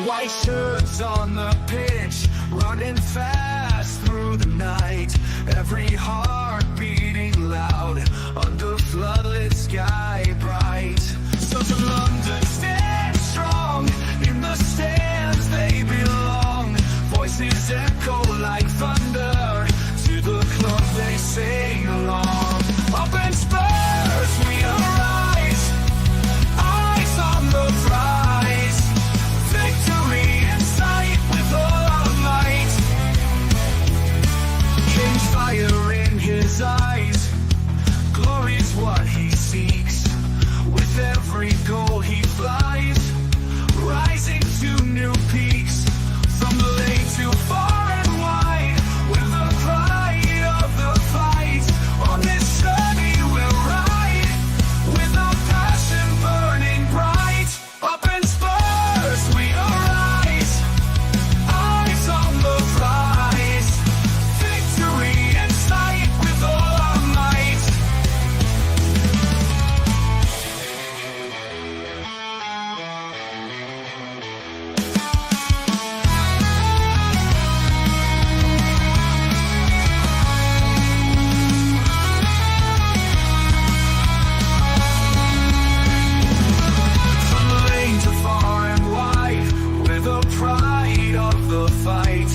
White shirts on the pitch, running fast through the night. Every heart beating loud under floodlit sky bright. So to London stand strong, in the stands they belong. Voices echo like thunder, to the club they sing along. Up in Spurs we arise, eyes on the prize. Victory in sight with all our might. King's fire in his eyes, glory's what he seeks. With every goal he flies, rising to new peaks. From the lake to far and wide, with the pride of the fight. On this journey we'll ride, with our passion burning bright. Up in Spurs we arise, eyes on the prize. Victory in sight with all our might. From the lane to far and wide, with the pride of the fight.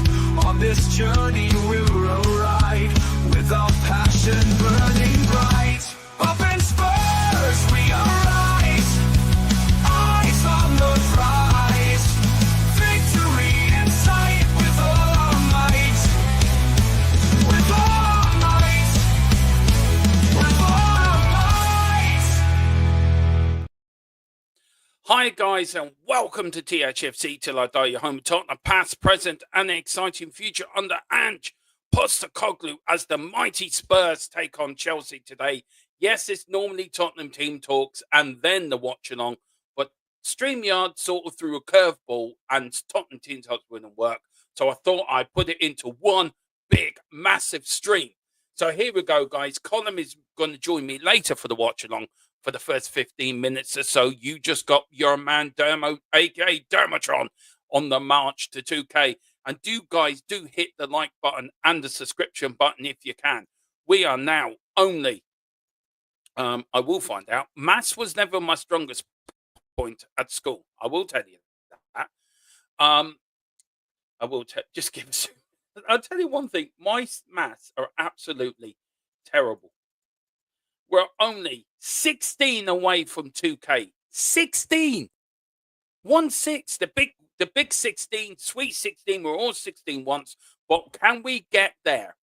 On this journey we'll ride, with our passion burning bright. Up in Spurs we arise, eyes on the prize. Victory in sight with all our might. With all our might. With all our might. Hi guys and welcome to THFC Till I Die, your home of Tottenham past, present and an exciting future under Ange Postecoglou as the mighty Spurs take on Chelsea today. Yes, it's normally Tottenham team talks and then the watch-along, but StreamYard sort of threw a curveball and Tottenham team talks wouldn't work, so I thought I'd put it into one big, massive stream. So here we go, guys. Colin is going to join me later for the watch-along. For the first 15 minutes or so, you just got your man Dermo, aka Dermatron, on the march to 2K. And do hit the like button and the subscription button if you can. We are now only, I will find out. Maths was never my strongest point at school. I will tell you that. I will just give us. I'll tell you one thing. My maths are absolutely terrible. We're only 16 away from 2K. 16! 1-6. The big 16, sweet 16. We're all 16 once. But can we get there?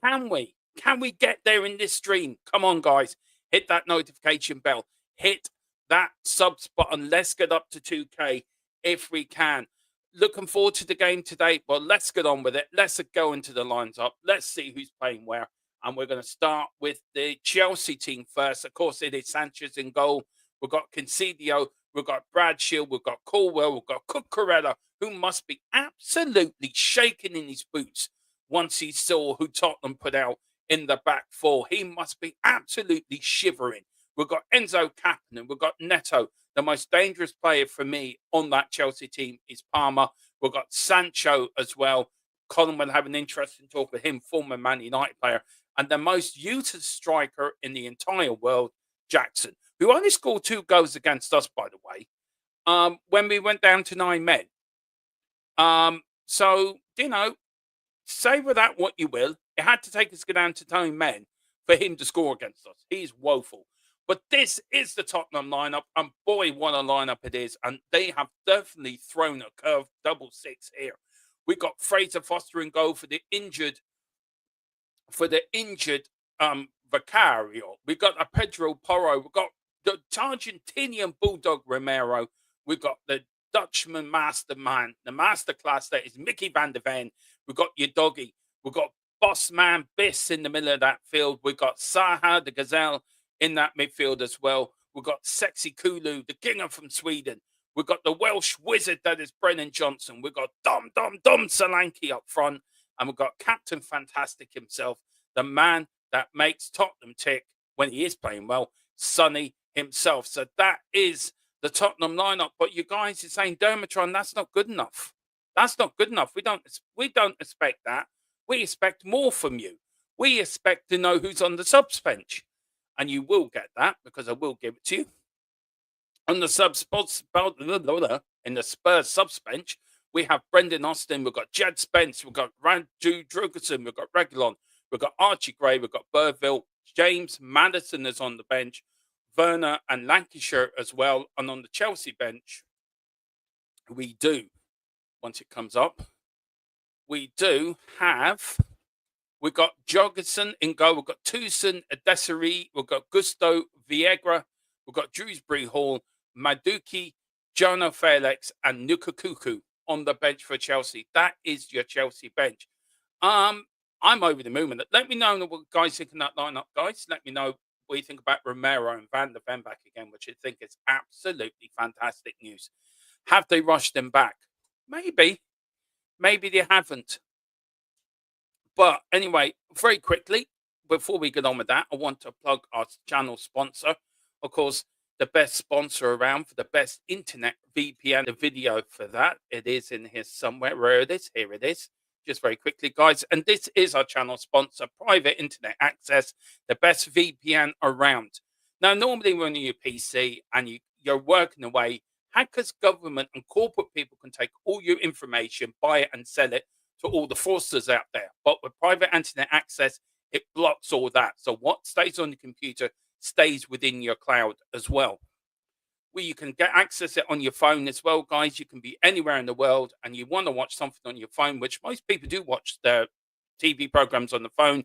Can we? Can we get there in this stream? Come on, guys. Hit that notification bell. Hit that subs button. Let's get up to 2K if we can. Looking forward to the game today. Well, let's get on with it. Let's go into the lines up. Let's see who's playing where. And we're going to start with the Chelsea team first. Of course, it is Sanchez in goal. We've got Consiglio. We've got Bradshaw. We've got Colwell. We've got Cucurella, who must be absolutely shaking in his boots once he saw who Tottenham put out in the back four. He must be absolutely shivering. We've got Enzo Kapanen. We've got Neto. The most dangerous player for me on that Chelsea team is Palmer. We've got Sancho as well. Colin will have an interesting talk with him, former Man United player. And the most useless striker in the entire world, Jackson, who only scored 2 goals against us, by the way, when we went down to 9 men. So, you know, say with that what you will. It had to take us down to 9 men for him to score against us. He's woeful. But this is the Tottenham lineup, and boy, what a lineup it is. And they have definitely thrown a curve 6 here. We've got Fraser Foster in goal for the injured Vicario. We've got a Pedro Porro. We've got the Argentinian Bulldog Romero. We've got the Dutchman masterman, the masterclass that is Mickey van der Ven. We've got your doggy. We've got boss man Biss in the middle of that field. We've got Saha, the Gazelle, in that midfield as well. We've got Sexy Kulu, the Ginger from Sweden. We've got the Welsh wizard that is Brennan Johnson. We've got Dom Solanke up front. And we've got Captain Fantastic himself, the man that makes Tottenham tick when he is playing well, Sonny himself. So that is the Tottenham lineup, but you guys are saying Dermatron, that's not good enough. That's not good enough. We don't expect that. We expect more from you. We expect to know who's on the subs bench. And you will get that because I will give it to you. On the in the Spurs subs bench, we have Brendan Austin, we've got Jed Spence, we've got Randu Drugerson, we've got Regulon, we've got Archie Gray, we've got Burville, James Madison is on the bench, Werner and Lancashire as well. And on the Chelsea bench, we do, once it comes up, we do have, we've got Jorgensen in goal, we've got Tucson, Adesiri, we've got Gusto, Viegra, we've got Dewsbury Hall, Maduki, Jono Felix, and Nukakuku on the bench for Chelsea. That is your Chelsea bench. I'm over the moon with it. Let me know what guys think in that lineup, guys. Let me know what you think about Romero and Van der Ven back again, which I think is absolutely fantastic news. Have they rushed them back? Maybe. Maybe they haven't. But anyway, very quickly, before we get on with that, I want to plug our channel sponsor. Of course, the best sponsor around for the best internet VPN. The video for that, it is in here somewhere. Where it is? Here it is. Just very quickly, guys. And this is our channel sponsor, Private Internet Access, the best VPN around. Now, normally when you're PC and you're working away, hackers, government, and corporate people can take all your information, buy it, and sell it to all the fraudsters out there. But with Private Internet Access, it blocks all that. So what stays on the computer stays within your cloud as well. Where you can get access it on your phone as well, guys. You can be anywhere in the world and you want to watch something on your phone, which most people do watch their TV programs on the phone.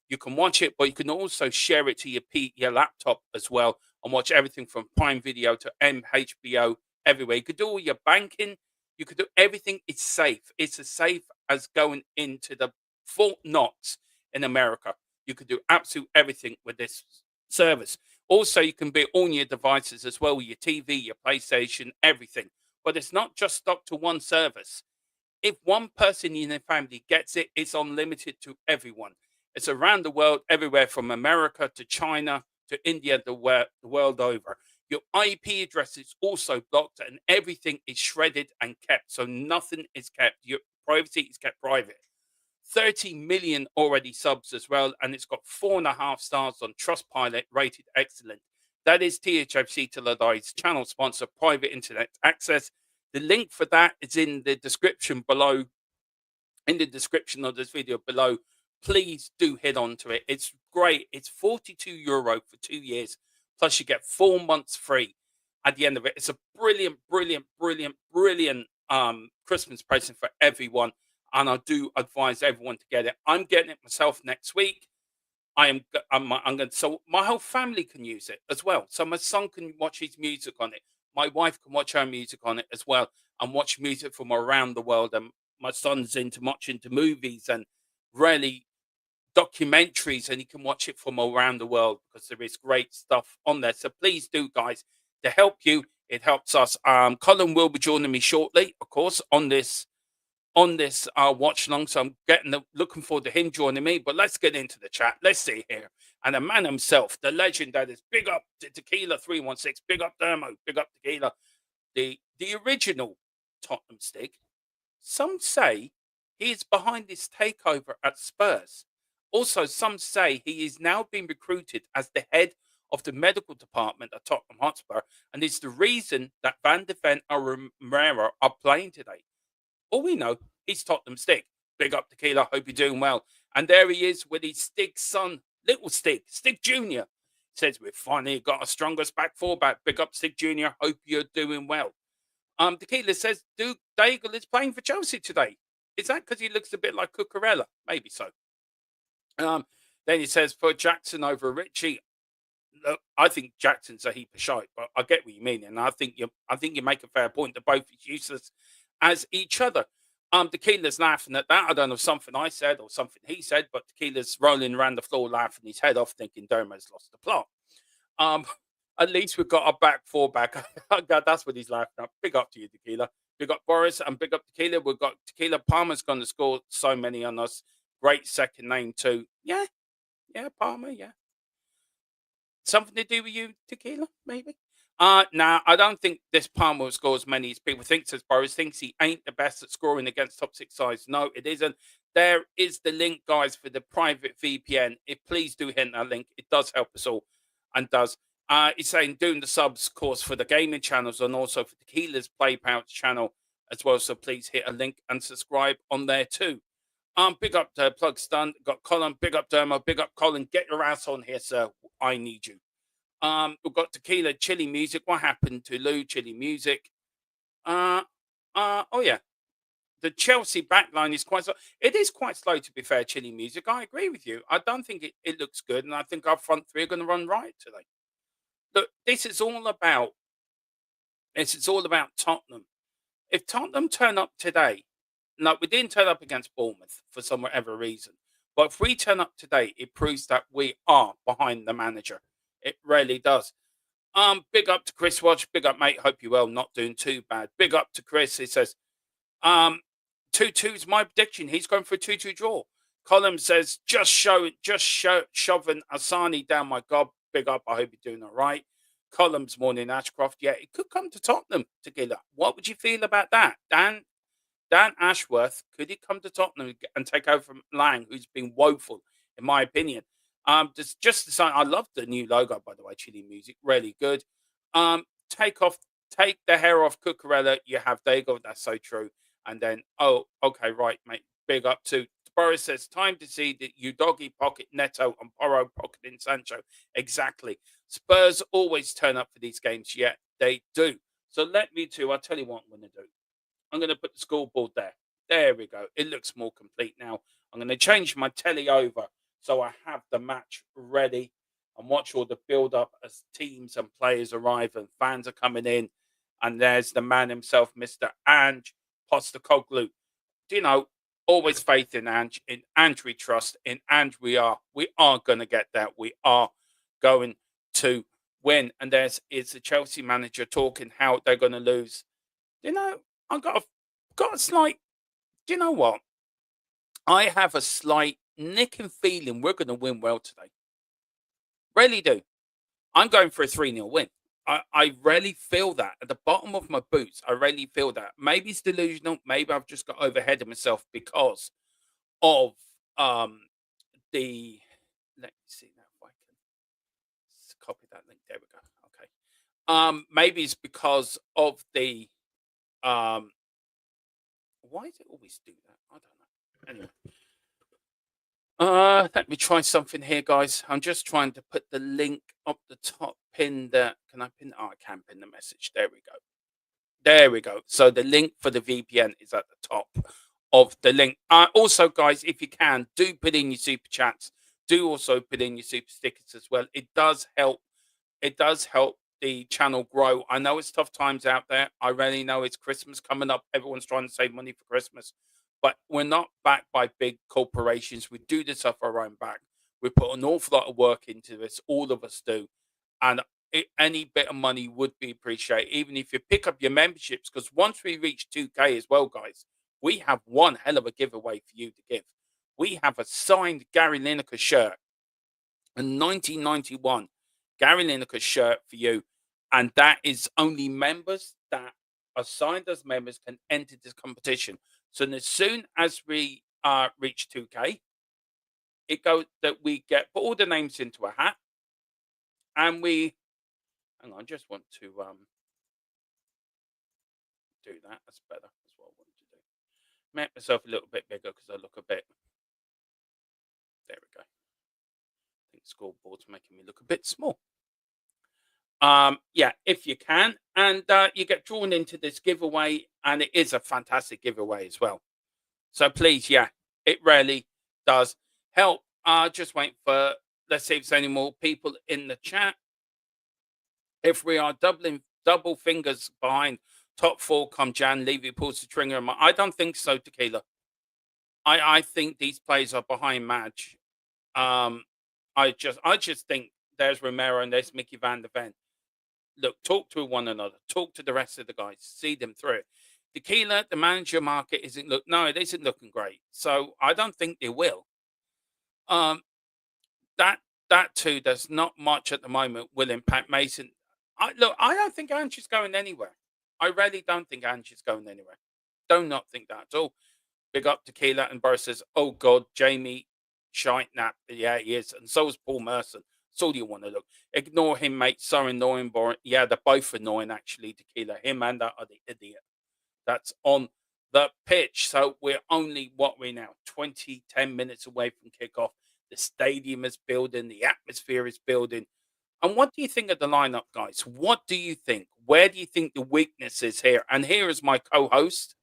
You can watch it, but you can also share it to your laptop as well and watch everything from Prime Video to HBO everywhere. You could do all your banking. You could do everything. It's safe. It's as safe as going into the Fort Knox in America. You could do absolute everything with this service. Also, you can be on your devices as well, your TV, your PlayStation, everything. But it's not just stuck to one service. If one person in your family gets it, it's unlimited to everyone. It's around the world, everywhere from America to China to India, the world over. Your IP address is also blocked and everything is shredded and kept. So nothing is kept. Your privacy is kept private. 30 million already subs as well. And it's got 4.5 stars on Trustpilot, rated excellent. That is THFC Teledai's channel sponsor, Private Internet Access. The link for that is in the description below, in the description of this video below. Please do head on to it. It's great. It's €42 for 2 years. Plus you get 4 months free at the end of it. It's a brilliant, brilliant, brilliant, brilliant Christmas present for everyone. And I do advise everyone to get it. I'm getting it myself next week. I'm going to, so my whole family can use it as well. So my son can watch his music on it. My wife can watch her music on it as well and watch music from around the world. And my son's much into movies and really documentaries, and he can watch it from around the world because there is great stuff on there. So please do, guys, to help you. It helps us. Colin will be joining me shortly, of course, on this watch along. So I'm looking forward to him joining me. But let's get into the chat. Let's see here. And the man himself, the legend that is, big up to Tequila 316, big up Dermo, big up Tequila, the original Tottenham stick. Some say he is behind this takeover at Spurs. Also, some say he is now being recruited as the head of the medical department at Tottenham Hotspur, and it's the reason that Van der Ven and Romero are playing today. All we know, he's Tottenham Stick. Big up Tequila, hope you're doing well. And there he is with his Stick son, little Stick, Stick Jr. Says we've finally got a strongest back four back. Big up Stick Jr., hope you're doing well. Tequila says Duke Daigle is playing for Chelsea today. Is that because he looks a bit like Cucurella? Maybe so. Then he says for Jackson over Richie. Look, I think Jackson's a heap of shite, but I get what you mean, and I think you make a fair point that both is useless as each other. Tequila's laughing at that. I don't know, something I said or something he said, but Tequila's rolling around the floor laughing his head off, thinking Doma's lost the plot. At least we've got our back four back. God, that's what he's laughing at. Big up to you, Tequila. Big up Boris and big up Tequila. We've got Tequila Palmer's going to score so many on us. Great second name too. Yeah, Palmer, yeah. Something to do with you, Tequila, maybe. Now I don't think this Palmer will score as many as people think. Says Boris thinks he ain't the best at scoring against top six sides. No, it isn't. There is the link, guys, for the private VPN. Please do hit that link. It does help us all, and does. He's saying doing the subs course for the gaming channels and also for Tequila's Play Pouch channel as well. So please hit a link and subscribe on there too. Big up to Plug Stun. Got Colin. Big up Dermo. Big up Colin. Get your ass on here, sir. I need you. We've got Tequila, Chili Music. What happened to Lou? Chili Music. Oh yeah. The Chelsea backline is quite slow. It is quite slow, to be fair, Chili Music. I agree with you. I don't think it looks good, and I think our front three are going to run right today. Look, this is all about Tottenham. If Tottenham turn up today, no, we didn't turn up against Bournemouth for some whatever reason. But if we turn up today, it proves that we are behind the manager. It really does. Big up to Chris Watch. Big up, mate. Hope you're well. Not doing too bad. Big up to Chris. He says, 2-2 is my prediction. He's going for a 2-2 draw. Colin says, just shoving Asani down my gob. Big up. I hope you're doing all right. Columns morning Ashcroft. Yeah, it could come to Tottenham together. What would you feel about that? Dan Ashworth, could he come to Tottenham and take over from Lang, who's been woeful, in my opinion? Just the sign. I love the new logo, by the way. Chili Music, really good. Take the hair off Cucurella. You have Dago. That's so true. And then, oh, okay, right, mate. Big up to Boris says, time to see that Udogi pocket Neto and Porro pocketing Sancho. Exactly. Spurs always turn up for these games. Yeah, they do. So let me too. I'll tell you what I'm going to do. I'm going to put the scoreboard there. There we go. It looks more complete now. I'm going to change my telly over so I have the match ready and watch all the build-up as teams and players arrive and fans are coming in. And there's the man himself, Mr. Ange Postecoglou. Do you know, always faith in Ange. In Ange we trust. In Ange we are. We are going to get that. We are going to win. And is the Chelsea manager talking how they're going to lose. You know, I've got a slight, do you know what? I have a slight nicking feeling we're going to win well today. Really do. I'm going for a 3-0 win. I really feel that at the bottom of my boots. I really feel that. Maybe it's delusional. Maybe I've just got overhead of myself because of the. Let me see now if I can copy that link. There we go. Okay. Maybe it's because of the. Why does it always do that? I don't know. Anyway. Let me try something here, guys. I'm just trying to put the link up the top. Pin the. Can I pin? Oh, I can pin the message. There we go. There we go. So the link for the VPN is at the top of the link. Also, guys, if you can, do put in your super chats. Do also put in your super stickers as well. It does help. It does help the channel grow. I know it's tough times out there. I really know it's Christmas coming up. Everyone's trying to save money for Christmas. But we're not backed by big corporations. We do this off our own back. We put an awful lot of work into this. All of us do. And any bit of money would be appreciated, even if you pick up your memberships. Because once we reach 2K as well, guys, we have one hell of a giveaway for you to give. We have a signed Gary Lineker shirt, a 1991 Gary Lineker shirt for you. And that is only members that are signed as members can enter this competition. So as soon as we reach 2K, it goes that we put all the names into a hat. And hang on, I just want to do that. That's better. That's what I wanted to do. Make myself a little bit bigger because I look a bit. There we go. I think scoreboard's making me look a bit small. Yeah, if you can, and you get drawn into this giveaway, and it is a fantastic giveaway as well. So please, yeah, it really does help. Just wait for. Let's see if there's any more people in the chat. If we are double fingers behind top four come Jan, Levy pulls the trigger. I don't think so, Tequila. I think these players are behind Madge. I just think there's Romero and there's Mickey Van der Ven. Look, talk to one another. Talk to the rest of the guys. See them through it. Tequila, the manager market it isn't looking great. So I don't think they will. That too, there's not much at the moment will impact Mason. Look, I don't think Ange is going anywhere. I really don't think Ange is going anywhere. Do not think that at all. Big up Tequila, and Burr says, "Oh God, Jamie shite nap." Yeah, he is, and so is Paul Merson. That's all you want to look. Ignore him, mate. So annoying, boring. Yeah, they're both annoying, actually. Tequila, him and that other idiot that's on the pitch. So we're only what we now 10 minutes away from kickoff. The stadium is building, the atmosphere is building. And what do you think of the lineup, guys? What do you think? Where do you think the weakness is here? And here is my co-host,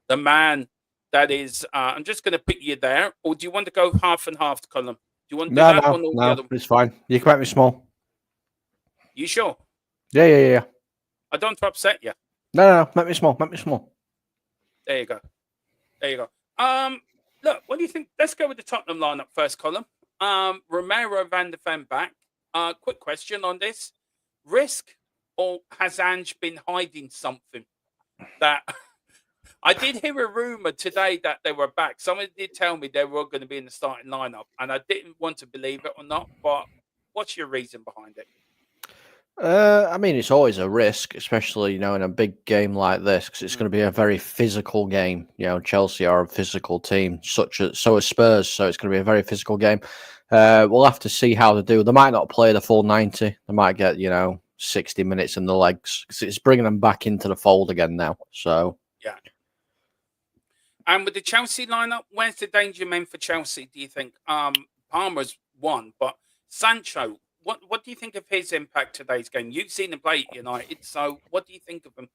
the man that is. I'm just going to put you there, or do you want to go half and half, Colin? Do you want to do No, that no, one or the no, other? it's fine. You can make me small. You sure? Yeah. I don't want to upset you. No, make me small. Make me small. There you go. There you go. Look, what do you think? Let's go with the Tottenham lineup first, Colin. Romero, Van der Ven back. Quick question on this: risk, or has Ange been hiding something? That I did hear a rumor today that they were back. Someone did tell me they were going to be in the starting lineup, and I didn't want to believe it or not. But what's your reason behind it? I mean, it's always a risk, especially in a big game like this, because it's going to be a very physical game. Chelsea are a physical team, so are Spurs, so it's going to be a very physical game. We'll have to see how they do. They might not play the full 90. They might get 60 minutes in the legs, because it's bringing them back into the fold again now. So yeah. And with the Chelsea lineup, where's the danger men for Chelsea? Do you think? Palmer's one, but Sancho. What do you think of his impact today's game? You've seen him play at United, so what do you think of him?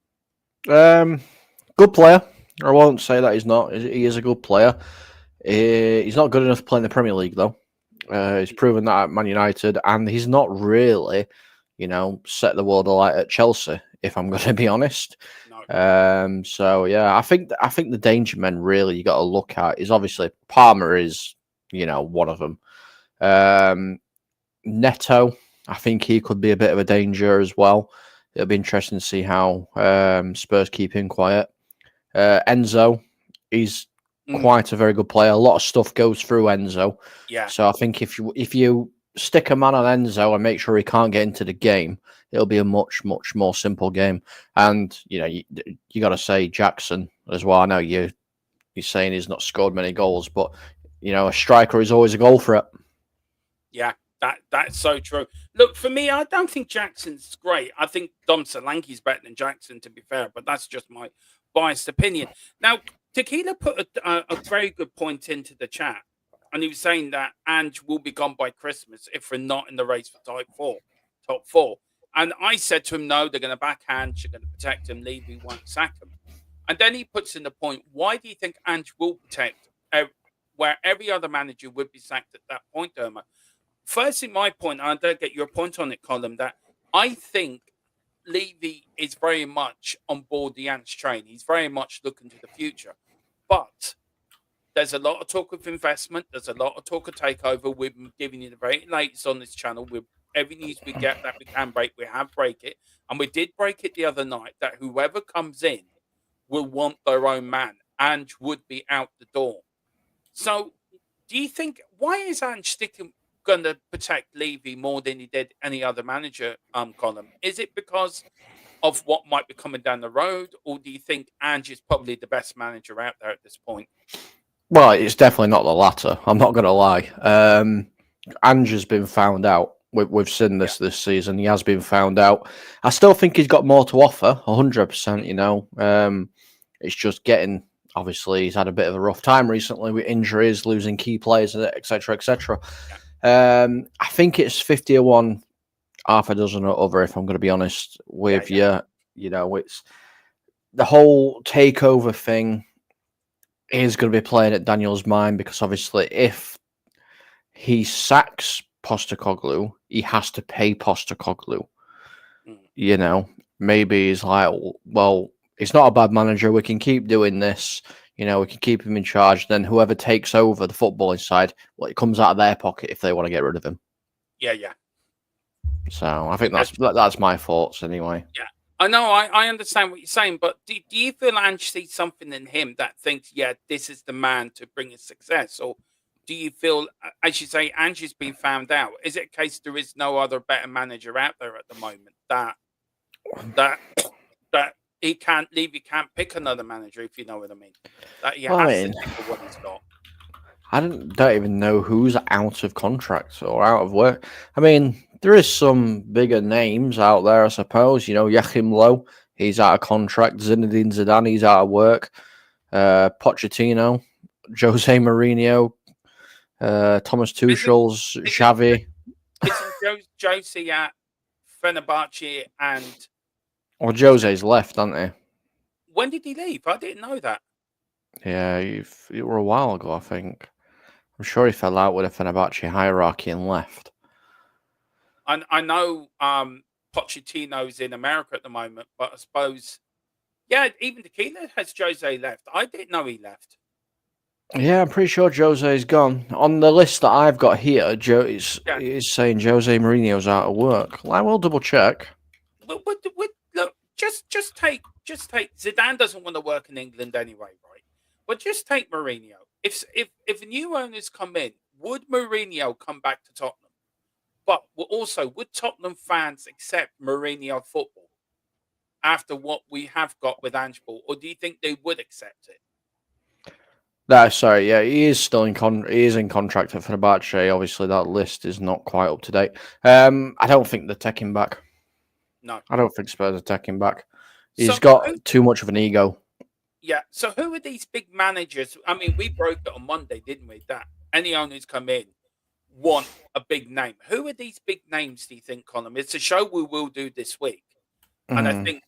Good player. I won't say that he's not. He is a good player. He's not good enough to play in the Premier League, though. He's proven that at Man United, and he's not really, set the world alight at Chelsea, if I'm going to be honest. No. So yeah, I think the danger men really you got to look at is obviously Palmer is, one of them. Neto, I think he could be a bit of a danger as well. It'll be interesting to see how Spurs keep him quiet. Enzo, he's quite a very good player. A lot of stuff goes through Enzo. Yeah. So I think if you stick a man on Enzo and make sure he can't get into the game, it'll be a much more simple game. And you got to say Jackson as well. I know you're saying he's not scored many goals, but a striker is always a goal threat. Yeah. That's so true. Look, for me, I don't think Jackson's great. I think Dom Solanke's better than Jackson, to be fair, but that's just my biased opinion. Now, Tequila put a very good point into the chat, and he was saying that Ange will be gone by Christmas if we're not in the race for top four. And I said to him, no, they're going to back Ange, they're going to protect him, Levy won't sack him. And then he puts in the point, why do you think Ange will protect where every other manager would be sacked at that point, Irma? Firstly, my point, and I don't get your point on it, Colin, that I think Levy is very much on board the Ange train. He's very much looking to the future. But there's a lot of talk of investment. There's a lot of talk of takeover. We've been giving you the very latest on this channel. With every news we get that we can break, we have break it. And we did break it the other night that whoever comes in will want their own man. Ange would be out the door. So do you think, why is Ange going to protect Levy more than he did any other manager, Colin? Is it because of what might be coming down the road, or do you think Ange is probably the best manager out there at this point? Well, it's definitely not the latter. I'm not going to lie. Ange has been found out. We've seen this season. He has been found out. I still think he's got more to offer, 100%, It's just getting... Obviously, he's had a bit of a rough time recently with injuries, losing key players, etc., etc. I think it's 50-1, half a dozen or other, if I'm going to be honest with you. It's the whole takeover thing is going to be playing at Daniel's mind, because obviously if he sacks Postecoglou, he has to pay Postecoglou. Maybe he's like, well, he's not a bad manager. We can keep doing this. We can keep him in charge. Then whoever takes over the footballing side, well, it comes out of their pocket if they want to get rid of him. Yeah. So I think that's my thoughts anyway. Yeah, I know. I understand what you're saying, but do you feel Ange sees something in him that thinks, yeah, this is the man to bring us success? Or do you feel, as you say, Ange has been found out? Is it a case there is no other better manager out there at the moment that that that he can't leave. He can't pick another manager, if you know what I mean. That he Well, I has to mean, stick with what he's got. I don't even know who's out of contract or out of work. I mean, there is some bigger names out there, I suppose. You know, Joachim Low, he's out of contract. Zinedine Zidane, he's out of work. Pochettino, Jose Mourinho, Thomas Tuchel's, Xavi. Isn't Josie at Fenerbahce, and Well, Jose's left, hasn't he? when did he leave? I didn't know that. Yeah, it were a while ago, I think. I'm sure he fell out with the Fenerbahce hierarchy and left. I know Pochettino's in America at the moment, but I suppose, yeah, even Tequila has Jose left. I didn't know he left. Yeah, I'm pretty sure Jose's gone. On the list that I've got here, Joe is saying Jose Mourinho's out of work. Well, I will double check. Look, just take Zidane doesn't want to work in England anyway, right? But just take Mourinho. If new owners come in, would Mourinho come back to Tottenham? But also, would Tottenham fans accept Mourinho football after what we have got with Angeball, or do you think they would accept it? No, sorry, yeah, he is still in contract at Fenerbahce. Obviously, that list is not quite up to date. I don't think they're taking back. No, I don't think Spurs are taking back. He's got too much of an ego. Yeah. So who are these big managers? I mean, we broke it on Monday, didn't we? That any owners come in want a big name. Who are these big names, do you think, Colin? It's a show we will do this week. And I think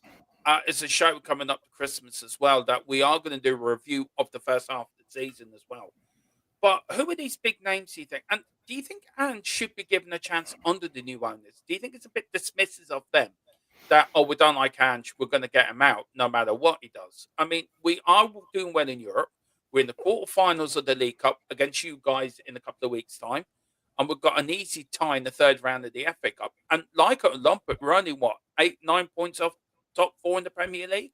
it's a show coming up to Christmas as well that we are going to do a review of the first half of the season as well. But who are these big names, do you think? And do you think Ange should be given a chance under the new owners? Do you think it's a bit dismissive of them that, oh, we don't like Ange, we're going to get him out no matter what he does? I mean, we are doing well in Europe. We're in the quarterfinals of the League Cup against you guys in a couple of weeks' time. And we've got an easy tie in the third round of the FA Cup. And like at Olympic, we're only, 8-9 points off top four in the Premier League?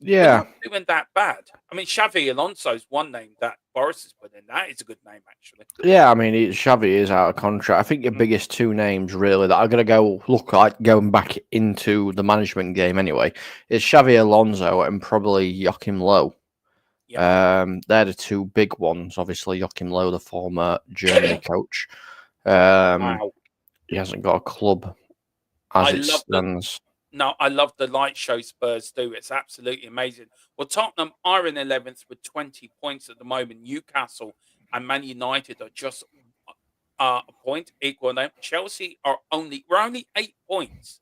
Yeah. We're not doing that bad. I mean, Xavi Alonso's one name that Boris has put in. That is a good name, actually. Yeah, I mean, Xavi is out of contract. I think your biggest two names, really, that are going to go look like going back into the management game anyway, is Xavi Alonso and probably Joachim Low. Yeah. They're the two big ones. Obviously, Joachim Low, the former Germany coach. Wow. He hasn't got a club as it stands. I love the light show Spurs do. It's absolutely amazing. Well, Tottenham are in 11th with 20 points at the moment. Newcastle and Man United are just a point equal. Chelsea are we're only 8 points.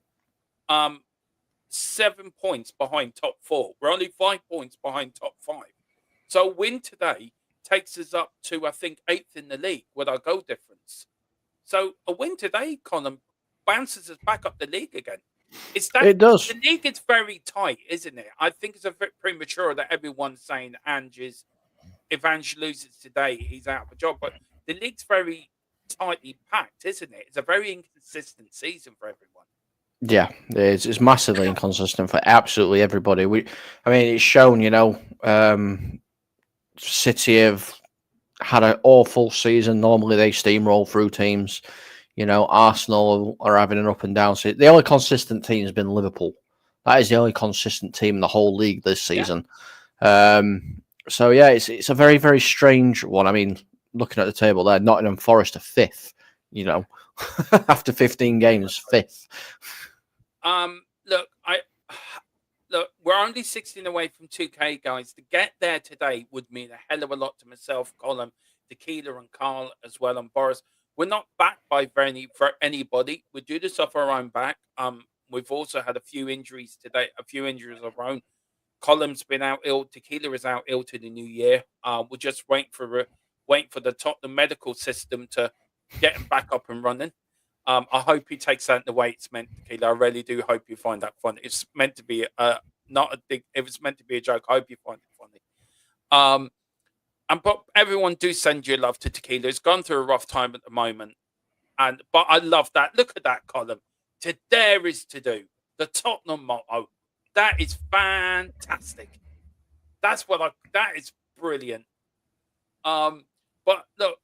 7 points behind top four. We're only 5 points behind top five. So a win today takes us up to, I think, 8th in the league with our goal difference. So a win today, Colin, bounces us back up the league again. It does. The league is very tight, isn't it? I think it's a bit premature that everyone's saying if Ange loses today, he's out of a job. But the league's very tightly packed, isn't it? It's a very inconsistent season for everyone. Yeah, it's massively inconsistent for absolutely everybody. I mean, it's shown, City have had an awful season. Normally, they steamroll through teams. Arsenal are having an up and down season. The only consistent team has been Liverpool. That is the only consistent team in the whole league this season. Yeah. So yeah, it's a very, very strange one. I mean, looking at the table there, Nottingham Forest are 5th. After 15 games, 5th. Look, we're only 16 away from 2K, guys. To get there today would mean a hell of a lot to myself, Colin, Tequila, and Carl as well, and Boris. We're not backed by for anybody. We do this off our own back. We've also had a few injuries today, a few injuries of our own. Colin's been out ill. Tequila is out ill to the new year. We're just waiting for the Tottenham medical system to get him back up and running. I hope he takes that in the way it's meant, Tequila. I really do hope you find that funny. It's meant to be not a thing. If it's meant to be a joke, I hope you find it funny. But everyone do send your love to Tequila. He's gone through a rough time at the moment. But I love that. Look at that column. To dare is to do. The Tottenham motto. That is fantastic. That is brilliant. But look,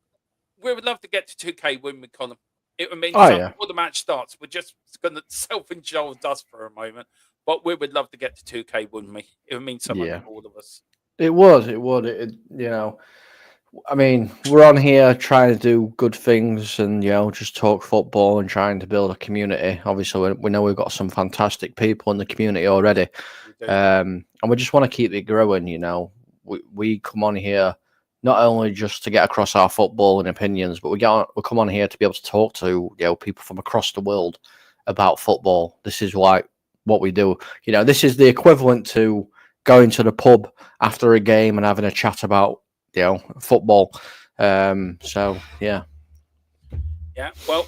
we would love to get to 2K, wouldn't we, Colin? It would mean Oh so yeah, before the match starts, we're just going to self-indulge us for a moment. But we would love to get to 2K, wouldn't we? It would mean so much yeah. to all of us. It would. It would. You know. I mean, we're on here trying to do good things and, just talk football and trying to build a community. Obviously, we know we've got some fantastic people in the community already. We do. And we just want to keep it growing, We come on here not only just to get across our football and opinions, but we come on here to be able to talk to, people from across the world about football. This is like what we do. This is the equivalent to going to the pub after a game and having a chat about football. So yeah. Yeah, well,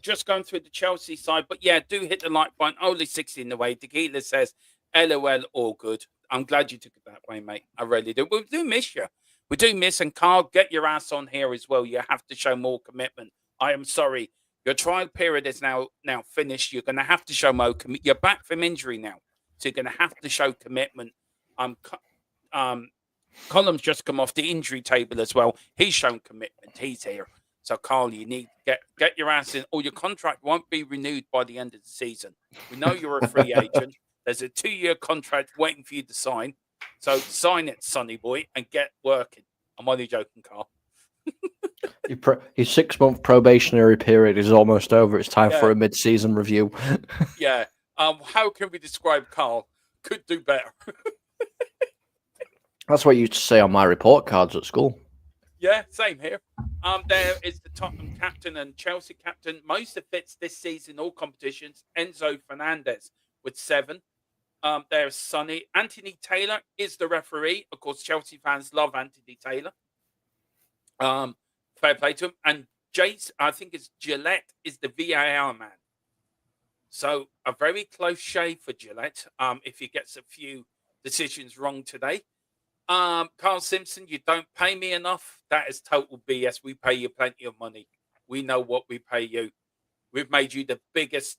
just going through the Chelsea side, but yeah, do hit the like button. Only 60 in the way. Tequila says, LOL, all good. I'm glad you took it that way, mate. I really do. We do miss you. We do miss, and Carl, get your ass on here as well. You have to show more commitment. I am sorry. Your trial period is now finished. You're going to have to show more commitment. You're back from injury now, so you're going to have to show commitment. Column's just come off the injury table as well. He's shown commitment. He's here. So, Carl, you need to get your ass in, or your contract won't be renewed by the end of the season. We know you're a free agent. There's a 2-year contract waiting for you to sign. So sign it, sonny boy, and get working. I'm only joking, Carl. His 6-month probationary period is almost over. It's time for a mid-season review. Yeah. How can we describe Carl? Could do better. That's what you used to say on my report cards at school. Yeah, same here. There is the Tottenham captain and Chelsea captain. Most of fits this season, all competitions. Enzo Fernandez with 7. There's Sonny. Anthony Taylor is the referee. Of course, Chelsea fans love Anthony Taylor. Fair play to him. And Jace, I think it's Gillette, is the VAR man. So a very close shave for Gillette. If he gets a few decisions wrong today. Carl Simpson, you don't pay me enough. That is total BS. We pay you plenty of money. We know what we pay you. We've made you the biggest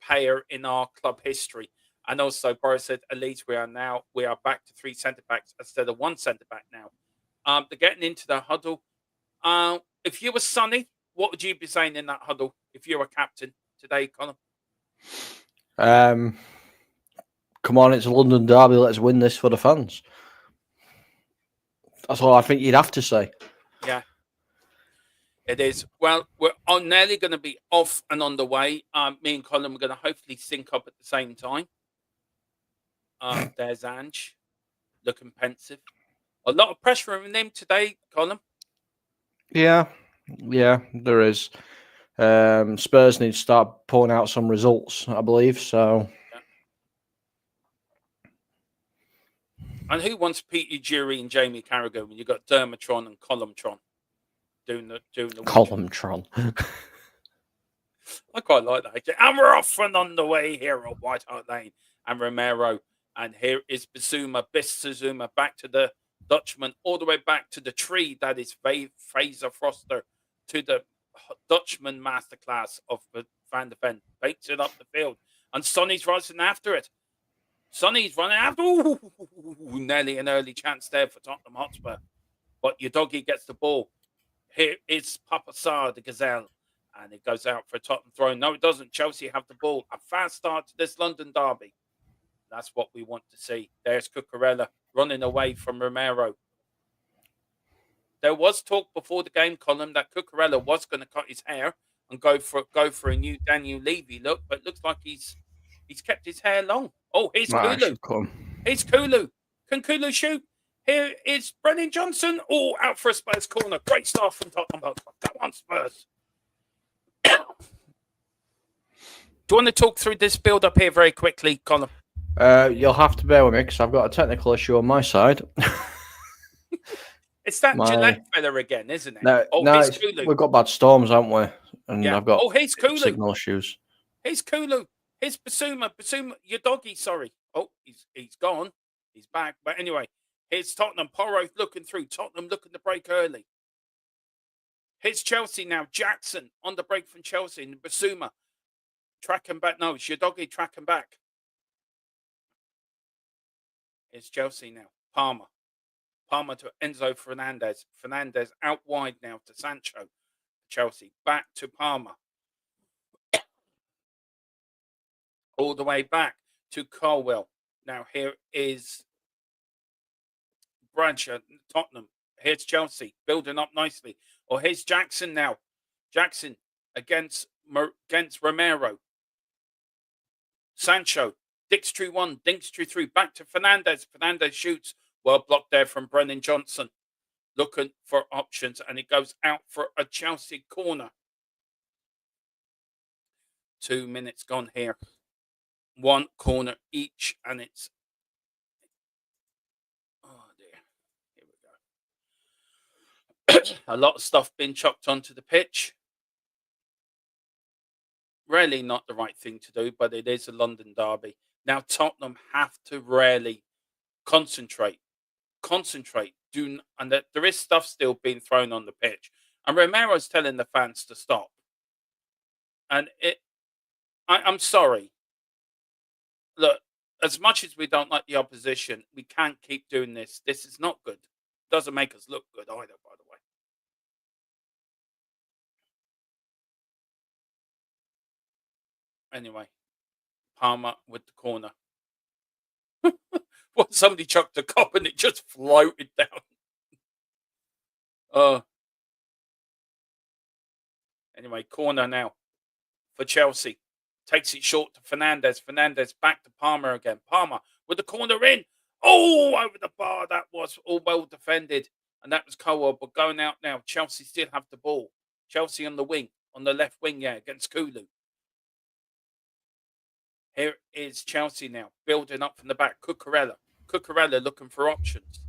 payer in our club history. And also, Boris said, at least we are back to 3 centre backs instead of 1 centre back now. They're getting into the huddle. If you were Sonny, what would you be saying in that huddle if you were captain today, Colin? Come on, it's a London derby. Let's win this for the fans. That's all I think you'd have to say. Yeah, it is. Well, we're nearly going to be off and on the way. Me and Colin are going to hopefully sync up at the same time. There's Ange, looking pensive. A lot of pressure on him today, Colin. Yeah, there is. Spurs need to start pulling out some results, I believe. So. Yeah. And who wants Peter Jury and Jamie Carragher when you've got Dermatron and Columtron doing the Columtron. I quite like that. And we're off and on the way here at White Hart Lane and Romero. And here is Bissouma back to the Dutchman, all the way back to the tree that is Fraser Foster, to the Dutchman masterclass of Van der Ven. Bakes it up the field. And Sonny's running after it. Sonny's running after. Ooh, nearly an early chance there for Tottenham Hotspur. But your doggy gets the ball. Here is Papa Sarr, the gazelle. And it goes out for a Tottenham throw. No, it doesn't. Chelsea have the ball. A fast start to this London derby. That's what we want to see. There's Cucurella running away from Romero. There was talk before the game, Colin, that Cucurella was going to cut his hair and go for a new Daniel Levy look, but it looks like he's kept his hair long. Oh, here's Kulu. Here's Kulu. Can Kulu shoot? Here is Brennan Johnson. Oh, out for a Spurs corner. Great start from Tottenham Hotspur. Come on, Spurs. Do you want to talk through this build-up here very quickly, Colin? You'll have to bear with me because I've got a technical issue on my side. It's that Gillette fella again, isn't it? No, we've got bad storms, haven't we? And I've got here's Kulu. Signal issues. Here's Kulu. Here's Bissouma. Bissouma, your doggy, sorry. Oh, he's gone. He's back. But anyway, here's Tottenham. Porro looking through. Tottenham looking to break early. Here's Chelsea now. Jackson on the break from Chelsea. And Bissouma tracking back. No, it's your doggy tracking back. It's Chelsea now. Palmer to Enzo Fernandez. Fernandez out wide now to Sancho. Chelsea. Back to Palmer. All the way back to Colwell. Now here is Bradshaw, Tottenham. Here's Chelsea, building up nicely. Or here's Jackson now. Jackson against Romero. Sancho, Dix through 1, Dinks through 3, back to Fernandez. Fernandez shoots. Well blocked there from Brennan Johnson. Looking for options, and it goes out for a Chelsea corner. 2 minutes gone here. One corner each, and it's... Oh, dear. Here we go. A lot of stuff being chucked onto the pitch. Really not the right thing to do, but it is a London derby. Now Tottenham have to really concentrate. And that there is stuff still being thrown on the pitch. And Romero's telling the fans to stop. And I'm sorry. Look, as much as we don't like the opposition, we can't keep doing this. This is not good. It doesn't make us look good either, by the way. Anyway, Palmer with the corner. Well, somebody chucked a cup and it just floated down. Anyway, corner now for Chelsea. Takes it short to Fernandez. Fernandez back to Palmer again. Palmer with the corner in. Oh, over the bar. That was all well defended. And that was Colwell. But going out now. Chelsea still have the ball. Chelsea on the wing. On the left wing, against Kulu. Here is Chelsea now. Building up from the back. Cucurella. Cucurella looking for options.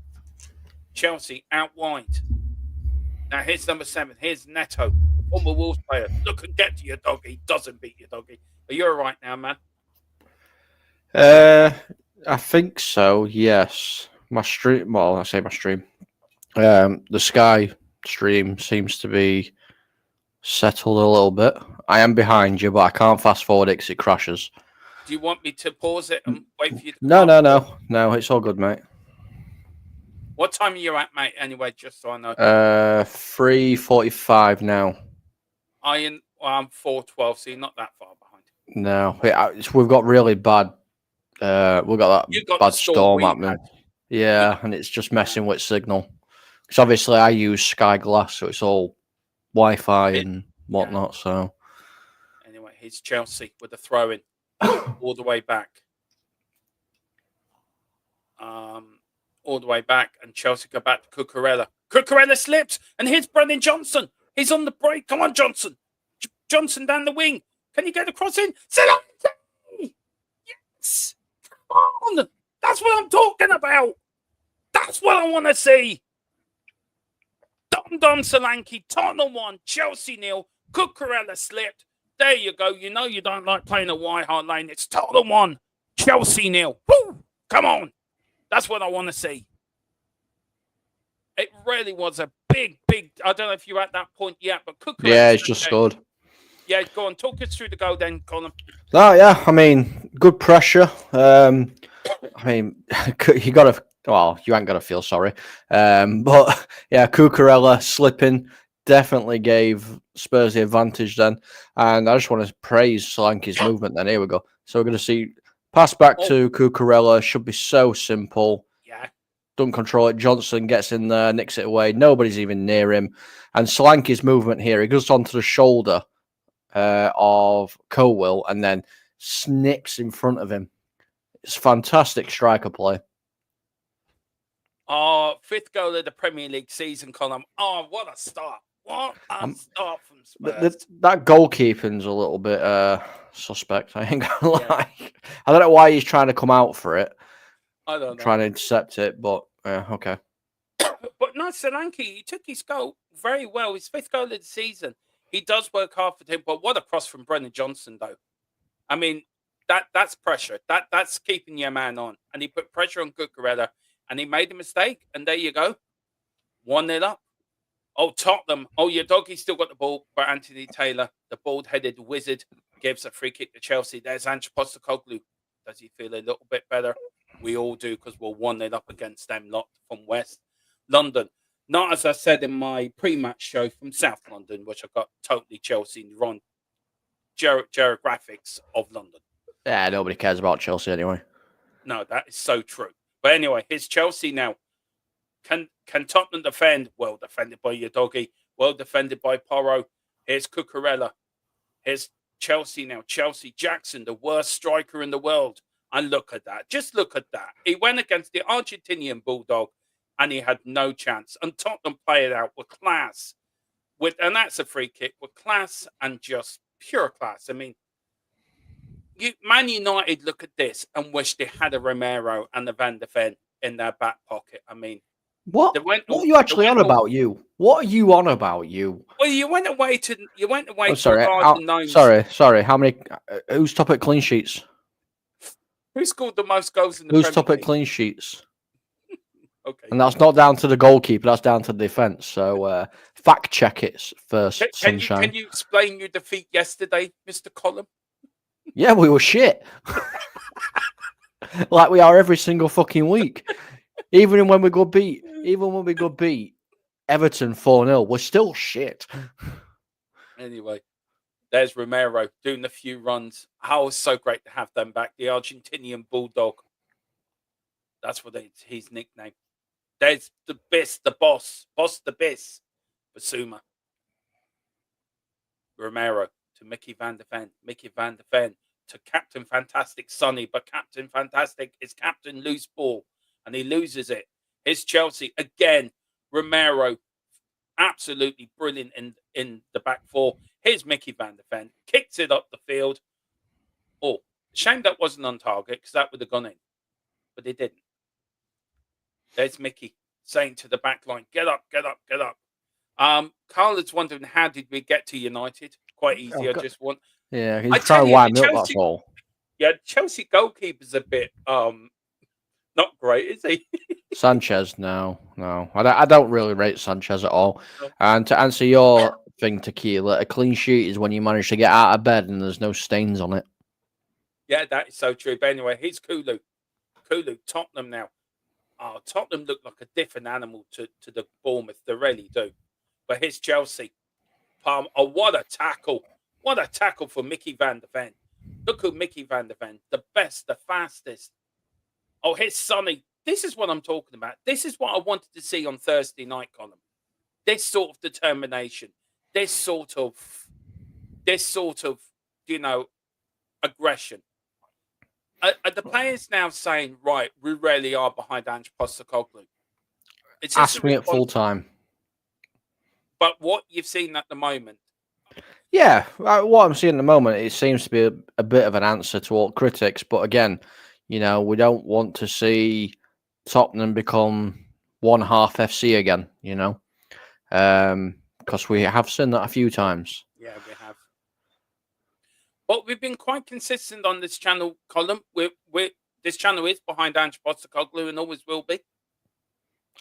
Chelsea out wide. Now here's number 7. Here's Neto. Former Wolves player. Look and get to your doggy. Doesn't beat your doggy. Are you all right now, man? I think so, yes. My stream, well, I say my stream. The Sky stream seems to be settled a little bit. I am behind you, but I can't fast forward it because it crashes. Do you want me to pause it and wait for you to No, it's all good, mate. What time are you at, mate, anyway, just so I know? 3:45 now. I'm 4:12, so you're not that far behind. No, we've got really bad. We've got that bad storm happening. Yeah, and it's just messing with signal. Because obviously I use Sky Glass, so it's all Wi-Fi and whatnot. So anyway, here's Chelsea with the throw-in all the way back. All the way back, and Chelsea go back to Cucurella. Cucurella slips, and here's Brennan Johnson. He's on the break. Come on, Johnson. Johnson down the wing. Can you get the cross in? Yes. Come on. That's what I'm talking about. That's what I want to see. Dom Solanke. Tottenham 1. Chelsea 0. Cucurella slipped. There you go. You know you don't like playing a wide hard lane. It's Tottenham 1. Chelsea 0. Woo. Come on. That's what I want to see. It really was a big... I don't know if you're at that point yet, but Cucurella... Yeah, it's just scored. Yeah, go on. Talk us through the goal then, Colin. Oh, yeah. I mean, good pressure. I mean, you got to... Well, you ain't got to feel sorry. But, yeah, Cucurella slipping definitely gave Spurs the advantage then. And I just want to praise Solanke's movement then. Here we go. So we're going to see... Pass back to Cucurella. Should be so simple. Yeah. Don't control it. Johnson gets in there, nicks it away. Nobody's even near him. And Solanke's movement here, he goes onto the shoulder of Colwell and then snips in front of him. It's fantastic striker play. Oh, 5th goal of the Premier League season, Colin. Oh, what a start. What a start from Spurs. That goalkeeping's a little bit suspect, I ain't gonna lie. I don't know why he's trying to come out for it. I don't know. Trying to intercept it, but okay. But no, Solanke, he took his goal very well. His 5th goal of the season. He does work hard for him, but what a cross from Brennan Johnson, though. I mean, that's pressure. That's keeping your man on. And he put pressure on Cucurella, and he made a mistake, and there you go. 1-0 up. Oh, Tottenham. Oh, your doggy's still got the ball, but Anthony Taylor, the bald-headed wizard, gives a free kick to Chelsea. There's Ange Postecoglou. Does he feel a little bit better? We all do, because we're 1-0 up against them lot from West London. Not as I said in my pre-match show from South London, which I got totally Chelsea wrong geographics of London. Yeah, nobody cares about Chelsea anyway. No, that is so true. But anyway, here's Chelsea now. Can Tottenham defend? Well defended by your doggy. Well defended by Porro. Here's Cucurella. Here's Chelsea now. Chelsea Jackson, the worst striker in the world. And look at that. Just look at that. He went against the Argentinian Bulldog and he had no chance. And Tottenham play it out with class. And that's a free kick with class and just pure class. I mean, Man United look at this and wish they had a Romero and a Van de Ven in their back pocket. I mean, what are you actually on about? You? What are you on about? You? Well, you went away. Oh, sorry. How many? Who's top at clean sheets? Who scored the most goals in the Who's Premier top at League? clean sheets? Okay, and that's not down to the goalkeeper. That's down to the defense. So fact check it first. Sunshine. Can you explain your defeat yesterday, Mr. Collum? Yeah, we were shit. Like we are every single fucking week. Even when we go beat Everton 4-0, we're still shit. Anyway, there's Romero doing a few runs. How it's so great to have them back. The Argentinian Bulldog. That's what his nickname. There's the Biss, the boss the Biss, Basuma. Romero to Mickey Van de Ven to Captain Fantastic Sonny, but Captain Fantastic is Captain Loose Ball, and he loses it. Here's Chelsea again. Romero, absolutely brilliant in the back four. Here's Mickey Van de Ven, kicks it up the field. Oh, shame that wasn't on target because that would have gone in, but it didn't. There's Mickey saying to the back line, get up, get up, get up. Carl is wondering, how did we get to United? Quite easy. Yeah, he's trying to wind me up, that's all. Yeah, Chelsea goalkeeper's a bit not great, is he? Sanchez, no. I don't really rate Sanchez at all. And to answer your thing, Tequila, a clean sheet is when you manage to get out of bed and there's no stains on it. Yeah, that is so true. But anyway, here's Kulu, Tottenham now. Oh, Tottenham look like a different animal to the Bournemouth. They really do. But here's Chelsea. Oh, what a tackle. What a tackle for Mickey Van de Ven. Look at Mickey Van de Ven. The best, the fastest. Oh, here's Sonny. This is what I'm talking about. This is what I wanted to see on Thursday night, Colin. This sort of determination. This sort of, aggression. Are the players now saying, right, we really are behind Ange Postecoglou? Ask me at full time. But what you've seen at the moment. Yeah, what I'm seeing at the moment, it seems to be a bit of an answer to all critics. But again, we don't want to see Tottenham become one half FC again, because we have seen that a few times. Yeah, we have. But we've been quite consistent on this channel, Colin. This channel is behind Ange Postecoglou and always will be.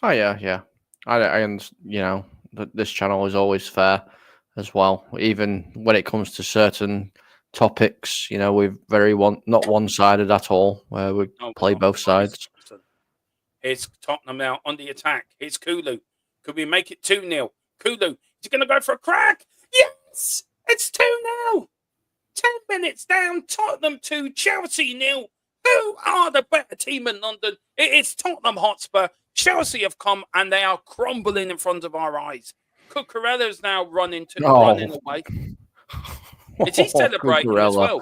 Oh yeah. This channel is always fair as well. Even when it comes to certain topics, we're not one-sided at all. Where we play both sides. Here's Tottenham now on the attack. Here's Kulu. Could we make it 2-0? Kulu, is he going to go for a crack? Yes! It's 2-0! 10 minutes down, Tottenham 2, Chelsea 0. Who are the better team in London? It is Tottenham Hotspur. Chelsea have come and they are crumbling in front of our eyes. Cucurella is now running away. Is he celebrating as well?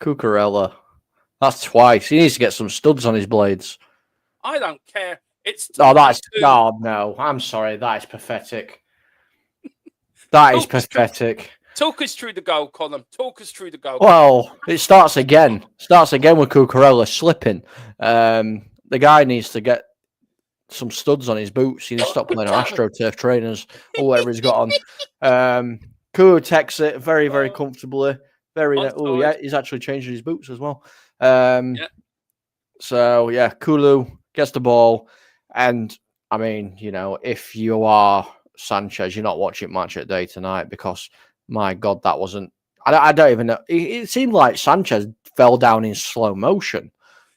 Cucurella. That's twice. He needs to get some studs on his blades. I don't care. No. I'm sorry. That is pathetic. That is pathetic. Talk us through the goal, Colin. Talk us through the goal. Well, it starts again. With Cucurella slipping. The guy needs to get some studs on his boots. He needs to stop playing AstroTurf trainers or whatever he's got on. Kulu takes it very, very comfortably. He's actually changing his boots as well. So, yeah, Kulu gets the ball. And, I mean, if you are Sanchez, you're not watching Match at Day tonight because, my God, that wasn't... I don't even know. It seemed like Sanchez fell down in slow motion.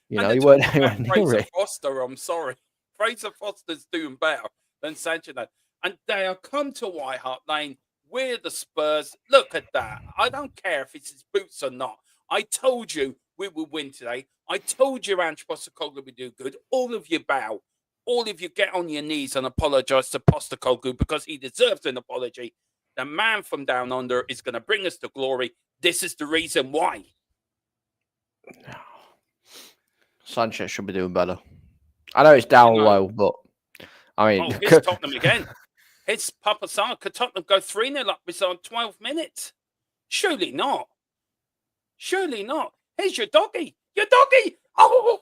He weren't anywhere near it. Foster, I'm sorry. Fraser Foster's doing better than Sanchez. And they are come to White Hart Lane. We're the Spurs. Look at that. I don't care if it's his boots or not. I told you we will win today. I told you Ange Postecoglou would do good. All of you bow. All of you get on your knees and apologise to Postecoglou because he deserves an apology. The man from down under is going to bring us to glory. This is the reason why. Sanchez should be doing better. I know it's down low, but I mean... Oh, here's Tottenham again. It's Papa San. Could Tottenham go 3-0 up within 12 minutes? Surely not. Surely not. Here's your doggy. Your doggy. Oh,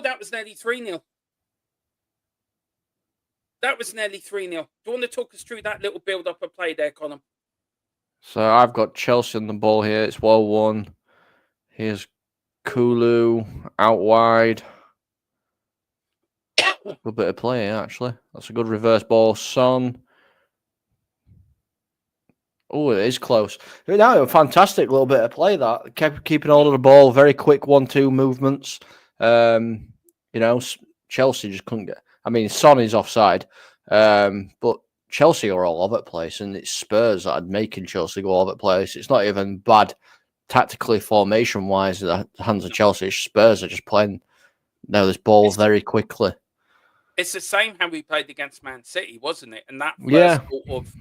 that was nearly 3-0. That was nearly 3-0. Do you want to talk us through that little build-up of play there, Colin? So I've got Chelsea on the ball here. It's well won. Here's Kulu out wide. Good bit of play, actually. That's a good reverse ball. Son. Oh, it is close. Now, a fantastic little bit of play that. Kept keeping hold of the ball. Very quick 1-2 movements. Chelsea just couldn't get... I mean, Son is offside. But Chelsea are all over the place, and it's Spurs that are making Chelsea go all over the place. It's not even bad tactically, formation-wise, at the hands of Chelsea. Spurs are just playing this ball very quickly. It's the same how we played against Man City, wasn't it? And that first sort of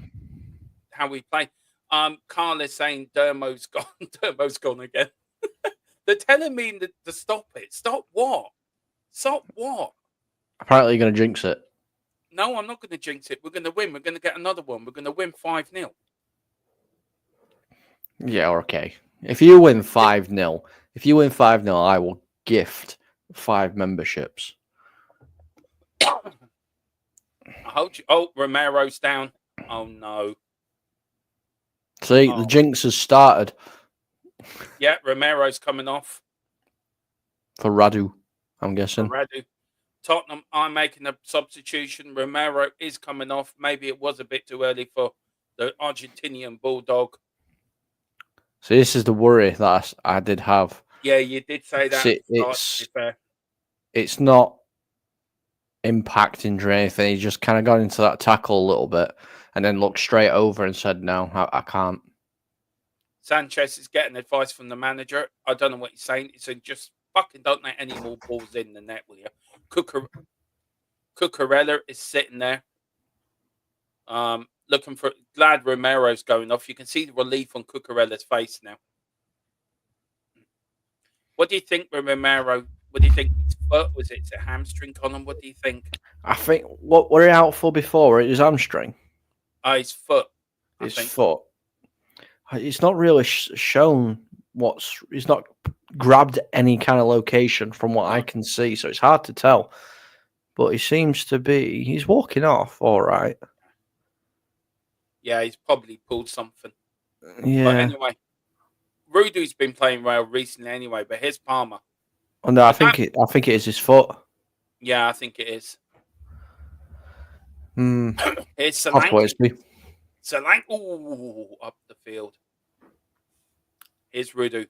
how we play. Carl is saying Dermo's gone. Dermo's gone again. They're telling me to stop it. Stop what? Stop what? Apparently you're going to jinx it. No, I'm not going to jinx it. We're going to win. We're going to get another one. We're going to win 5-0. Yeah, okay. If you win 5-0, I will gift 5 memberships. I hold you. Oh, Romero's down. Oh, no. See, the jinx has started. Yeah, Romero's coming off. For Radu, I'm guessing. Radu. Tottenham are making a substitution. Romero is coming off. Maybe it was a bit too early for the Argentinian Bulldog. So this is the worry that I did have. Yeah, you did say that. See, it's not impacting or anything. He just kind of got into that tackle a little bit and then looked straight over and said, no, I can't. Sanchez is getting advice from the manager. I don't know what he's saying. He said, just fucking don't let any more balls in the net, will you? Cucurella is sitting there. Looking for... Glad Romero's going off. You can see the relief on Cucurella's face now. What do you think, Romero? What do you think? His foot? Was it a hamstring, Colin? What do you think? I think... What were he out for before? It was hamstring. His foot. His foot. It's not really shown what's... He's not grabbed any kind of location from what I can see, so it's hard to tell. But he seems to be... He's walking off, all right. Yeah, he's probably pulled something. Yeah. But anyway, Rudu's been playing well recently anyway, but here's Palmer. Oh, no, I think it is his foot. Yeah, I think it is. It's Solanke. Solanke. Ooh, up the field. Here's Rudu.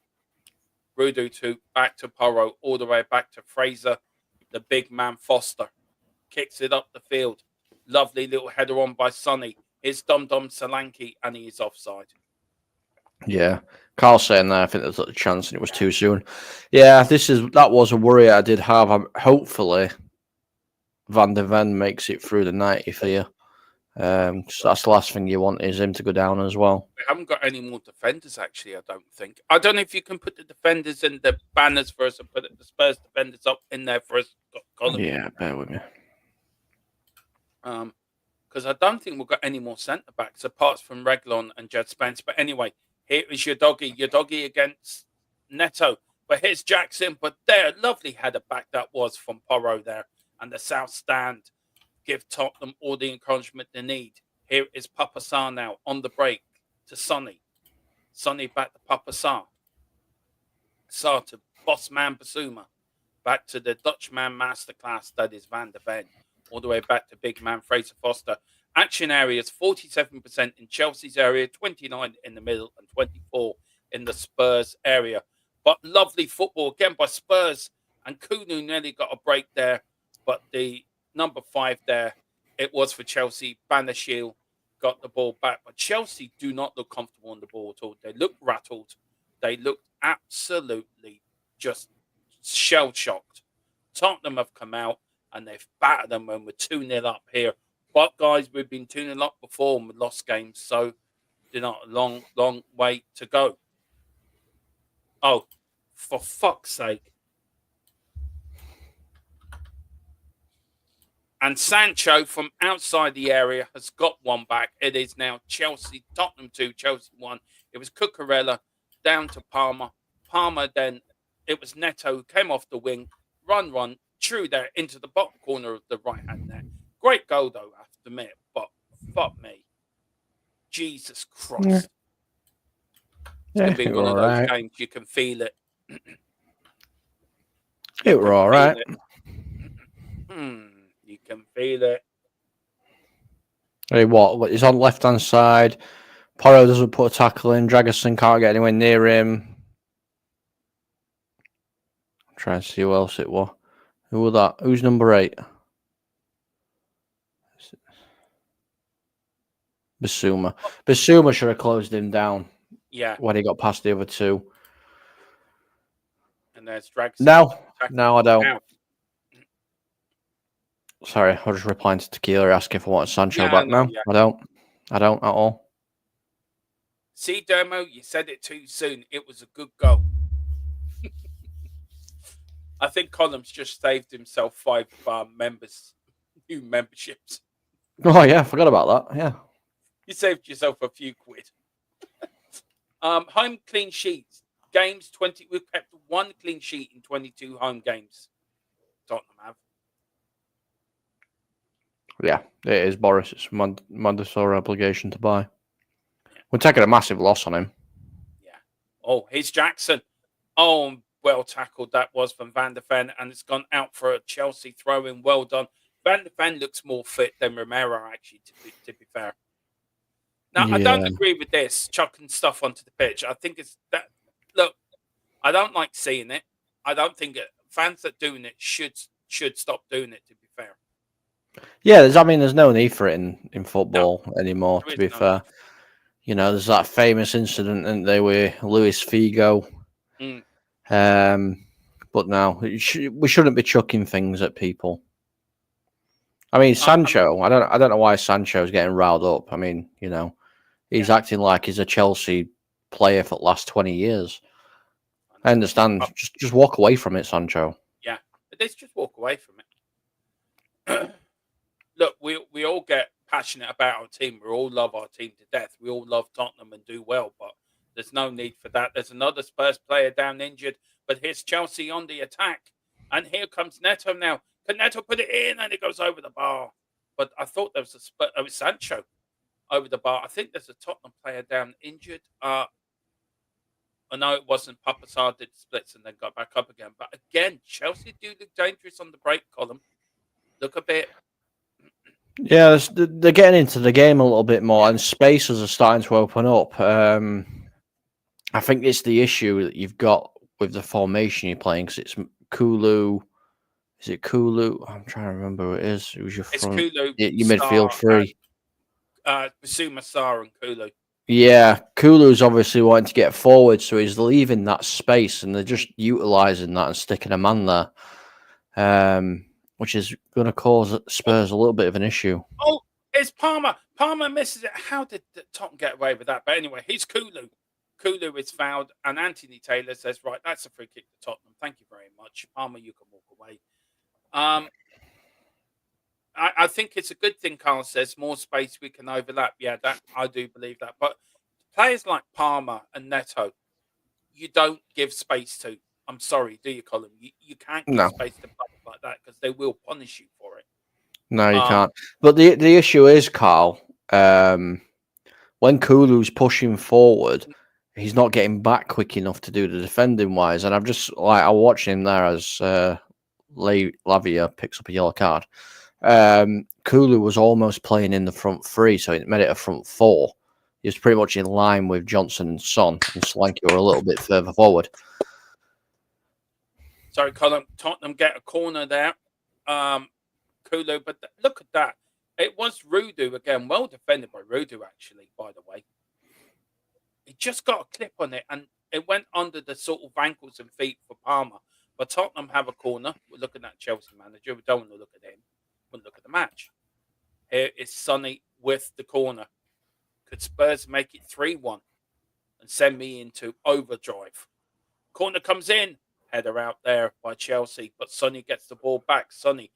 Rudu back to Porro, all the way back to Fraser. The big man Foster kicks it up the field. Lovely little header on by Sonny. Here's Dom Solanke, and he is offside. Yeah, Carl's saying that. I think there's a chance, and it was too soon. Yeah, that was a worry I did have. Hopefully, Van de Ven makes it through the 90th here. So that's the last thing you want is him to go down as well. We haven't got any more defenders, actually, I don't think. I don't know if you can put the defenders in the banners for us and put the Spurs defenders up in there for us. Colin. Yeah, bear with me. Because I don't think we've got any more centre-backs apart from Reglon and Jed Spence. But anyway, here is your doggy against Neto. But here's Jackson. But there, lovely header back that was from Porro there. And the South Stand give Tottenham all the encouragement they need. Here is Papa Sarr now on the break to Sonny. Sonny back to Papa Sarr. Sarr to boss man Basuma. Back to the Dutchman masterclass that is Van de Ven. All the way back to big man Fraser Foster. Action areas 47% in Chelsea's area, 29 in the middle, and 24 in the Spurs area. But lovely football again by Spurs. And Kunu nearly got a break there. But the number 5 there it was for Chelsea. Banashiel got the ball back, but Chelsea do not look comfortable on the ball at all. They look rattled. They look absolutely just shell-shocked. Tottenham have come out and they've battered them when we're 2-0 up here. But, guys, we've been 2-0 up before and we lost games, so they're not a long, long way to go. Oh, for fuck's sake. And Sancho from outside the area has got one back. It is now Chelsea, Tottenham 2, Chelsea 1. It was Cucurella down to Palmer. Palmer then, it was Neto who came off the wing. Run, true there into the bottom corner of the right-hand net. Great goal, though, I have to admit. But fuck me. Jesus Christ. It's going to be one of those games. You can feel it. It were all right. You can feel it. Hey, what? He's on left-hand side. Porro doesn't put a tackle in. Dragerson can't get anywhere near him. I'm trying to see who else it was. Who was that? Who's number 8? Basuma. Basuma should have closed him down. Yeah. When he got past the other two. And there's Dragerson. No, I don't. Now. Sorry, I was just replying to Tequila asking if I wanted Sancho back. No, I don't. I don't at all. See, Dermo, you said it too soon. It was a good goal. I think Columns just saved himself 5 new memberships. Oh, yeah, I forgot about that. Yeah. You saved yourself a few quid. Home clean sheets. Games 20. We've kept 1 clean sheet in 22 home games. Tottenham have. Yeah, it is, Boris. It's mandatory obligation to buy. Yeah. We're taking a massive loss on him. Yeah. Oh, here's Jackson. Oh, well tackled that was from Van der Ven, and it's gone out for a Chelsea throw-in. Well done. Van der Ven looks more fit than Romero, actually, to be fair. Now, yeah. I don't agree with this, chucking stuff onto the pitch. I think it's that. Look, I don't like seeing it. I don't think fans that are doing it should stop doing it, to be fair. Yeah, there's no need for it in football anymore, to be fair. You know, there's that famous incident, and they were Luis Figo. But no, we shouldn't be chucking things at people. I mean, Sancho, I don't know why Sancho's getting riled up. I mean, you know, he's acting like he's a Chelsea player for the last 20 years. I understand. Just walk away from it, Sancho. Yeah, let's just walk away from it. Look, we all get passionate about our team. We all love our team to death. We all love Tottenham and do well, but there's no need for that. There's another Spurs player down injured, but here's Chelsea on the attack. And here comes Neto now. Can Neto put it in? And it goes over the bar. But I thought there was it was Sancho over the bar. I think there's a Tottenham player down injured. I know it wasn't. Papasar did splits and then got back up again. But again, Chelsea do look dangerous on the break column. Look a bit. Yeah, they're getting into the game a little bit more, and spaces are starting to open up. I think it's the issue that you've got with the formation you're playing, because it's Kulu. Is it Kulu? I'm trying to remember who it is. Who's your front? It's Kulu. Your midfield three. Basuma, Sarr, and Kulu. Yeah, Kulu's obviously wanting to get forward, so he's leaving that space, and they're just utilising that and sticking a man there. Which is going to cause Spurs a little bit of an issue. Oh, it's Palmer. Palmer misses it. How did Tottenham get away with that? But anyway, here's Kulu. Kulu is fouled, and Anthony Taylor says, right, that's a free kick to Tottenham. Thank you very much. Palmer, you can walk away. I think it's a good thing, Carl says, more space we can overlap. Yeah, that I do believe that. But players like Palmer and Neto, you don't give space to. I'm sorry, do you, Colin? You can't give space to players like that because they will punish you for it. No, you can't. But the issue is, Carl, when Kulu's pushing forward, he's not getting back quick enough to do the defending wise. And I'm just like, I watch him there as Lavia picks up a yellow card. Kulu was almost playing in the front three, so it made it a front four. He was pretty much in line with Johnson and Son, and Solanke were a little bit further forward. Sorry, Colin. Tottenham get a corner there. Kulu, but look at that. It was Rudu again. Well defended by Rudu, actually, by the way. He just got a clip on it, and it went under the sort of ankles and feet for Palmer. But Tottenham have a corner. We're looking at Chelsea manager. We don't want to look at him. We'll look at the match. Here is Sonny with the corner. Could Spurs make it 3-1 and send me into overdrive? Corner comes in. Header out there by Chelsea, but Sonny gets the ball back. Sonny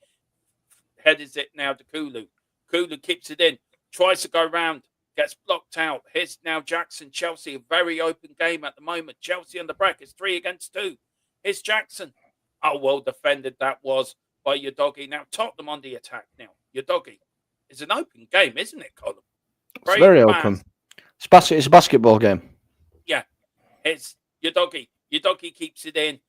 headers it now to Kulu. Kulu keeps it in. Tries to go round. Gets blocked out. Here's now Jackson. Chelsea, a very open game at the moment. Chelsea on the brackets, 3 against 2. Here's Jackson. Oh, well defended that was by Udogie. Now Tottenham on the attack now. Udogie. It's an open game, isn't it, Colin? It's very open. It's a basketball game. Yeah. It's Udogie. Udogie keeps it in.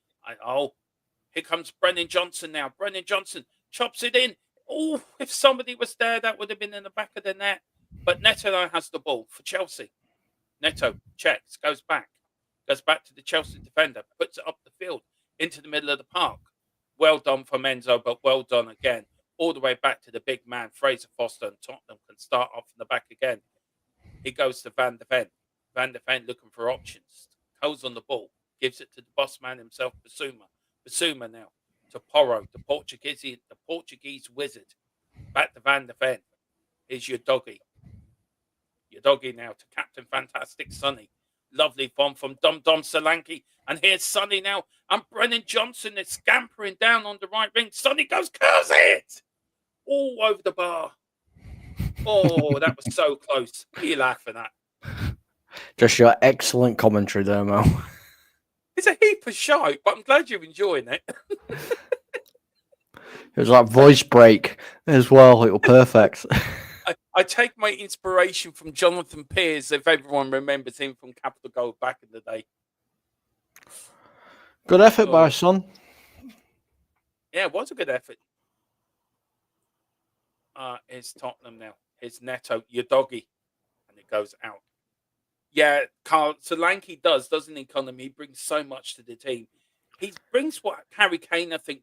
Here comes Brennan Johnson now. Brennan Johnson chops it in. Oh, if somebody was there, that would have been in the back of the net. But Neto now has the ball for Chelsea. Neto checks, goes back to the Chelsea defender, puts it up the field into the middle of the park. Well done for Menzo, but well done again. All the way back to the big man, Fraser Foster, and Tottenham can start off in the back again. He goes to Van de Ven. Van de Ven looking for options. Holds on the ball, gives it to the boss man himself, Basuma. Basuma now to Porro, the Portuguese wizard. Back to Van de Ven. Here's Udogie. Udogie now to Captain Fantastic Sonny. Lovely bomb from Dum Dum Solanke. And here's Sonny now. And Brennan Johnson is scampering down on the right wing. Sonny goes, curls it! All over the bar. Oh, that was so close. What are you laughing at? Just your excellent commentary there, Mo. It's a heap of shite, but I'm glad you're enjoying it. It was like voice break as well. It was perfect. I take my inspiration from Jonathan Pearce, if everyone remembers him from Capital Gold back in the day. Good effort by Son. Yeah, it was a good effort. It's Tottenham now. It's Neto, Udogie, and it goes out. Yeah, Carl Solanke does, doesn't he, Colin? He brings so much to the team. He brings what Harry Kane, I think,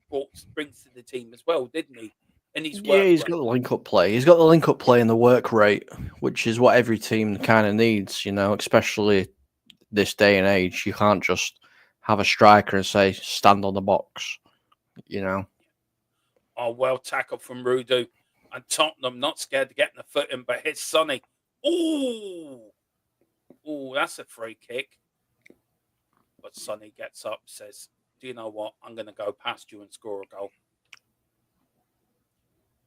brings to the team as well, didn't he? And he's got the link-up play. He's got the link-up play and the work rate, which is what every team kind of needs, especially this day and age. You can't just have a striker and say, stand on the box, Oh, well tackled from Rudu. And Tottenham not scared to get in the foot in, but here's Sonny. Ooh, that's a free kick. But Sonny gets up, says, do you know what? I'm going to go past you and score a goal.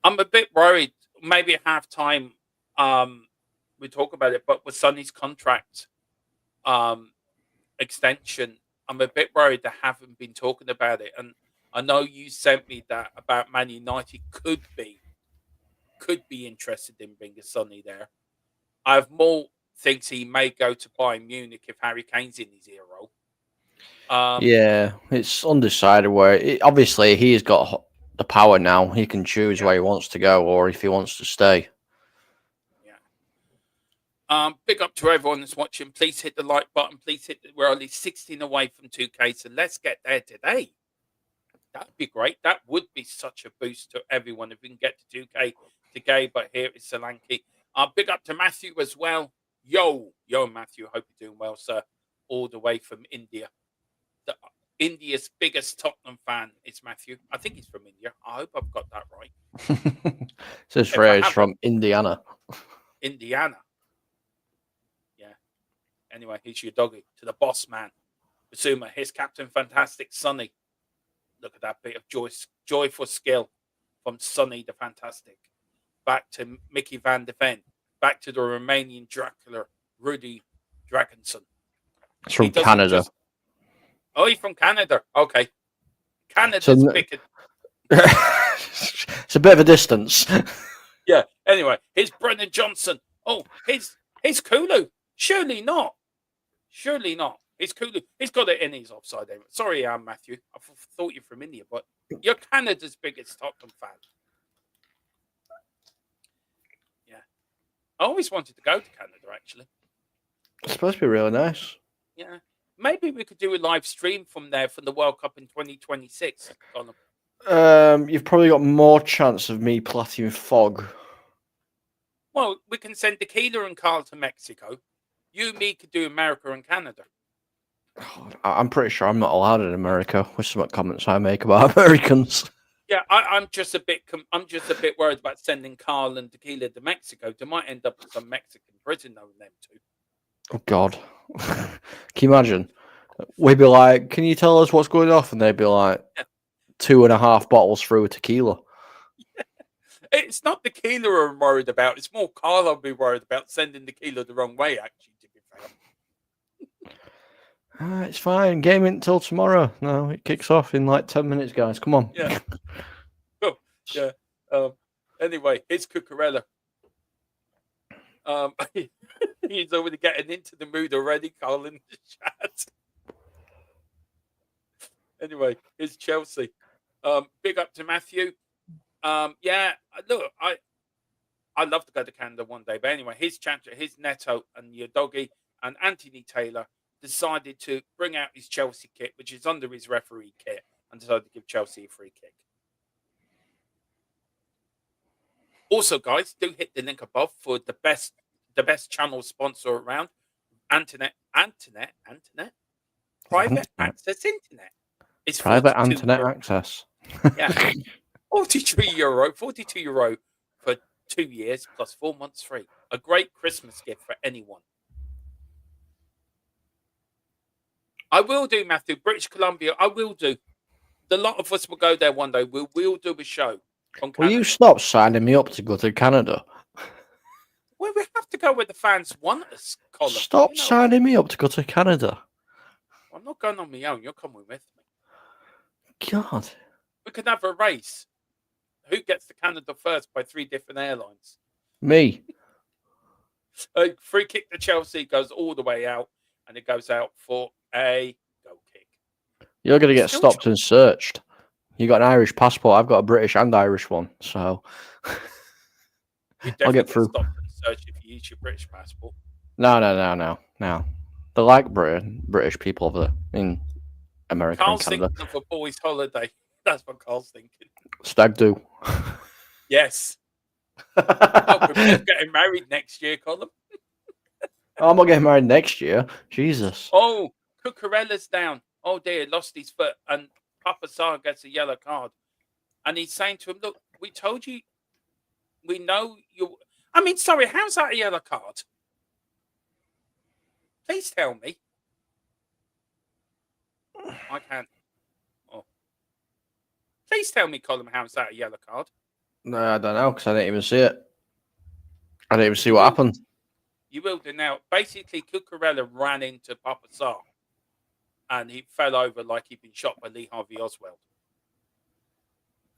I'm a bit worried. Maybe at halftime, we talk about it, but with Sonny's contract extension, I'm a bit worried they haven't been talking about it. And I know you sent me that about Man United could be interested in bringing Sonny there. I have more thinks he may go to Bayern Munich if Harry Kane's in his ear role. Yeah, it's undecided where. Obviously, he's got the power now. He can choose where he wants to go or if he wants to stay. Yeah. Big up to everyone that's watching. Please hit the like button. We're only 16 away from 2K, so let's get there today. That'd be great. That would be such a boost to everyone if we can get to 2K today. But here is Solanke. Big up to Matthew as well. Yo, Matthew. Hope you're doing well, sir. All the way from India. India's biggest Tottenham fan is Matthew. I think he's from India. I hope I've got that right. Says Freya's from Indiana. Indiana. Yeah. Anyway, here's Udogie to the boss man. Basuma, here's Captain Fantastic Sonny. Look at that bit of joyful skill from Sonny the Fantastic. Back to Mickey Van de Ven. Back to the Romanian Dracula, Rudy Dragonson. It's from Canada. He's from Canada. Okay. Canada's big. It's a bit of a distance. Yeah. Anyway, here's Brennan Johnson. Oh, here's Kulu. Surely not. He's Kulu. He's got it in his offside. Sorry, Matthew. I thought you're from India, but you're Canada's biggest Tottenham fan. Yeah. I always wanted to go to Canada, actually. It's supposed to be really nice. Yeah. Maybe we could do a live stream from there from the World Cup in 2026. You've probably got more chance of me plotting fog Well, we can send Tequila and Carl to Mexico. You and me could do America and Canada. I'm pretty sure I'm not allowed in America with some comments I make about Americans. Yeah, I'm just a bit. I'm just a bit worried about sending Carl and Tequila to Mexico. They might end up in some Mexican prison, knowing them two. Oh God, can you imagine? We'd be like, "Can you tell us what's going off?" And they'd be like, 2.5 bottles through tequila. It's not Tequila I'm worried about. It's more Carl I'll be worried about sending Tequila the wrong way. Actually, to be fair. It's fine. Game until tomorrow. No, it kicks off in like 10 minutes, guys. Come on. Yeah. Cool. Yeah. Anyway, here's Cucurella. He's already getting into the mood already, Carl, in the chat. Anyway, here's Chelsea. Big up to Matthew. Yeah, look, I'd love to go to Canada one day, but anyway, his Neto and your doggy and Anthony Taylor decided to bring out his Chelsea kit, which is under his referee kit, and decided to give Chelsea a free kick. Also, guys, do hit the link above for the best channel sponsor around, Antonet, private access internet. It's private internet access. Yeah, €42, €42 for 2 years plus 4 months free. A great Christmas gift for anyone. I will do, Matthew. British Columbia, I will do. The lot of us will go there one day. We'll do a show. Will you stop signing me up to go to Canada? Well, we have to go where the fans want us, Colin. Stop signing me up to go to Canada. I'm not going on my own. You're coming with me. God. We could have a race. Who gets to Canada first by 3 different airlines? Me. Free kick to Chelsea goes all the way out, and it goes out for a goal kick. You're going to get stopped and searched. You got an Irish passport. I've got a British and Irish one, so I'll get through. Stopped and searched if you use your British passport. No. They're like British people over there in America and Canada. Carl's thinking of a boys' holiday. That's what Carl's thinking. Stag do. Yes. We're both getting married next year, Colin. I'm not getting married next year. Jesus. Oh, Cucurella's down. Oh dear, lost his foot, and Papa Sarr gets a yellow card. And he's saying to him, look, we told you, we know you. I mean, sorry, how's that a yellow card? Please tell me. I can't. Oh. Please tell me, Colin, how's that a yellow card? No, I don't know, because I didn't even see it. I didn't even see what happened. You will do now. Basically, Cucurella ran into Papa Sarr, and he fell over like he'd been shot by Lee Harvey Oswald.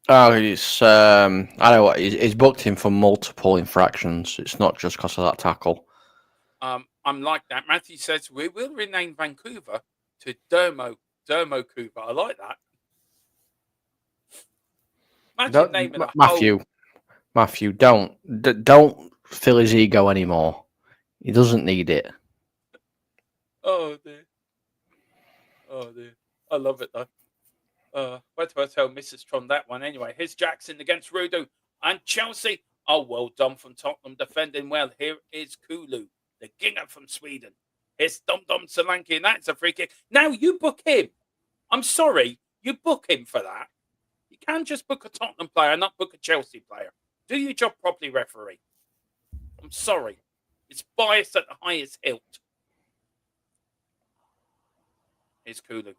Oh, I know what he's booked him for multiple infractions. It's not just because of that tackle. I'm like that. Matthew says we will rename Vancouver to Dermo Cooper. I like that. Imagine naming Matthew, don't fill his ego anymore. He doesn't need it. Oh dear. I love it though. Where do I tell Mrs. Tron that one anyway? Here's Jackson against Rudo and Chelsea. Oh, well done from Tottenham, defending well. Here is Kulu, the ginger from Sweden. Here's Dom Solanke, and that's a free kick. Now you book him. I'm sorry, you book him for that. You can't just book a Tottenham player, not book a Chelsea player. Do your job properly, referee. I'm sorry. It's biased at the highest hilt. Here's Kulu.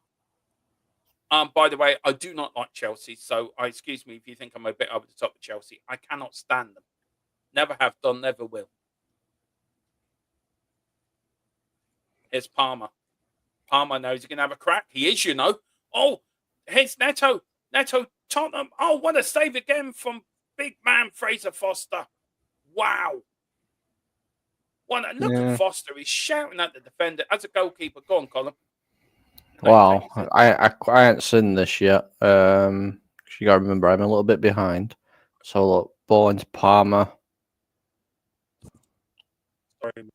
By the way, I do not like Chelsea, so excuse me if you think I'm a bit over the top of Chelsea. I cannot stand them. Never have done, never will. Here's Palmer. Palmer knows he's going to have a crack. He is, you know. Oh, here's Neto. Tottenham. Oh, what a save again from big man Fraser Foster. Wow. Look at Foster. He's shouting at the defender as a goalkeeper. Go on, Colin. Wow, I haven't seen this yet. You got to remember, I'm a little bit behind. So look, ball into Palmer. Sorry,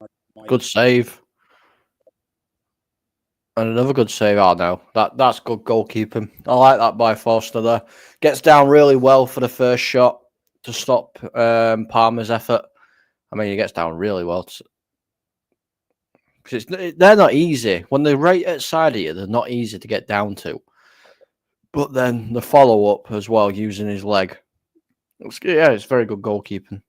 good save. And another good save. Oh no, that's good goalkeeping. I like that by Foster there. Gets down really well for the first shot to stop Palmer's effort. I mean, he gets down really well. Because they're not easy. When they're right outside of you, they're not easy to get down to. But then the follow-up as well, using his leg. It's very good goalkeeping.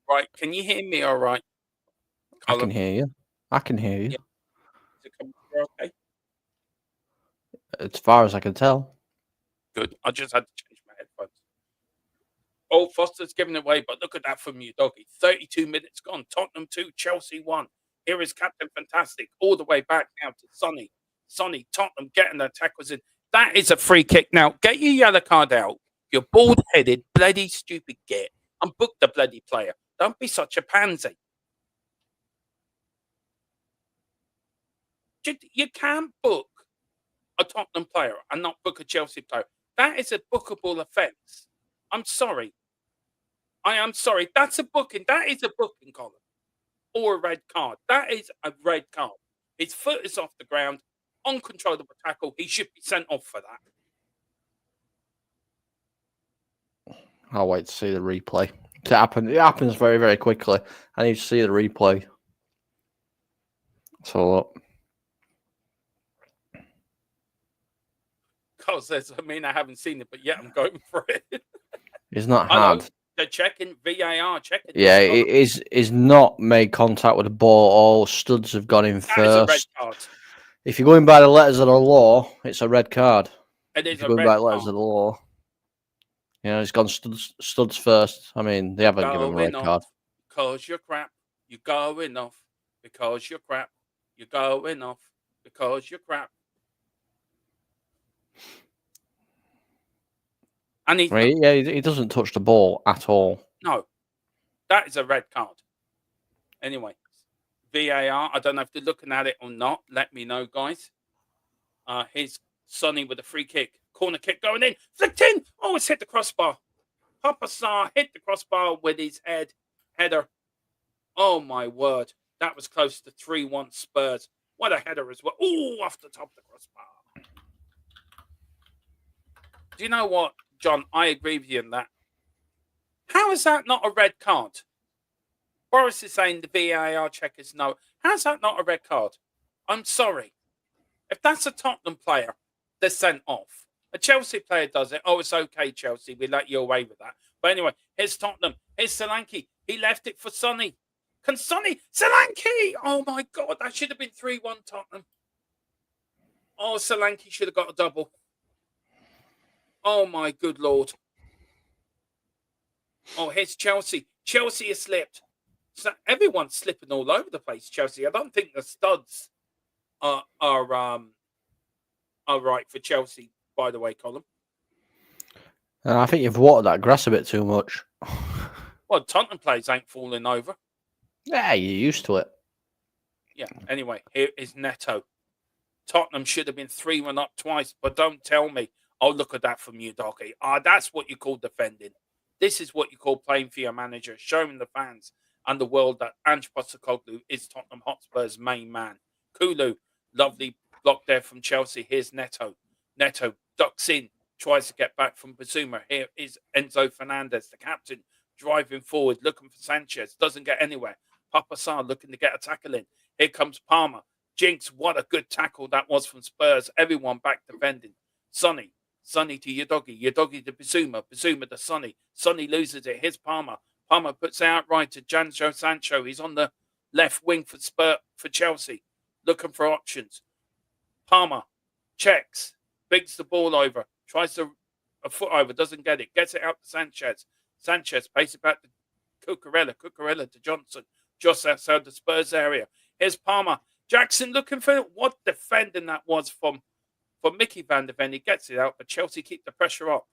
Right, can you hear me all right? I can hear you. I can hear you. Yeah. Is it coming through okay? As far as I can tell. Good. I just had to change my headphones. Oh, Foster's giving it away, but look at that from you, doggy. 32 minutes gone. Tottenham 2, Chelsea 1. Here is Captain Fantastic all the way back now to Sonny. Sonny, Tottenham getting their tackles in. That is a free kick. Now, get your yellow card out. You're bald-headed, bloody stupid git, and book the bloody player. Don't be such a pansy. You can't book a Tottenham player and not book a Chelsea player. That is a bookable offence. I'm sorry. I am sorry. That's a booking. That is a booking, Colin. Or a red card. That is a red card. His foot is off the ground. Uncontrollable tackle. He should be sent off for that. I'll wait to see the replay. It happens very, very quickly. I need to see the replay. So Carl says, I mean, I haven't seen it, but yeah, I'm going for it. it's not hard. They're checking VAR. Checking. Yeah, he's not made contact with the ball. All studs have gone in first. That is a red card. If you're going by the letters of the law, it's a red card. It is if you're going by the letters of the law. He's gone studs first. I mean, they haven't given him a red card. Because you're crap. You're going off. Because you're crap. You're going off. Because you're crap. And he doesn't touch the ball at all. No, that is a red card. Anyway, VAR. I don't know if they're looking at it or not. Let me know, guys. Here's Sonny with a free kick. Corner kick going in. Flicked in. Oh, it's hit the crossbar. Papa Sarr hit the crossbar with his header. Oh, my word. That was close to 3-1 Spurs. What a header as well. Oh, off the top of the crossbar. Do you know what, John? I agree with you in that. How is that not a red card? Boris is saying the VAR check is no. How's that not a red card? I'm sorry. If that's a Tottenham player, they're sent off. A Chelsea player does it. Oh, it's okay, Chelsea. We let you away with that. But anyway, here's Tottenham. Here's Solanke. He left it for Sonny. Can Sonny? Solanke! Oh, my God. That should have been 3-1 Tottenham. Oh, Solanke should have got a double. Oh, my good Lord. Oh, here's Chelsea. Chelsea has slipped. So everyone's slipping all over the place, Chelsea. I don't think the studs are right for Chelsea, by the way, Colin. I think you've watered that grass a bit too much. Well, Tottenham players ain't falling over. Yeah, you're used to it. Yeah, anyway, here is Neto. Tottenham should have been 3-1 up twice, but don't tell me, oh, look at that from you, Doggy. That's what you call defending. This is what you call playing for your manager, showing the fans and the world that Ange Postecoglou is Tottenham Hotspur's main man. Kulu, lovely block there from Chelsea. Here's Neto. Neto ducks in, tries to get back from Bazuma. Here is Enzo Fernandez, the captain, driving forward, looking for Sanchez. Doesn't get anywhere. Papa Sarr looking to get a tackle in. Here comes Palmer. Jinx, what a good tackle that was from Spurs. Everyone back defending. Sonny to Udogie to Bazuma. Bazuma to Sonny. Sonny loses it. Here's Palmer. Palmer puts it out right to Janjo Sancho. He's on the left wing for Chelsea. Looking for options. Palmer checks. Bigs the ball over. Tries to a foot over. Doesn't get it. Gets it out to Sanchez. Sanchez pays it back to Cucurella. Cucurella to Johnson. Just outside the Spurs area. Here's Palmer. Jackson looking for what defending that was from Mickey van der Ven. He gets it out, but Chelsea keep the pressure up.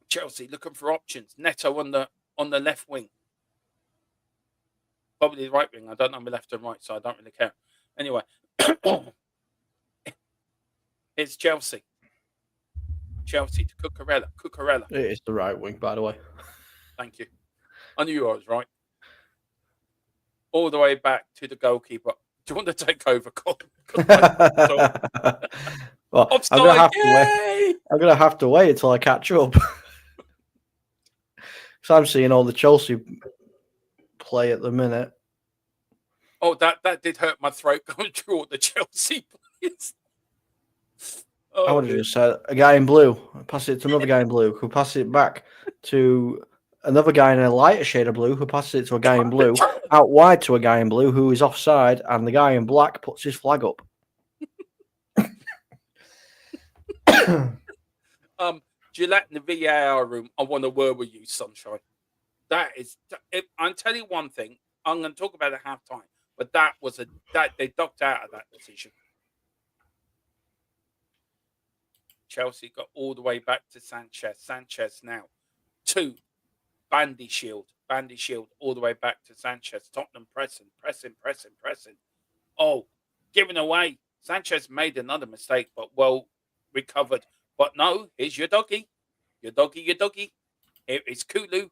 Chelsea looking for options. Neto on the left wing. Probably the right wing. I don't know my left and right, so I don't really care. Anyway, it's Chelsea. Chelsea to Cucurella. Cucurella. It is the right wing, by the way. Thank you. I knew I was right. All the way back to the goalkeeper. Do you want to take over, Colin? Well, I'm gonna Offside! have to wait. Yay! I'm gonna have to wait until I catch up. So I'm seeing all the Chelsea play at the minute. Oh, that did hurt my throat going through all the Chelsea players. I Oh, would have dear. just said a guy in blue, pass it to another guy in blue, who passes it back to another guy in a lighter shade of blue, who passes it to a guy in blue, out wide to a guy in blue who is offside, and the guy in black puts his flag up. Gillette in the VAR room. I want to word with you, Sunshine. That is, I'll tell you one thing. I'm going to talk about it at halftime, but that they ducked out of that decision. Chelsea got all the way back to Sanchez. Sanchez now 2. Bandy Shield all the way back to Sanchez. Tottenham pressing. Oh, giving away. Sanchez made another mistake, but well recovered. But no, here's your doggy. Your doggy. Here is Kulu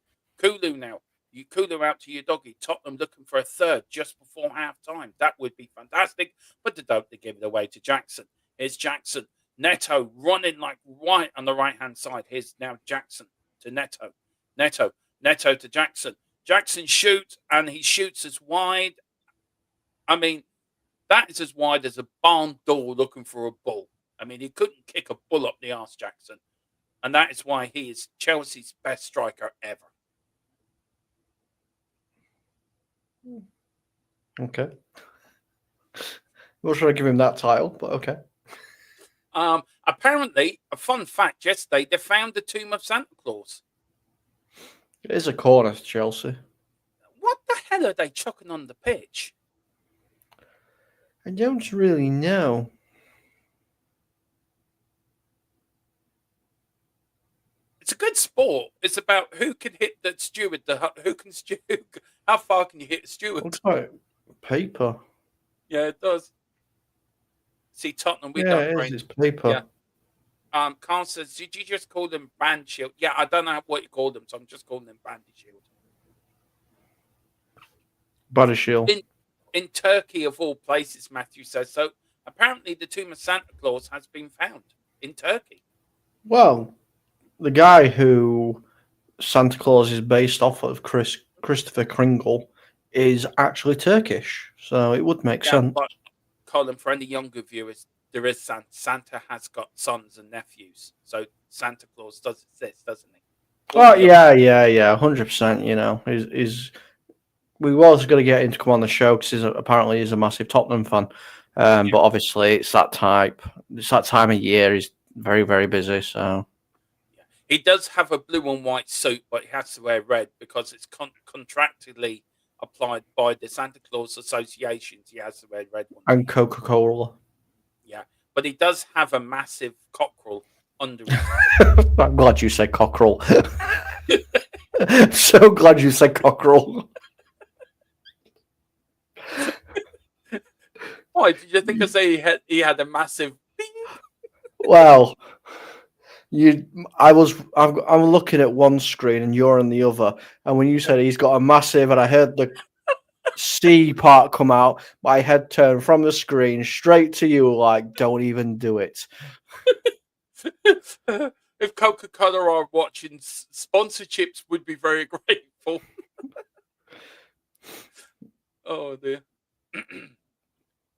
now. You Kulu out to your doggy. Tottenham looking for a third just before half time. That would be fantastic. But they give it away to Jackson. Here's Jackson. Neto running like right on the right-hand side. Here's now Jackson to Neto. Neto to Jackson. Jackson shoots, and he shoots as wide. I mean, that is as wide as a barn door looking for a bull. I mean, he couldn't kick a bull up the arse, Jackson. And that is why he is Chelsea's best striker ever. Okay. Not sure I give him that title, but okay. Apparently, a fun fact yesterday, they found the tomb of Santa Claus. It is a corner to Chelsea. What the hell are they chucking on the pitch? I don't really know. It's a good sport. It's about who can hit the steward. How far can you hit a steward? Looks like paper. Yeah, it does. See, Tottenham, we Yeah, don't it train. is. It's paper. Yeah. Carl says, did you just call them band shield? Yeah, I don't know what you call them, so I'm just calling them bandy shield. Body shield. In Turkey, of all places, Matthew says. So apparently the tomb of Santa Claus has been found in Turkey. Well, the guy who Santa Claus is based off of, Christopher Kringle, is actually Turkish. So it would make sense. But Colin, for any younger viewers, there is Santa has got sons and nephews. So Santa Claus does exist, doesn't he? Oh, yeah, 100%. You know, we was going to get him to come on the show because apparently he's a massive Tottenham fan. But obviously it's that time of year. He's very, very busy. So he does have a blue and white suit, but he has to wear red because it's contractually applied by the Santa Claus associations. He has to wear red one. And Coca-Cola. Yeah, but he does have a massive cockerel under his. I'm glad you said cockerel. So glad you said cockerel. Why did you think I say he had a massive? Well, I'm looking at one screen and you're on the other, and when you said he's got a massive, and I heard the C part come out, my head turned from the screen straight to you, like, don't even do it. If Coca-Cola are watching, sponsorships would be very grateful. Oh dear.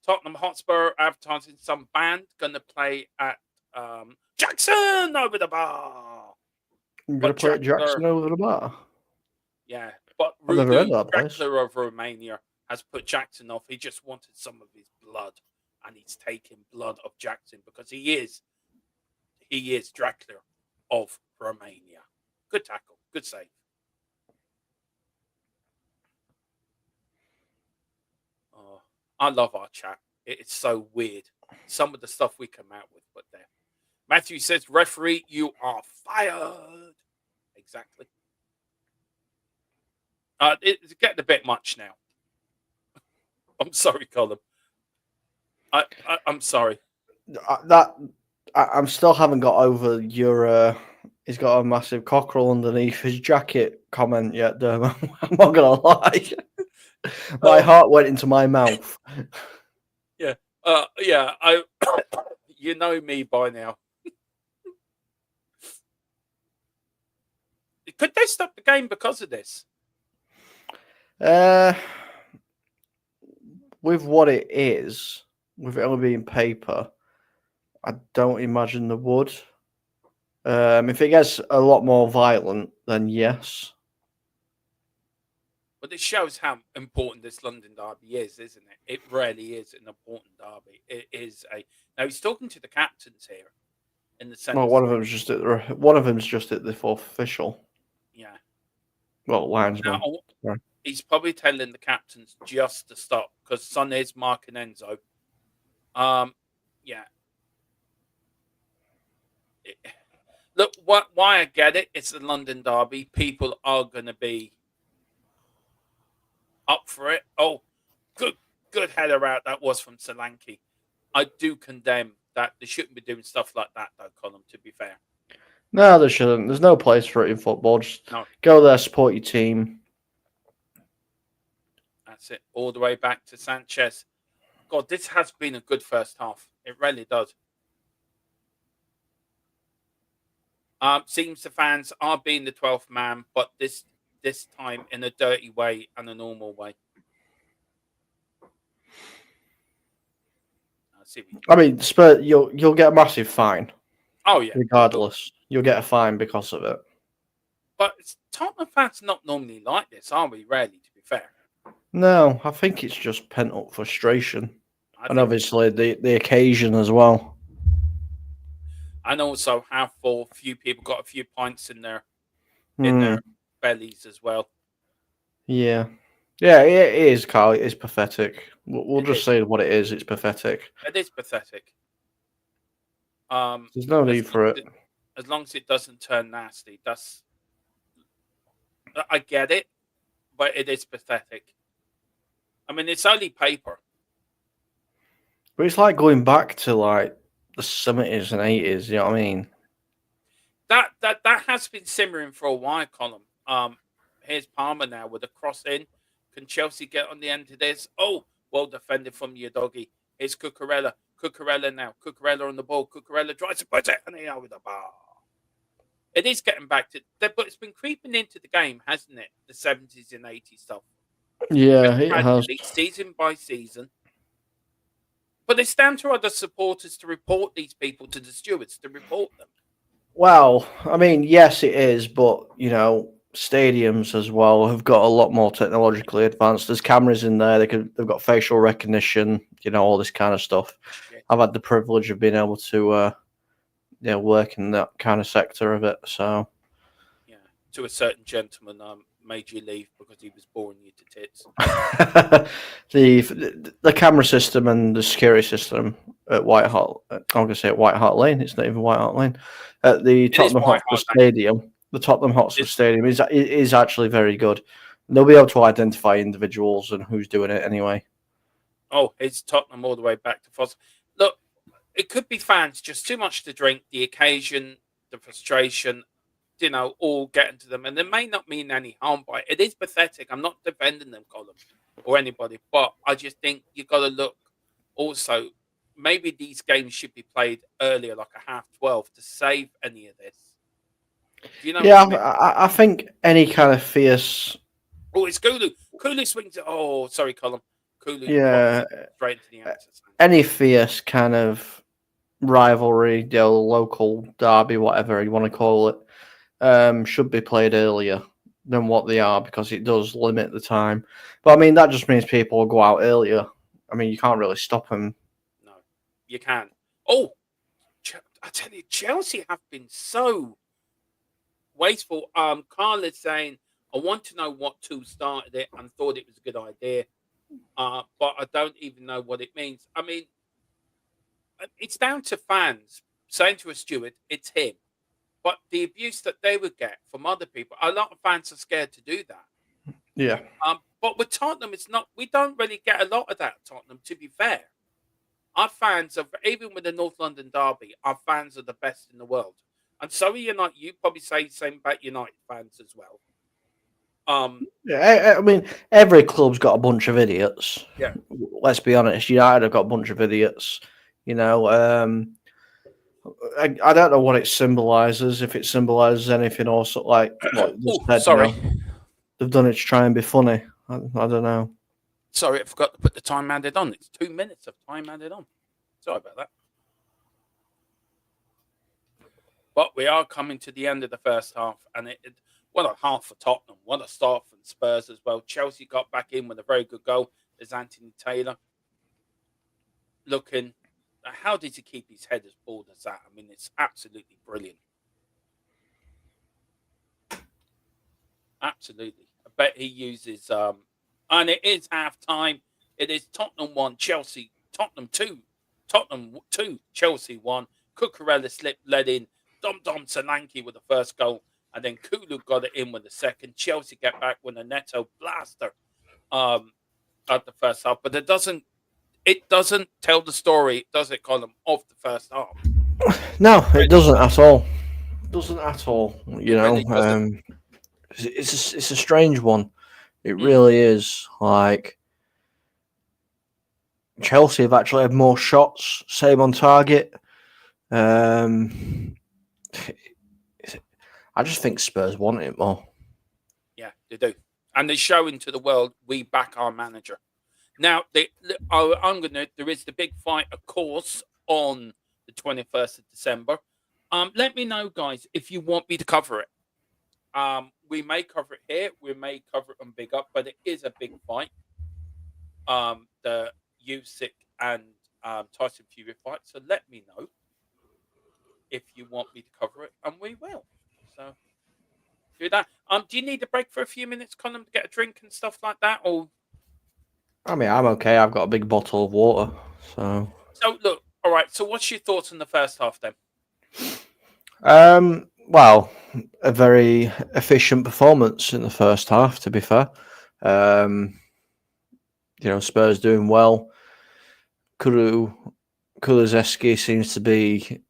Tottenham Hotspur advertising some band going to play at Jackson over the bar. You're going to play at Jackson over the bar? Yeah, but I've never heard that place. Draxler of Romania has put Jackson off. He just wanted some of his blood, and he's taking blood of Jackson because he is Draxler of Romania. Good tackle, good save. Oh, I love our chat. It's so weird. Some of the stuff we come out with, but there. Matthew says, referee, you are fired. Exactly. It's getting a bit much now. I'm sorry, Colin. I'm sorry. I'm still haven't got over your. He's got a massive cockerel underneath his jacket comment yet, Dermot. I'm not gonna lie. My heart went into my mouth. Yeah. Yeah. You know me by now. Could they stop the game because of this? With what it is, with it only being paper, I don't imagine they would. If it gets a lot more violent, then yes. But this shows how important this London derby is, isn't it? It really is an important derby. It is a. Now he's talking to the captains here in the centre. Well, one of them's just at the fourth official. Yeah. Well, linesman. Now, he's probably telling the captains just to stop because Son is marking Enzo. Yeah. Look, why I get it. It's the London derby. People are going to be up for it. Oh, good header out that was from Solanke. I do condemn that. They shouldn't be doing stuff like that, though, Colin, to be fair. No, they shouldn't. There's no place for it in football. Just go there, support your team. That's it. All the way back to Sanchez. God, this has been a good first half. It really does. Seems the fans are being the 12th man, but this time in a dirty way and a normal way. I mean, Spurs, you'll get a massive fine. Oh yeah. Regardless, you'll get a fine because of it. But Tottenham fans not normally like this, are we? Rarely, to be fair. No, I think it's just pent up frustration, and obviously the occasion as well. And also how for few people got a few pints in their bellies as well. Yeah, it is, Carl. It is pathetic. We'll just say what it is. It's pathetic. It is pathetic. There's no need for it. As long as it doesn't turn nasty, I get it, but it is pathetic. I mean, it's only paper. But it's like going back to like the 70s and 80s. You know what I mean? That has been simmering for a while, Colin. Here's Palmer now with a cross in. Can Chelsea get on the end of this? Oh, well defended from your doggy. Here's Cucurella. Cucurella now. Cucurella on the ball. Cucurella tries to put it, and he over the bar. It is getting back to that, but it's been creeping into the game, hasn't it? The 70s and 80s stuff. Yeah, it has. Season by season. But it's down to other supporters to report these people to the stewards, to report them. Well, I mean, yes, it is, but, you know, stadiums as well have got a lot more technologically advanced. There's cameras in there. They've got facial recognition, you know, all this kind of stuff. Shit. I've had the privilege of being able to, work in that kind of sector of it. So, yeah, to a certain gentleman, made you leave because he was boring you to tits. the camera system and the security system at White Hart. I'm going to say at White Hart Lane. It's not even White Hart Lane. At the Tottenham Hotspur Stadium. The Tottenham Hotspur Stadium is actually very good. They'll be able to identify individuals and who's doing it anyway. Oh, it's Tottenham all the way back to Foster. Look, it could be fans, just too much to drink, the occasion, the frustration, you know, all getting to them. And it may not mean any harm by it. It is pathetic. I'm not defending them, Colin, or anybody. But I just think you've got to look also, maybe these games should be played earlier, like a 12:30, to save any of this. You know I think any kind of fierce. Oh, it's Kulu. Kulu swings it. Oh, sorry, Colin. Kulu. Yeah. Straight into the answer. Any fierce kind of rivalry, local derby, whatever you want to call it, should be played earlier than what they are because it does limit the time. But I mean, that just means people will go out earlier. I mean, you can't really stop them. No, you can. Oh, I tell you, Chelsea have been so wasteful. Carl is saying, I want to know what two started it and thought it was a good idea. But I don't even know what it means. I mean, it's down to fans saying to a steward, it's him. But the abuse that they would get from other people, a lot of fans are scared to do that. Yeah. But with Tottenham, it's not. We don't really get a lot of that at Tottenham, to be fair. Our fans, even with the North London derby, our fans are the best in the world. And so are United. You probably say the same about United fans as well. Yeah, I mean, every club's got a bunch of idiots. Yeah. Let's be honest. United have got a bunch of idiots. You know, I don't know what it symbolises. If it symbolises anything, or sort of like what you just Oh, said. sorry. They've done it to try and be funny. I don't know. Sorry, I forgot to put the time added on. It's 2 minutes of time added on. Sorry about that. But we are coming to the end of the first half, and what a half for Tottenham. What a start from Spurs as well. Chelsea got back in with a very good goal. There's Anthony Taylor looking. How did he keep his head as bald as that? I mean, it's absolutely brilliant. Absolutely. I bet he uses and it is half time. It is Tottenham 1, Tottenham 2, Chelsea 1. Cucurella led in. Dom Solanke with the first goal, and then Kulu got it in with the second. Chelsea get back with a Neto blaster at the first half, but it doesn't tell the story, does it, Colin, of the first half? No, it doesn't at all. It doesn't at all. You know, really it's a strange one. It really is. Like, Chelsea have actually had more shots, same on target. I just think Spurs want it more. Yeah, they do. And they're showing to the world, we back our manager. Now, there is the big fight, of course, on the 21st of December. Let me know, guys, if you want me to cover it. We may cover it here. We may cover it on Big Up, but it is a big fight. The Usyk and Tyson Fury fight. So let me know if you want me to cover it, and we will. So do that. Do you need a break for a few minutes, Colin, to get a drink and stuff like that, or? I mean, I'm okay. I've got a big bottle of water. So look, all right. So what's your thoughts on the first half then? Well, a very efficient performance in the first half, to be fair. You know, Spurs doing well. Kulusevski seems to be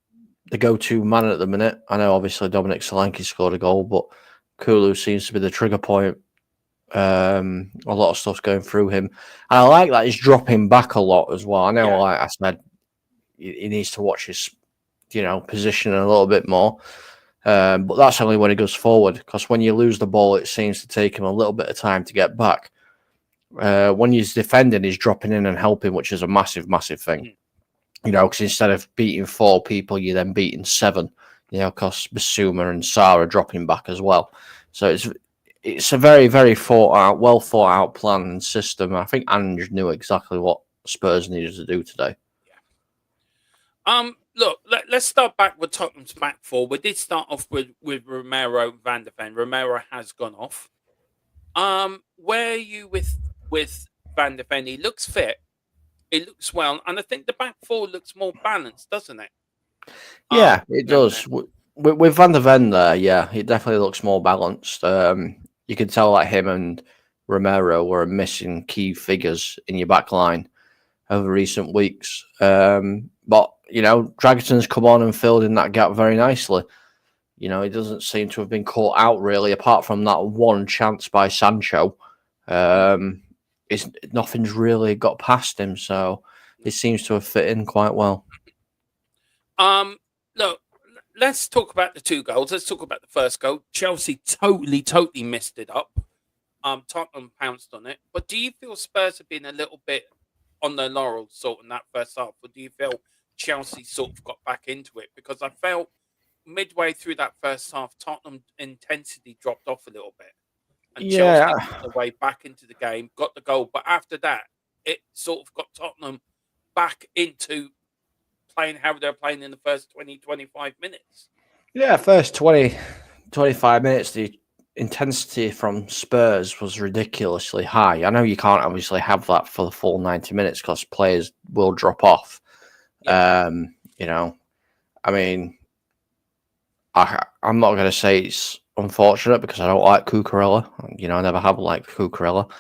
the go-to man at the minute. I know, obviously, Dominic Solanke scored a goal, but Kulu seems to be the trigger point. A lot of stuff's going through him. And I like that he's dropping back a lot as well. I know, like I said, he needs to watch his, position a little bit more. But that's only when he goes forward, because when you lose the ball, it seems to take him a little bit of time to get back. When he's defending, he's dropping in and helping, which is a massive, massive thing. Because instead of beating 4 people, you're then beating 7. Because Basuma and Sarr are dropping back as well. So it's a very, very well thought out plan and system. I think Ange knew exactly what Spurs needed to do today. Yeah. Look, let's start back with Tottenham's back four. We did start off with Romero, Van de Ven. Romero has gone off. Where are you with Van de Ven? He looks fit. It looks well, and I think the back four looks more balanced, doesn't it? Yeah, it does. With Van de Ven there, yeah, it definitely looks more balanced. You can tell that him and Romero were missing key figures in your back line over recent weeks. But, Dragutin's come on and filled in that gap very nicely. He doesn't seem to have been caught out, really, apart from that one chance by Sancho. Nothing's really got past him, so it seems to have fit in quite well. Look, let's talk about the 2 goals. Let's talk about the first goal. Chelsea totally messed it up. Tottenham pounced on it. But do you feel Spurs have been a little bit on their laurels sort in that first half? Or do you feel Chelsea sort of got back into it? Because I felt midway through that first half, Tottenham intensity dropped off a little bit. And Chelsea got the way back into the game, got the goal. But after that, it sort of got Tottenham back into playing how they're playing in the first 20, 25 minutes. Yeah, first 20, 25 minutes, the intensity from Spurs was ridiculously high. I know you can't obviously have that for the full 90 minutes because players will drop off. Yeah. I mean, I'm not going to say it's unfortunate because I don't like Cucurella. I never have liked Cucurella.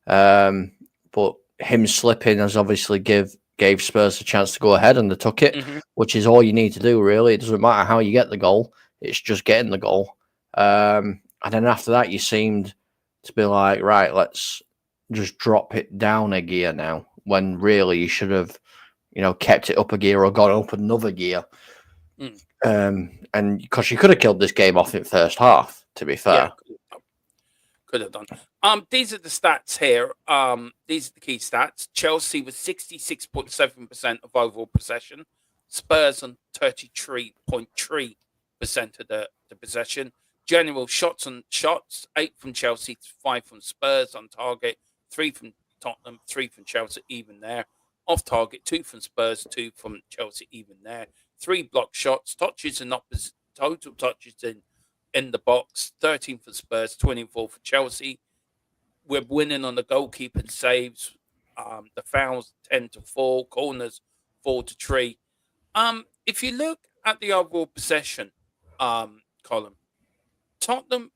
But him slipping has obviously gave Spurs a chance to go ahead, and they took it, which is all you need to do, really. It doesn't matter how you get the goal. It's just getting the goal. And then after that, you seemed to be like, right, let's just drop it down a gear now, when really you should have, kept it up a gear or gone up another gear. And because you could have killed this game off in first half, to be fair. Yeah, could have done. These are the stats here. These are the key stats. Chelsea was 66.7% of overall possession. Spurs on 33.3% of the possession. General shots, 8 from Chelsea, 5 from Spurs on target, 3 from Tottenham, 3 from Chelsea, even there. Off target, 2 from Spurs, 2 from Chelsea, even there. 3 block shots, touches and total touches in the box, 13 for Spurs, 24 for Chelsea. We're winning on the goalkeeper saves. The fouls 10-4, corners 4-3. If you look at the overall possession column, Tottenham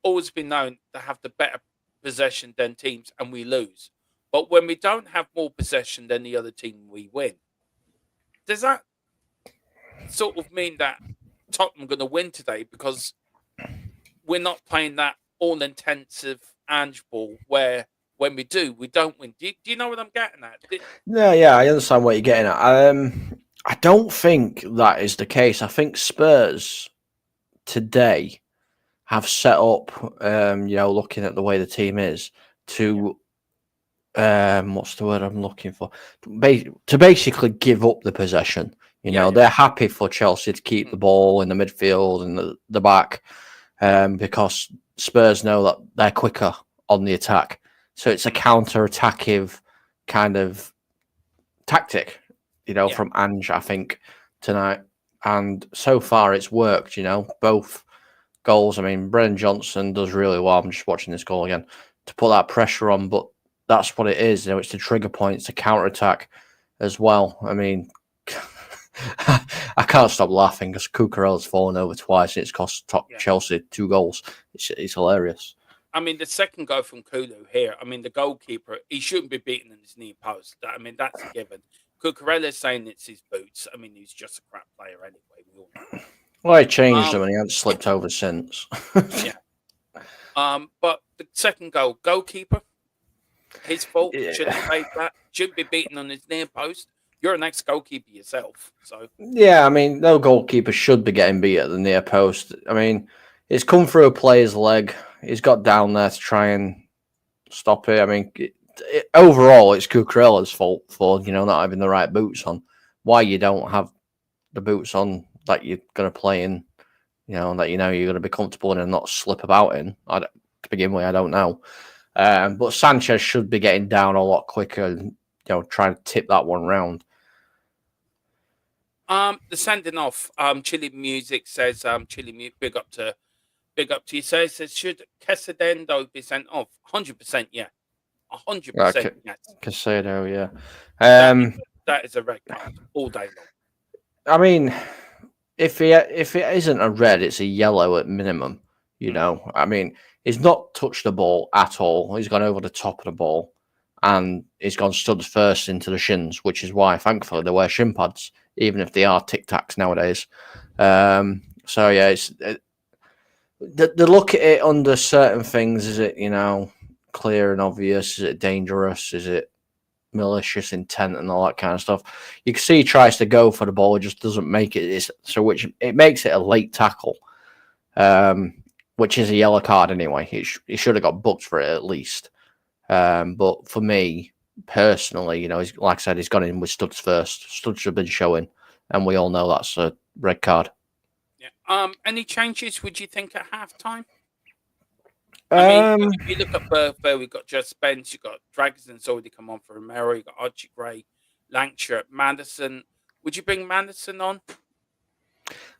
always been known to have the better possession than teams, and we lose. But when we don't have more possession than the other team, we win. Does that sort of mean that Tottenham going to win today because we're not playing that all-intensive Ange ball where when we do, we don't win? Do you know what I'm getting at? Yeah, I understand what you're getting at. I don't think that is the case. I think Spurs today have set up, looking at the way the team is, to what's the word I'm looking for? To basically give up the possession. They're happy for Chelsea to keep the ball in the midfield and the back, because Spurs know that they're quicker on the attack. So it's a counter-attacking kind of tactic, from Ange, I think, tonight. And so far it's worked, both goals. I mean, Brennan Johnson does really well. I'm just watching this goal again to put that pressure on, but that's what it is. It's the trigger points, the counter-attack as well. I mean, I can't stop laughing because Cucurella's fallen over twice and it's cost Chelsea 2 goals. It's hilarious. I mean, the second goal from Kulu here, I mean, the goalkeeper, he shouldn't be beaten in his near post. I mean, that's a given. Cucurella's saying it's his boots. I mean, he's just a crap player anyway. We all know. Well, he changed them and he hasn't slipped over since. But the second goal, goalkeeper, his fault. Shouldn't have played that. Shouldn't be beaten on his near post. You're an ex-goalkeeper yourself, so yeah. I mean, no goalkeeper should be getting beat at the near post. I mean, it's come through a player's leg. He's got down there to try and stop it. I mean, overall, it's Cucurella's fault for not having the right boots on. Why you don't have the boots on that you're going to play in, that you're going to be comfortable in and not slip about in. To begin with, I don't know. But Sanchez should be getting down a lot quicker and trying to tip that one round. The sending off, Chili Music says, Chili Music, big up to you. Says, should Quesadendo be sent off? 100%, yeah. 100%, yes. Quesado, yeah. That is a red card all day long. I mean, if it isn't a red, it's a yellow at minimum. I mean, he's not touched the ball at all. He's gone over the top of the ball, and he's gone studs first into the shins, which is why, thankfully, they wear shin pads, even if they are tic-tacs nowadays. So yeah, it's they look at it under certain things. Is it clear and obvious? Is it dangerous? Is it malicious intent and all that kind of stuff? You can see he tries to go for the ball, it just doesn't make it. Which it makes it a late tackle, which is a yellow card anyway. He should have got booked for it at least. But for me personally, he's, like I said, he's gone in with studs first. Studs have been showing, and we all know that's a red card. Yeah. Any changes would you think at halftime? I mean, if you look at Burfer, we've got Just Spence, you've got Dragson's already come on for Romero, you've got Archie Gray, Lancashire, Madison. Would you bring Madison on?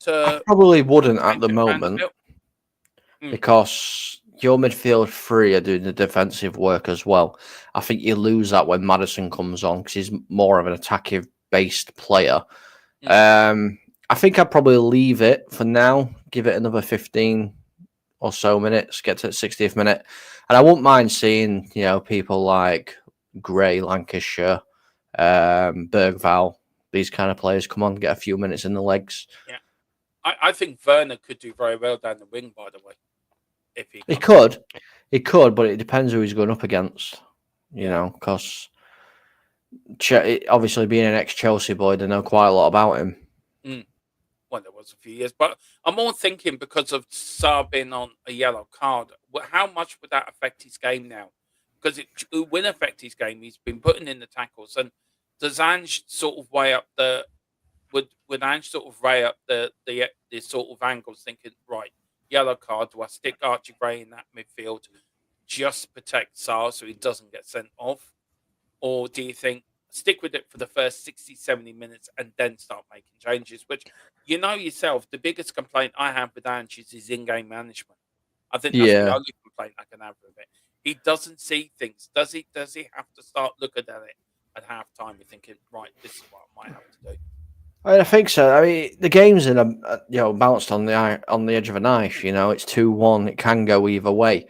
I probably wouldn't at the moment because your midfield 3 are doing the defensive work as well. I think you lose that when Madison comes on because he's more of an attacking-based player. I think I'd probably leave it for now, give it another 15 or so minutes, get to the 60th minute. And I wouldn't mind seeing, people like Gray, Lancashire, Bergval, these kind of players come on, get a few minutes in the legs. Yeah. I think Werner could do very well down the wing, by the way. If he could, but it depends who he's going up against, because obviously being an ex-Chelsea boy, they know quite a lot about him. Well, there was a few years, but I'm more thinking because of Saar being on a yellow card. How much would that affect his game now? Because it will affect his game. He's been putting in the tackles, and does Ange sort of weigh up the would Ange sort of weigh up the sort of angles, thinking right, yellow card, do I stick Archie Gray in that midfield just to protect Saar so he doesn't get sent off, or do you think stick with it for the first 60, 70 minutes and then start making changes? Which, you know yourself, the biggest complaint I have with Ange is his in-game management. I think that's the Yeah. only complaint I can have with it. He doesn't see things. Does he have to start looking at it at half time and thinking, right, this is what I might have to do? I think so. I mean, the game's in bounced on the edge of a knife. You know, it's 2-1. It can go either way.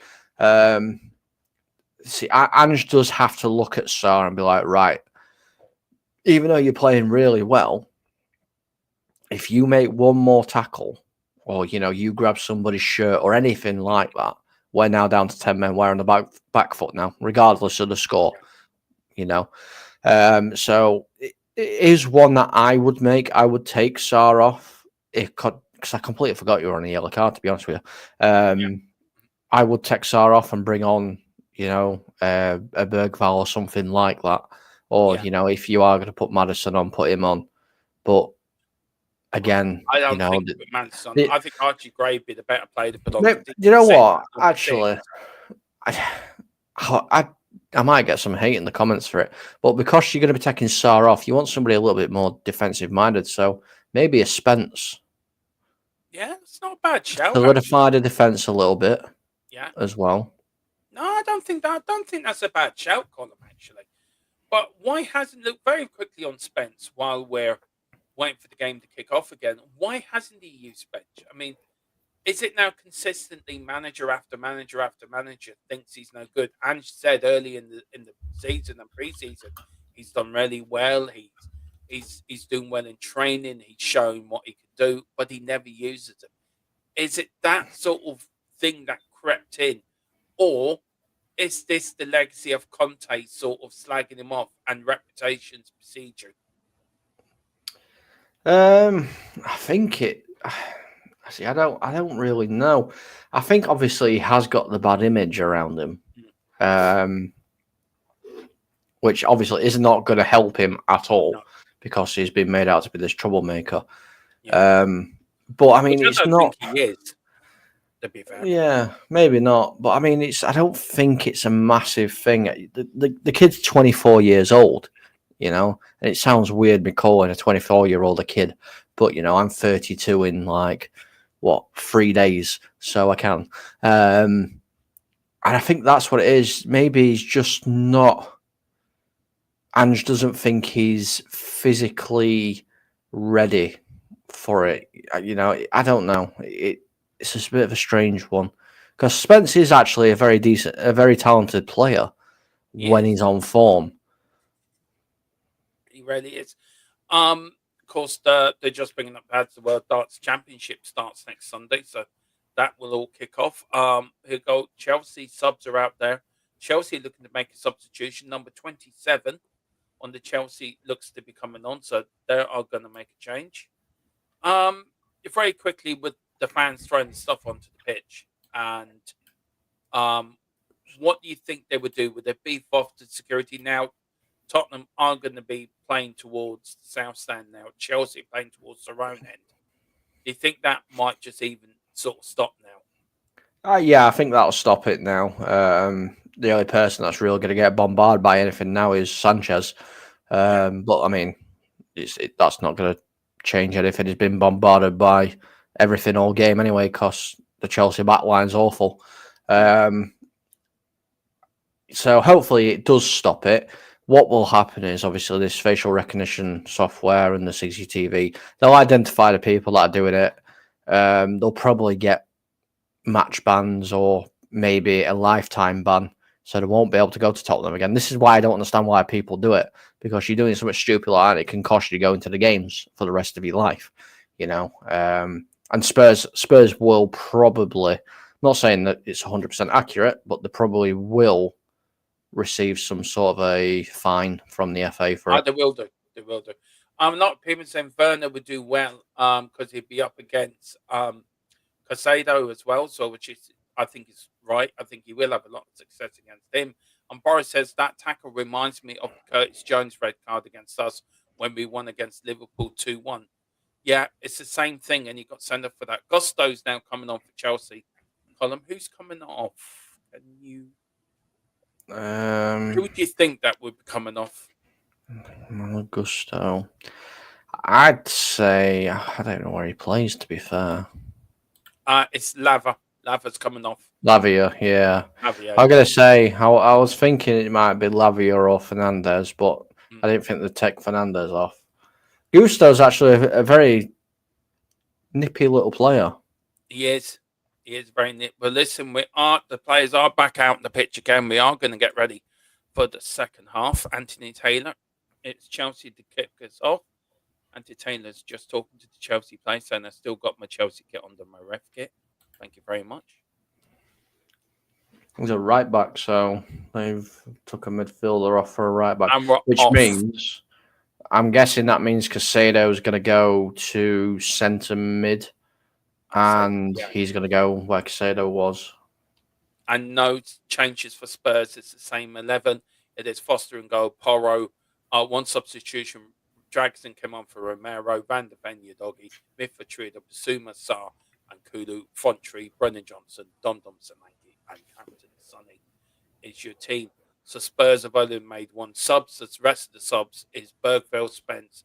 See, Ange does have to look at Saar and be like, right, even though you're playing really well, if you make one more tackle, or you grab somebody's shirt or anything like that, we're now down to 10 men. We're on the back foot now, regardless of the score. So it is one that I would make. I would take Saar off because I completely forgot you were on a yellow card. To be honest with you, I would take Saar off and bring on a Bergval or something like that. Or if you are going to put Maddison on, put him on. But again, I don't think Maddison. I think Archie Gray would be the better player to put on. You know what? Actually, I might get some hate in the comments for it, but because you're going to be taking Saar off, you want somebody a little bit more defensive minded. So maybe a Spence. Yeah, it's not a bad shout. Solidify the defense a little bit. Yeah, as well. No, I don't think that's a bad shout, Colin. Actually, but why hasn't looked very quickly on Spence while we're waiting for the game to kick off again? Why hasn't he used Spence? I mean, is it now consistently manager after manager after manager thinks he's no good? Ange said early in the season and preseason he's done really well. He's doing well in training. He's showing what he can do, but he never uses it. Is it that sort of thing that crept in, or is this the legacy of Conte sort of slagging him off and reputation's procedure? I think it. See, I don't really know. I think obviously he has got the bad image around him, which obviously is not going to help him at all because he's been made out to be this troublemaker. Yeah. But I mean, it's not. He is. To be fair. Yeah, maybe not. But I mean, I don't think it's a massive thing. The kid's 24 years old, and it sounds weird me calling a 24-year-old a kid, but I'm 32 in 3 days, so I can. And I think that's what it is. Maybe he's just not. Ange doesn't think he's physically ready for it. I don't know. It's just a bit of a strange one because Spence is actually a very talented player when he's on form. He really is. Of course, they're just bringing up as the World Darts Championship starts next Sunday, so that will all kick off. Here go Chelsea subs are out there. Chelsea looking to make a substitution. Number 27 on the Chelsea looks to be coming on, so they are going to make a change. Very quickly with the fans throwing stuff onto the pitch, and what do you think they would do? Would they beef off the security now? Tottenham are going to be playing towards the south stand now. Chelsea playing towards their own end. Do you think that might just even sort of stop now? Yeah, I think that'll stop it now. The only person that's really going to get bombarded by anything now is Sanchez. But I mean, that's not going to change anything. He's been bombarded by everything all game anyway because the Chelsea backline's awful. So hopefully it does stop it. What will happen is obviously this facial recognition software and the CCTV, they'll identify the people that are doing it. They'll probably get match bans or maybe a lifetime ban. So they won't be able to go to Tottenham again. This is why I don't understand why people do it. Because you're doing something stupid like that, it can cost you going to the games for the rest of your life. And Spurs will probably, I'm not saying that it's 100% accurate, but they probably will receive some sort of a fine from the FA for it. They will do. They will do. I'm not people saying Werner would do well because he'd be up against Casado as well, so which is I think is right. I think he will have a lot of success against him. And Boris says that tackle reminds me of Curtis Jones' red card against us when we won against Liverpool 2-1. Yeah, it's the same thing, and he got sent off for that. Gusto's now coming on for Chelsea. Colin, who's coming off? Can you? Who would you think that would be coming off? Gusto. I'd say I don't know where he plays. To be fair, It's Lava. Lava's coming off. Lavia, yeah. Lavia, I'm gonna say I was thinking it might be Lavia or Fernandez, but I didn't think they'd take Fernandez off. Gusto's actually a very nippy little player. He is. He is very nip. But listen, the players are back out in the pitch again. We are going to get ready for the second half. Anthony Taylor, it's Chelsea to kick us off. Anthony Taylor's just talking to the Chelsea players, saying I still got my Chelsea kit under my ref kit. Thank you very much. He's a right back, so they've took a midfielder off for a right back, which off. means I'm guessing that means Casado's going to go to centre mid, and he's going to go where Casado was. And no changes for Spurs. It's the same 11. It is Foster and goal. Porro. One substitution. Dragson came on for Romero. Van der Ven, Doggy. Miffatrid, Basuma, Sarr, and Kulu. Fontree, Brennan Johnson, Dondom Samangi, and Captain Sonny is your team. So Spurs have only made one sub. So the rest of the subs is Bergville, Spence,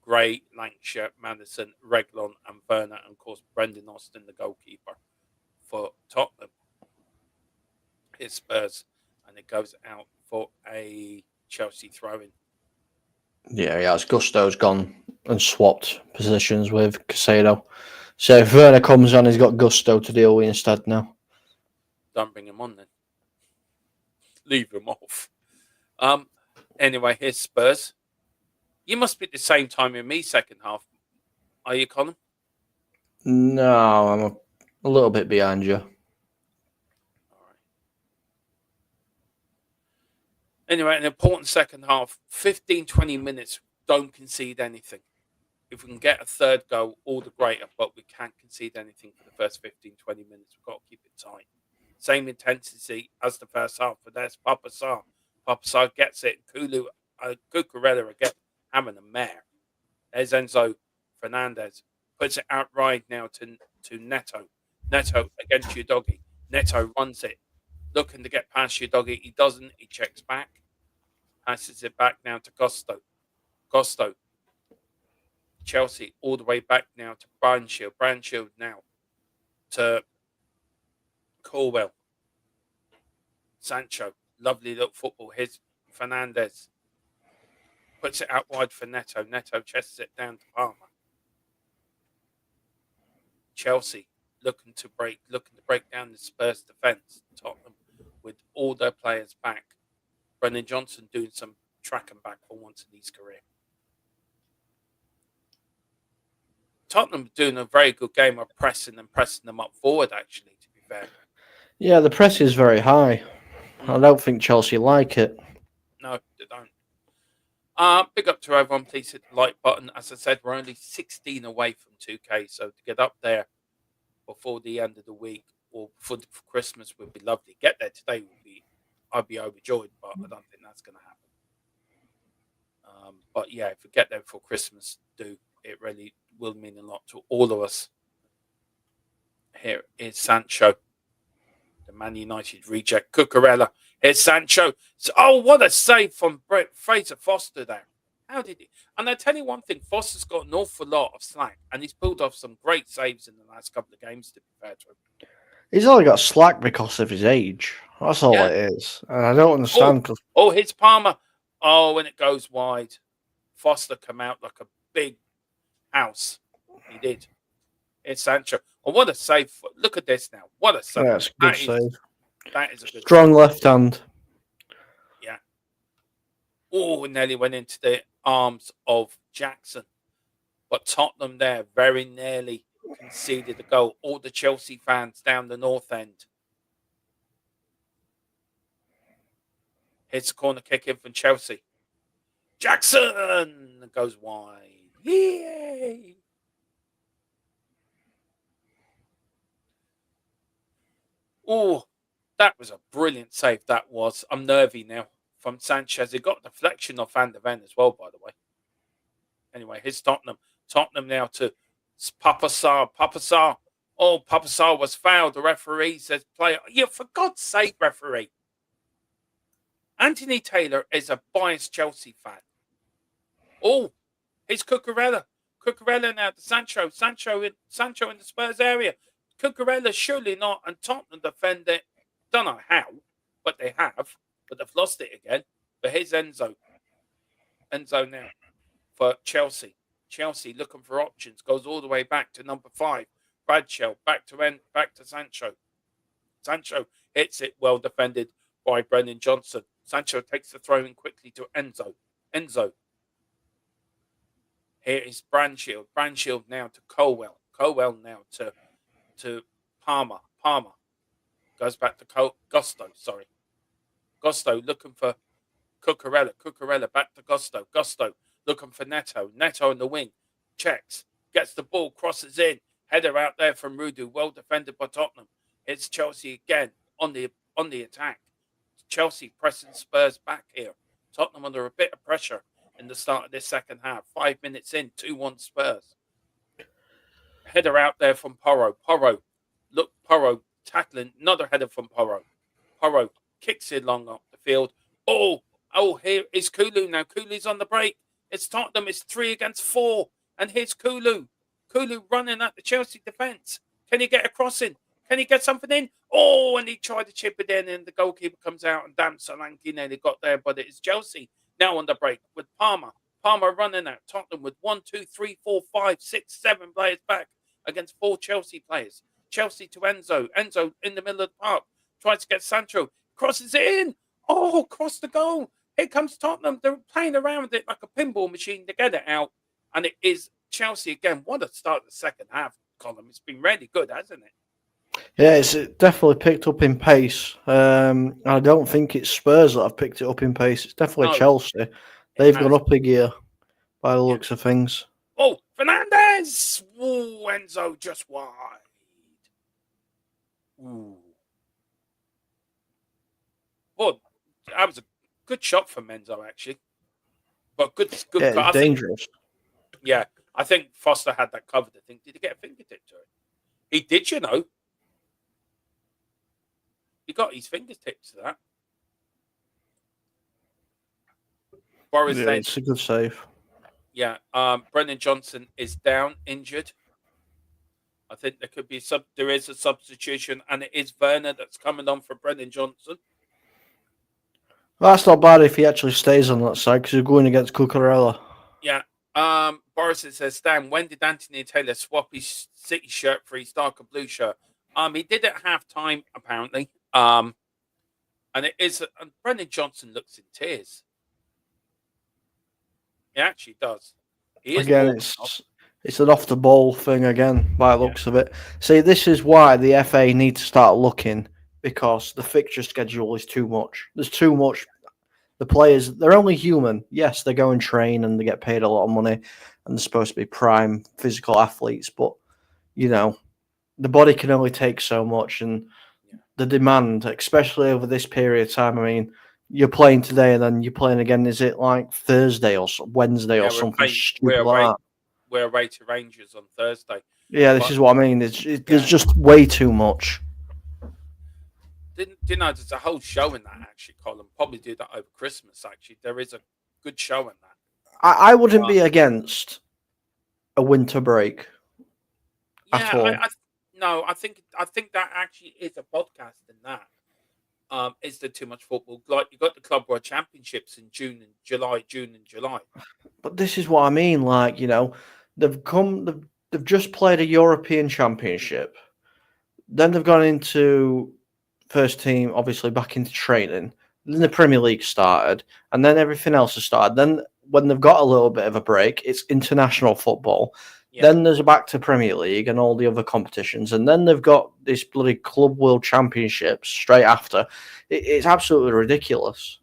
Gray, Lancashire, Madison, Reglon, and Werner, and of course Brendan Austin, the goalkeeper for Tottenham. It's Spurs, and it goes out for a Chelsea throw-in. Yeah, Gusto's gone and swapped positions with Casado. So if Werner comes on, he's got Gusto to deal with instead now. Don't bring him on then. Leave him off. Anyway, here's Spurs. You must be at the same time with me, second half. Are you, Colin? No, I'm a little bit behind you. All right. Anyway, an important second half. 15, 20 minutes. Don't concede anything. If we can get a third goal, all the greater, but we can't concede anything for the first 15, 20 minutes. We've got to keep it tight. Same intensity as the first half, but there's Papa Sarr. Papa Sarr gets it. Cucurella again, having a mare. There's Enzo Fernandez. Puts it out right now to Neto. Neto against your doggy. Neto runs it. Looking to get past your doggy. He doesn't. He checks back. Passes it back now to Gusto. Gusto. Chelsea all the way back now to Branshield. Branshield now to Corwell. Sancho. Lovely little football. Here's Fernandez. Puts it out wide for Neto. Neto chests it down to Palmer. Chelsea looking to break down the Spurs defence. Tottenham with all their players back. Brennan Johnson doing some tracking back for once in his career. Tottenham doing a very good game of pressing them up forward, actually, to be fair. Yeah, the press is very high. I don't think Chelsea like it. No, they don't. Big up to everyone. Please hit the like button. As I said, we're only 16 away from 2K, so to get up there before the end of the week or for Christmas would be lovely. Get there today I'd be overjoyed, but I don't think that's going to happen. But yeah, if we get there before Christmas, it really will mean a lot to all of us. Here is Sancho, the Man United reject. Cucurella. Here's Sancho. Oh, what a save from Fraser Foster there. How did he? And I tell you one thing, Foster's got an awful lot of slack, and he's pulled off some great saves in the last couple of games, to be fair to him. He's only got slack because of his age. That's all it is. And I don't understand. Here's Palmer. Oh, and it goes wide. Foster come out like a big house. He did. It's Sancho. Oh, what a save. Look at this now. What a save. Yeah, it's a good save. That is a good strong left hand. Yeah. Oh, nearly went into the arms of Jackson. But Tottenham there very nearly conceded a goal. All the Chelsea fans down the north end. Here's a corner kick in from Chelsea. Jackson Tottenham goes wide. Yay! Oh, that was a brilliant save. That was. I'm nervy now from Sanchez. He got a deflection off Van der Ven as well, by the way. Anyway, here's Tottenham. Tottenham now to Papa Sarr. Papa Sarr. Oh, Papa Sarr was fouled. The referee says, "Player." Yeah, for God's sake, referee. Anthony Taylor is a biased Chelsea fan. Oh, here's Cucurella. Cucurella now to Sancho. Sancho in the Spurs area. Cucurella surely not, and Tottenham defend it. Don't know how, but they have. But they've lost it again. But here's Enzo. Enzo now for Chelsea. Chelsea looking for options. Goes all the way back to number 5. Bradshaw back to Sancho. Sancho hits it, well defended by Brennan Johnson. Sancho takes the throw in quickly to Enzo. Enzo. Here is Branshield. Branshield now to Colwell. Colwell now to Palmer. Palmer goes back to Gusto. Sorry, Gusto looking for Cucurella. Cucurella back to Gusto. Gusto looking for Neto. Neto in the wing. Checks. Gets the ball. Crosses in. Header out there from Rudu. Well defended by Tottenham. It's Chelsea again on the attack. Chelsea pressing Spurs back here. Tottenham under a bit of pressure in the start of this second half. 5 minutes in. 2-1 Spurs. Header out there from Porro. Porro. Look, Porro tackling. Another header from Porro. Porro kicks it long up the field. Oh, here is Kulu now. Kulu's on the break. It's Tottenham. It's 3 against 4. And here's Kulu. Kulu running at the Chelsea defence. Can he get a crossing? Can he get something in? Oh, and he tried to chip it in, and the goalkeeper comes out, and damn, Solanke nearly got there, but it is Chelsea now on the break with Palmer. Palmer running out. Tottenham with 1, 2, 3, 4, 5, 6, 7 players back against 4 Chelsea players. Chelsea to Enzo. Enzo in the middle of the park. Tries to get Sancho. Crosses it in. Oh, cross the goal. Here comes Tottenham. They're playing around with it like a pinball machine to get it out. And it is Chelsea again. What a start to the second half, Colin. It's been really good, hasn't it? Yeah, it's definitely picked up in pace. I don't think it's Spurs that have picked it up in pace. It's definitely Chelsea. They've gone up a gear by the looks of things. Oh, Fernandez! Ooh, Enzo just wide. Ooh. Well, that was a good shot from Enzo, actually. But good. Yeah, dangerous. I think Foster had that covered. I think. Did he get a fingertip to it? He did, you know. He got his fingertips to that. Boris yeah, it's a good save. Yeah, Brennan Johnson is down, injured. I think there could be there is a substitution, and it is Werner that's coming on for Brennan Johnson. Well, that's not bad if he actually stays on that side because you're going against Cucurella. Yeah. Boris says, Stan, when did Anthony Taylor swap his City shirt for his darker blue shirt? He did it at half-time, apparently. And it is, and Brennan Johnson looks in tears. He actually does. He is again, it's an off-the-ball thing again, by the looks of it. See, this is why the FA need to start looking, because the fixture schedule is too much. There's too much. The players, they're only human. Yes, they go and train and they get paid a lot of money and they're supposed to be prime physical athletes, but, you know, the body can only take so much, and the demand, especially over this period of time, I mean, you're playing today and then you're playing again, is it like Thursday or Wednesday or something stupid like that? We're away to Rangers on Thursday. Yeah, this is what I mean. There's just way too much. You know, there's a whole show in that, actually, Colin. Probably do that over Christmas, actually. There is a good show in that. I wouldn't be against a winter break at all. I think that actually is a podcast in that. Is there too much football? Like, you got the Club World Championships in June and July. But this is what I mean. Like, you know, they've just played a European Championship. Then they've gone into first team, obviously back into training. Then the Premier League started, and then everything else has started. Then when they've got a little bit of a break, it's international football. Yeah. Then there's back to Premier League and all the other competitions, and then they've got this bloody Club World Championships straight after. It's absolutely ridiculous.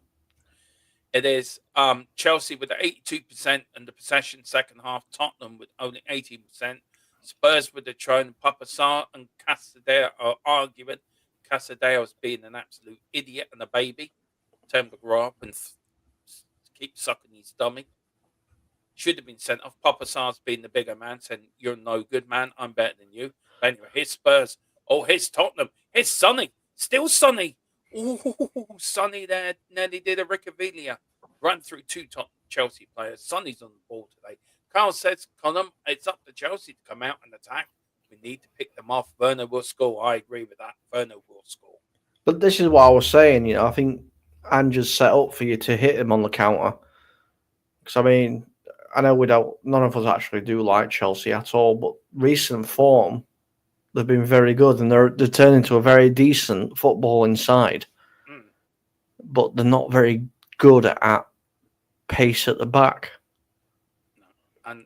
It is. Chelsea with the 82% and the possession second half. Tottenham with only 18%. Spurs with the throne. Papa Sarr and Casadeo are arguing. Casadeo's being an absolute idiot and a baby. Tell him to grow up and keep sucking his dummy. Should have been sent off. Papa Sarr's been the bigger man, saying, "You're no good, man. I'm better than you." But anyway, here's Spurs. Oh, here's Tottenham. Here's Sonny. Still Sonny. Oh, Sonny there nearly did a Rickavilia. Run through two top Chelsea players. Sonny's on the ball today. Carl says, "Column, it's up to Chelsea to come out and attack. We need to pick them off. Werner will score." I agree with that. Werner will score. But this is what I was saying. I think Ange's set up for you to hit him on the counter. Because I mean, I know none of us actually do like Chelsea at all, but recent form, they've been very good, and they're turning into a very decent footballing side. But they're not very good at pace at the back. And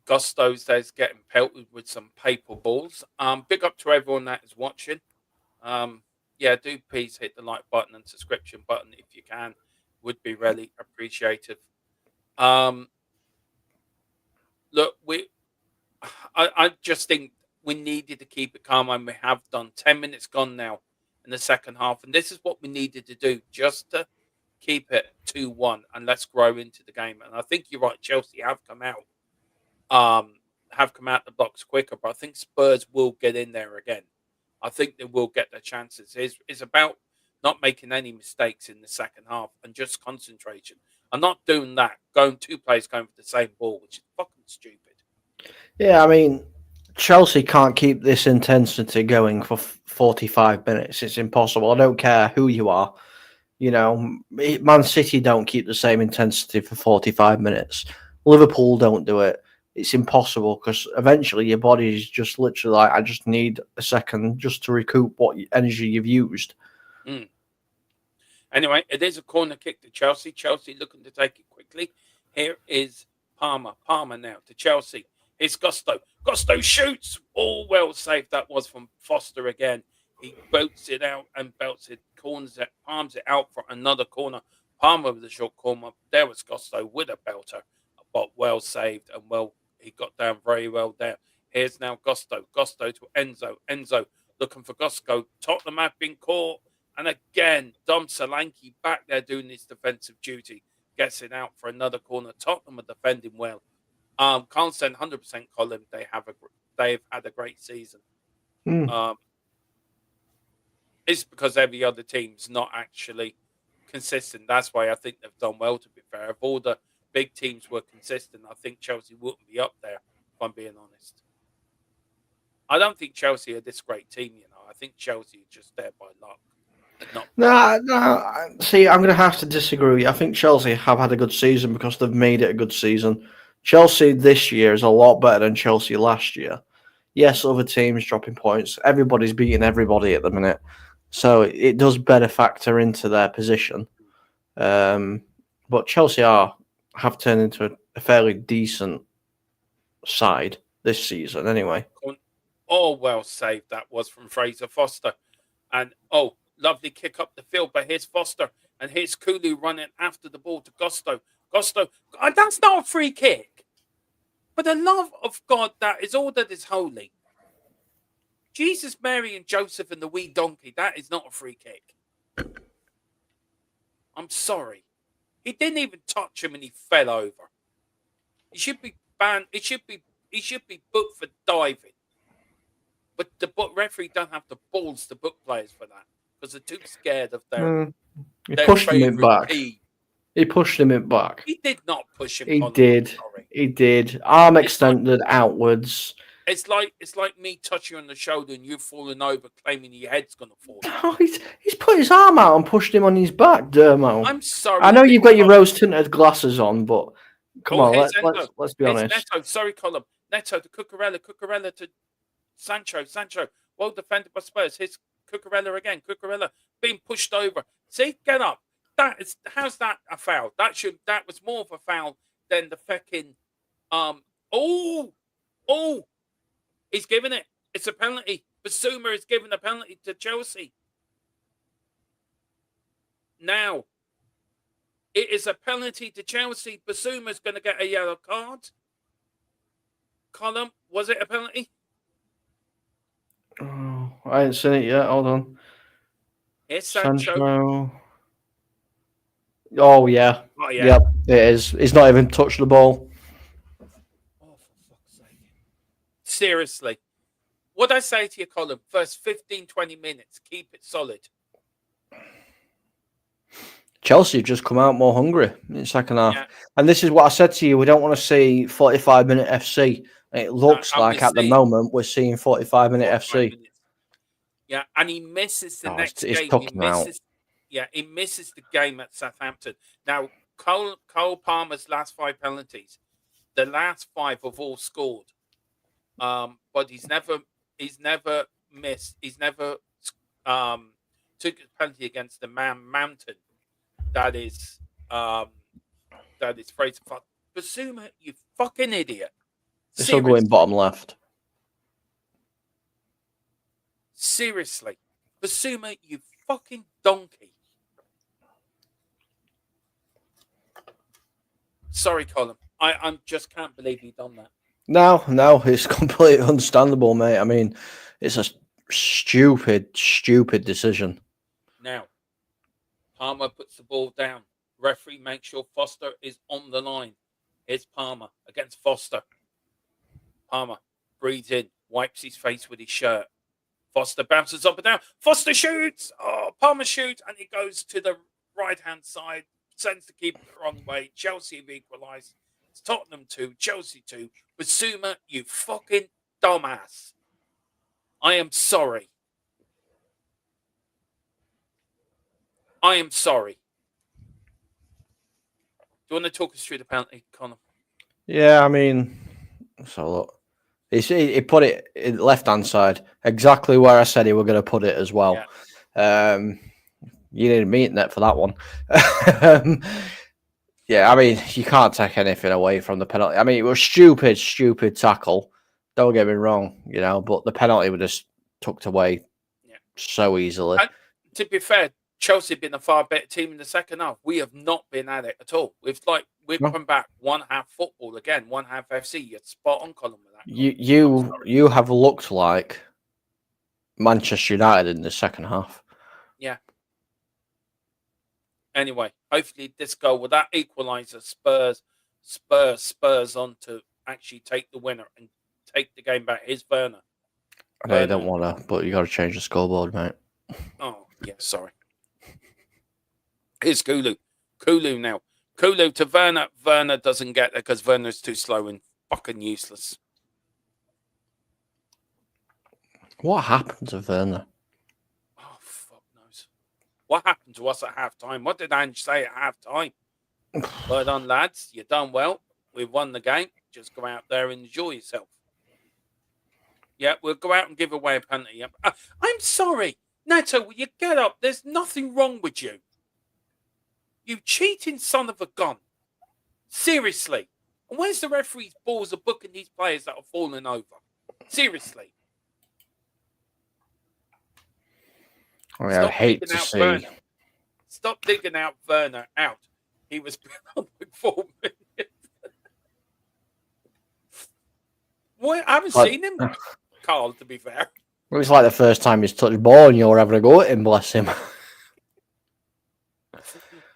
Gusto's there's getting pelted with some paper balls. Big up to everyone that is watching. Yeah, do please hit the like button and subscription button if you can. Would be really appreciated. Look, I just think we needed to keep it calm, and we have done. 10 minutes gone now in the second half, and this is what we needed to do, just to keep it 2-1 and let's grow into the game. And I think you're right, Chelsea have come out the blocks quicker, but I think Spurs will get in there again. I think they will get their chances. It's about not making any mistakes in the second half and just concentration. I'm not doing that. Two players going for the same ball, which is fucking stupid. Yeah, I mean, Chelsea can't keep this intensity going for 45 minutes. It's impossible. I don't care who you are. Man City don't keep the same intensity for 45 minutes. Liverpool don't do it. It's impossible because eventually your body is just literally like, I just need a second just to recoup what energy you've used. Anyway, it is a corner kick to Chelsea. Chelsea looking to take it quickly. Here is Palmer. Palmer now to Chelsea. Here's Gusto. Gusto shoots. All well saved. That was from Foster again. He belts it out and belts it, corners it, palms it out for another corner. Palmer with a short corner. There was Gusto with a belter, but well saved and he got down very well there. Here's now Gusto. Gusto to Enzo. Enzo looking for Gusto. Tottenham have been caught. And again, Dom Solanke back there doing his defensive duty. Gets it out for another corner. Tottenham are defending well. Can't send 100% Colin. They've had a great season. It's because every other team's not actually consistent. That's why I think they've done well, to be fair. If all the big teams were consistent, I think Chelsea wouldn't be up there, if I'm being honest. I don't think Chelsea are this great team, I think Chelsea are just there by luck. No. See, I'm going to have to disagree. I think Chelsea have had a good season because they've made it a good season. Chelsea this year is a lot better than Chelsea last year. Yes, other teams dropping points. Everybody's beating everybody at the minute. So it does better factor into their position. But Chelsea have turned into a fairly decent side this season anyway. Oh, well saved that was from Fraser Foster. And, lovely kick up the field, but here's Foster. And here's Kulu running after the ball to Gusto. Gusto, that's not a free kick. For the love of God, that is all that is holy. Jesus, Mary, and Joseph and the wee donkey, that is not a free kick. I'm sorry. He didn't even touch him and he fell over. He should be banned. He should be booked for diving. But the referee don't have the balls to book players for that because they're too scared of their. He pushed him back. He pushed him back. He did not push him. He did. He did. Arm extended outwards. It's like me touching you on the shoulder and you falling over, claiming your head's gonna fall. Oh, he's put his arm out and pushed him on his back, Dermo. I'm sorry. I know you've got your rose tinted glasses on, but come on, let's be honest. Neto, sorry, Colin. Neto to Cucurella to Sancho. Well defended by Spurs. Here's Cucurella again. Cucurella being pushed over. See, get up. How's that a foul? That was more of a foul than the fucking he's giving it. It's a penalty. Basuma is giving a penalty to Chelsea. Now, It is a penalty to Chelsea. Basuma's going to get a yellow card. Column, was it a penalty? Oh, I ain't seen it yet. Hold on. It's Sancho. Sancho. Oh, yeah. Oh, yeah. Yep, it is. He's not even touched the ball. Oh, for fuck's sake. Seriously. What I say to you, Colin, first 15, 20 minutes, keep it solid. Chelsea have just come out more hungry in the second half. Yeah. And this is what I said to you. We don't want to see 45-minute FC. It looks like at the moment we're seeing 45-minute FC. Minutes. Yeah, and he misses the next it's game. took him out. Yeah, he misses the game at Southampton. Now, Cole Palmer's last 5 penalties, the last 5 have all scored. But he's never missed. He's never took a penalty against the mountain. That is Fraser. Basuma, you fucking idiot. This will go in bottom left. Seriously. Basuma, you fucking donkey. Sorry, Colin. I just can't believe you done that. No, it's completely understandable, mate. I mean, it's a stupid decision. Now, Palmer puts the ball down. Referee makes sure Foster is on the line. Here's Palmer against Foster. Palmer breathes in, wipes his face with his shirt. Foster bounces up and down. Foster shoots. Oh, Palmer shoots, and he goes to the right-hand side. Sends the keeper the wrong way. Chelsea have equalised. It's Tottenham 2, Chelsea 2. Basuma, you fucking dumbass. I am sorry. I am sorry. Do you want to talk us through the penalty, Connor? Yeah, I mean, so look, he put it in left-hand side, exactly where I said he were going to put it as well. Yeah. You need a meeting net for that one. Yeah, I mean, you can't take anything away from the penalty. I mean, it was stupid tackle. Don't get me wrong, but the penalty was just tucked away so easily. And to be fair, Chelsea have been a far better team in the second half. We have not been at it at all. We've come back one half football again, one half FC. You're spot on, Colin, with that. You have looked like Manchester United in the second half. Yeah. Anyway, hopefully this goal with that equaliser spurs on to actually take the winner and take the game back. Here's Werner. I know you don't want to, but you got to change the scoreboard, mate. Oh, yeah, sorry. Here's Kulu. Kulu now. Kulu to Werner. Werner doesn't get there because Werner's too slow and fucking useless. What happened to Werner? Oh, fuck knows. What happened to us at half-time? What did Ange say at half-time? Well done, lads. You done well. We've won the game. Just go out there and enjoy yourself. Yeah, we'll go out and give away a penalty. I'm sorry. Nato, will you get up? There's nothing wrong with you. You cheating son of a gun. Seriously. And where's the referee's balls of booking these players that are falling over? Seriously. I hate to see. Werner. Stop digging out Werner out. He was on for 4 minutes. What? I haven't seen him, Carl, to be fair. It was like the first time he's touched the ball and you're having a go at him, bless him.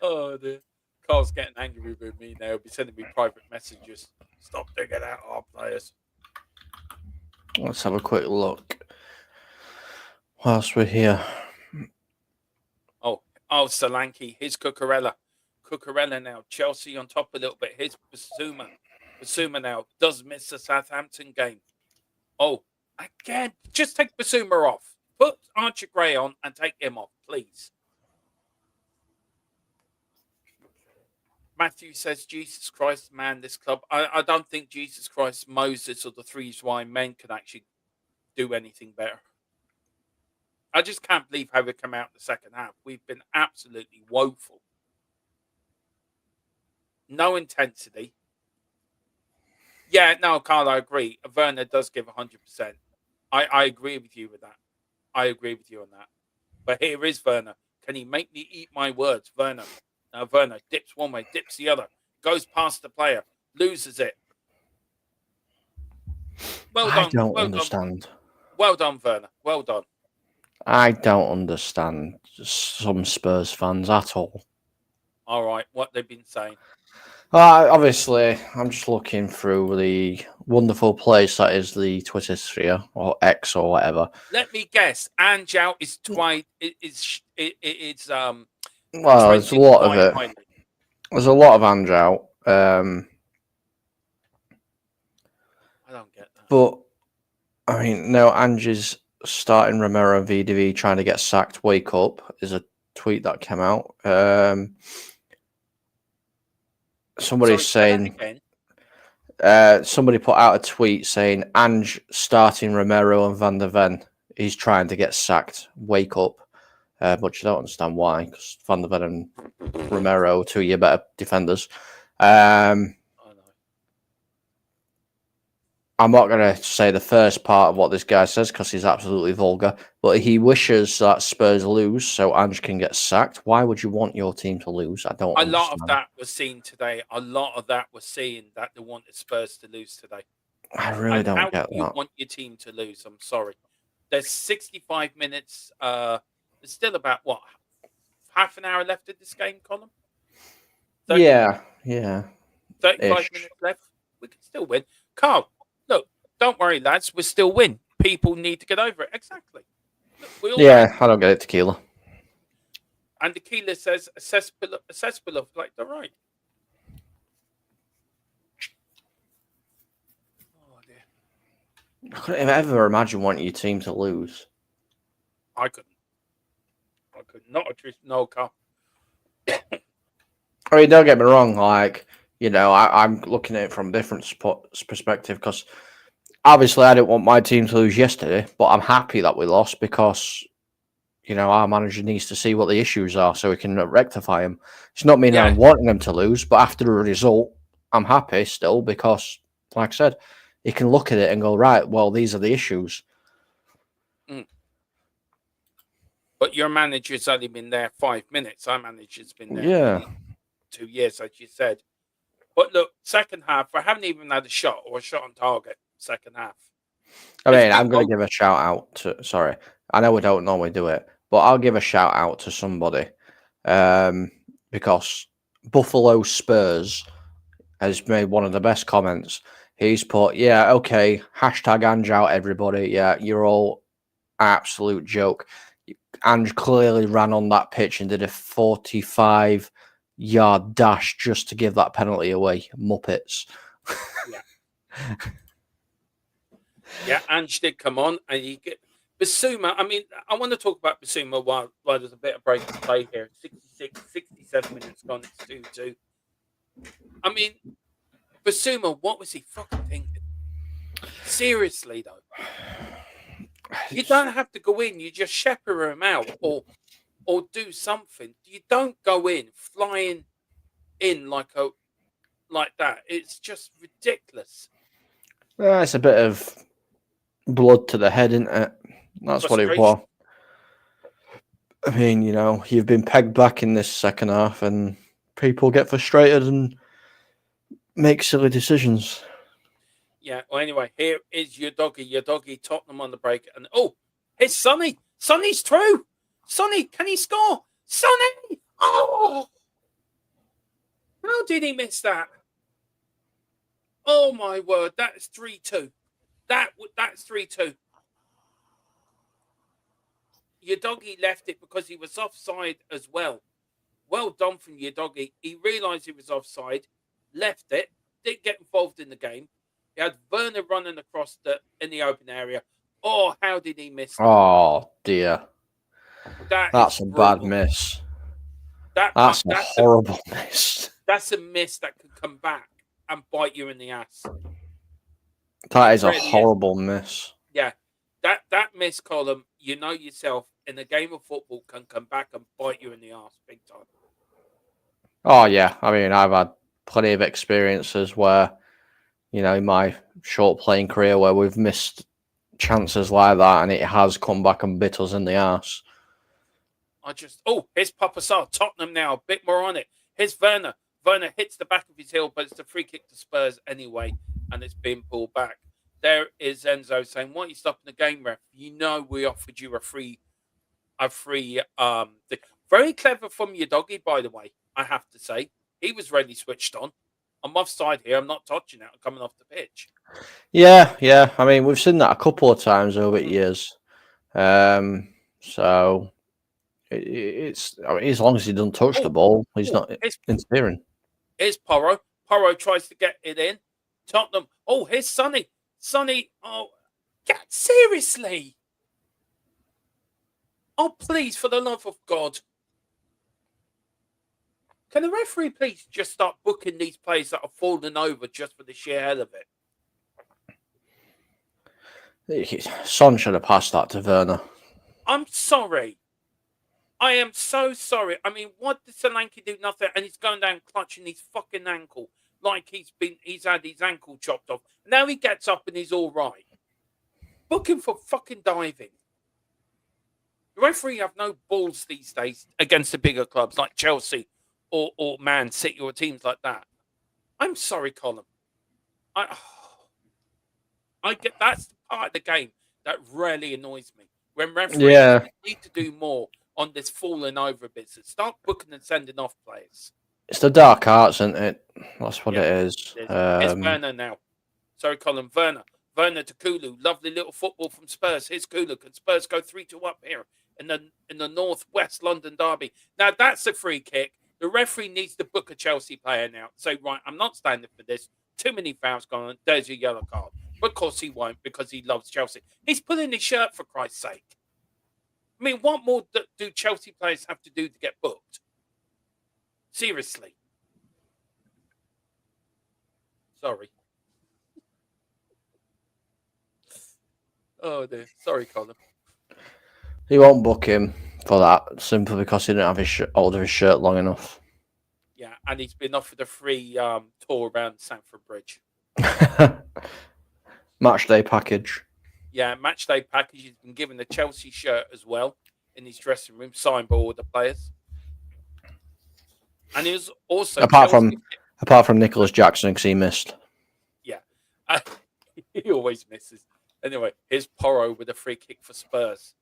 Oh, dear. Carl's getting angry with me now. He'll be sending me private messages. Stop digging out our players. Let's have a quick look. Whilst we're here. Oh, Solanke. Here's Cucurella. Cucurella now. Chelsea on top a little bit. Here's Basuma. Basuma now does miss the Southampton game. Oh, again. Just take Basuma off. Put Archie Gray on and take him off, please. Matthew says, Jesus Christ, man, this club. I don't think Jesus Christ, Moses, or the three wise men can actually do anything better. I just can't believe how we come out in the second half. We've been absolutely woeful. No intensity. Yeah, no, Carl, I agree. Werner does give 100%. I agree with you with that. I agree with you on that. But here is Werner. Can he make me eat my words, Werner? Now Werner dips one way, dips the other, goes past the player, loses it. Well I done. don't Well understand. done. Well done, Werner. Well done. I don't understand some Spurs fans at all. All right, what they've been saying. Obviously, I'm just looking through the wonderful place that is the Twitter sphere or X or whatever. Let me guess. Ange out is Well, there's a trending lot of quite it. highly. There's a lot of Ange out. I don't get that. But I mean, no, Ange is starting Romero and VDV trying to get sacked. Wake up is a tweet that came out. Somebody's saying. Somebody put out a tweet saying Ange starting Romero and Van der Ven. He's trying to get sacked. Wake up. But you don't understand why, because Van der Ven and Romero, two of your better defenders. I'm not going to say the first part of what this guy says because he's absolutely vulgar, but he wishes that Spurs lose so Ange can get sacked. Why would you want your team to lose? I don't understand. A lot of that was seen today. A lot of that was seen that they wanted Spurs to lose today. I really don't get that. How do you want your team to lose? I'm sorry. There's 65 minutes. There's still about, what, half an hour left of this game, Colin? Yeah. 35 minutes left. We can still win. Carl, look, don't worry, lads. We'll still win. People need to get over it. Exactly. Look, I don't get it, Tequila. And Tequila says, a cesspool of like the right. Oh, dear. I couldn't ever imagine wanting your team to lose. I couldn't. Not no, Carl. I mean, don't get me wrong. Like, you know, I'm looking at it from a different perspective because obviously I didn't want my team to lose yesterday, but I'm happy that we lost because, you know, our manager needs to see what the issues are so we can rectify them. It's not meaning I'm wanting them to lose, but after the result, I'm happy still because, like I said, he can look at it and go, right, well, these are the issues. But your manager's only been there 5 minutes. Our manager's been there 2 years, as you said. But look, second half, I haven't even had a shot or a shot on target. Second half. I mean, I'm going to give a shout out to. Sorry, I know we don't normally do it, but I'll give a shout out to somebody because Buffalo Spurs has made one of the best comments. He's put, "Yeah, okay, hashtag Ange out, everybody. Yeah, you're all absolute joke." Ange clearly ran on that pitch and did a 45-yard dash just to give that penalty away. Muppets. Yeah, Ange did come on, and you get Basuma. I mean, I want to talk about Basuma while there's a bit of break to play here. 67 minutes gone. It's 2-2. I mean, Basuma, what was he fucking thinking? Seriously, though. You don't have to go in. You just shepherd him out or do something. You don't go in flying in like that. It's just ridiculous. It's a bit of blood to the head, isn't it? That's what it was. I mean, you know, you've been pegged back in this second half and people get frustrated and make silly decisions. Yeah, well, anyway, here is your doggy, Tottenham on the break. And, it's Sonny. Sonny's through. Sonny, can he score? Sonny! Oh! How did he miss that? Oh, my word. That's 3-2. That's 3-2. Your doggy left it because he was offside as well. Well done from your doggy. He realised he was offside, left it, didn't get involved in the game. He had Werner running across in the open area. Oh, how did he miss that? Oh, dear. That's a bad miss. That's a horrible miss. That's a miss that could come back and bite you in the ass. That is a horrible miss. Yeah. That miss, column, you know yourself, in a game of football can come back and bite you in the ass big time. Oh, yeah. I mean, I've had plenty of experiences where, you know, in my short playing career where we've missed chances like that and it has come back and bit us in the arse. Here's Papa Sarr. Tottenham now, a bit more on it. Here's Werner. Werner hits the back of his heel, but it's a free kick to Spurs anyway, and it's been pulled back. There is Enzo saying, "Why are you stopping the game, ref? You know we offered you a free." Very clever from your doggy, by the way. I have to say, he was really switched on. I'm offside here. I'm not touching it. I'm coming off the pitch. Yeah. I mean, we've seen that a couple of times over the years. So it's I mean, as long as he doesn't touch the ball, he's not interfering. Here's Porro. Porro tries to get it in. Tottenham. Oh, here's Sonny. Sonny. Oh, seriously. Oh, please, for the love of God. Can the referee please just start booking these players that are falling over just for the sheer hell of it? Son should have passed that to Werner. I'm sorry. I am so sorry. I mean, what did Solanke do? Nothing, and he's going down clutching his fucking ankle like he's had his ankle chopped off. Now he gets up and he's all right. Book him for fucking diving. The referee have no balls these days against the bigger clubs like Chelsea or Man City or teams like that. I'm sorry, Colin. I get that's the part of the game that really annoys me. When referees need to do more on this falling over business. Start booking and sending off players. It's the dark arts, isn't it? That's what it is. Here's Werner now. Sorry, Colin. Werner to Kulu. Lovely little football from Spurs. Here's Kulu. Can Spurs go 3-2 up here in the northwest London derby? Now that's a free kick. The referee needs to book a Chelsea player now. Say, right, I'm not standing for this. Too many fouls going on. There's your yellow card. But of course he won't because he loves Chelsea. He's pulling his shirt for Christ's sake. I mean, what more do Chelsea players have to do to get booked? Seriously. Sorry. Oh, dear. Sorry, Colin. He won't book him for that simply because he didn't have hold of his shirt long enough. Yeah, and he's been offered a free tour around Stamford Bridge. Match day package. Yeah, match day package. He's been given the Chelsea shirt as well in his dressing room, signed by all the players. And he was also apart from Nicholas Jackson because he missed. Yeah, he always misses. Anyway, here's Porro with a free kick for Spurs.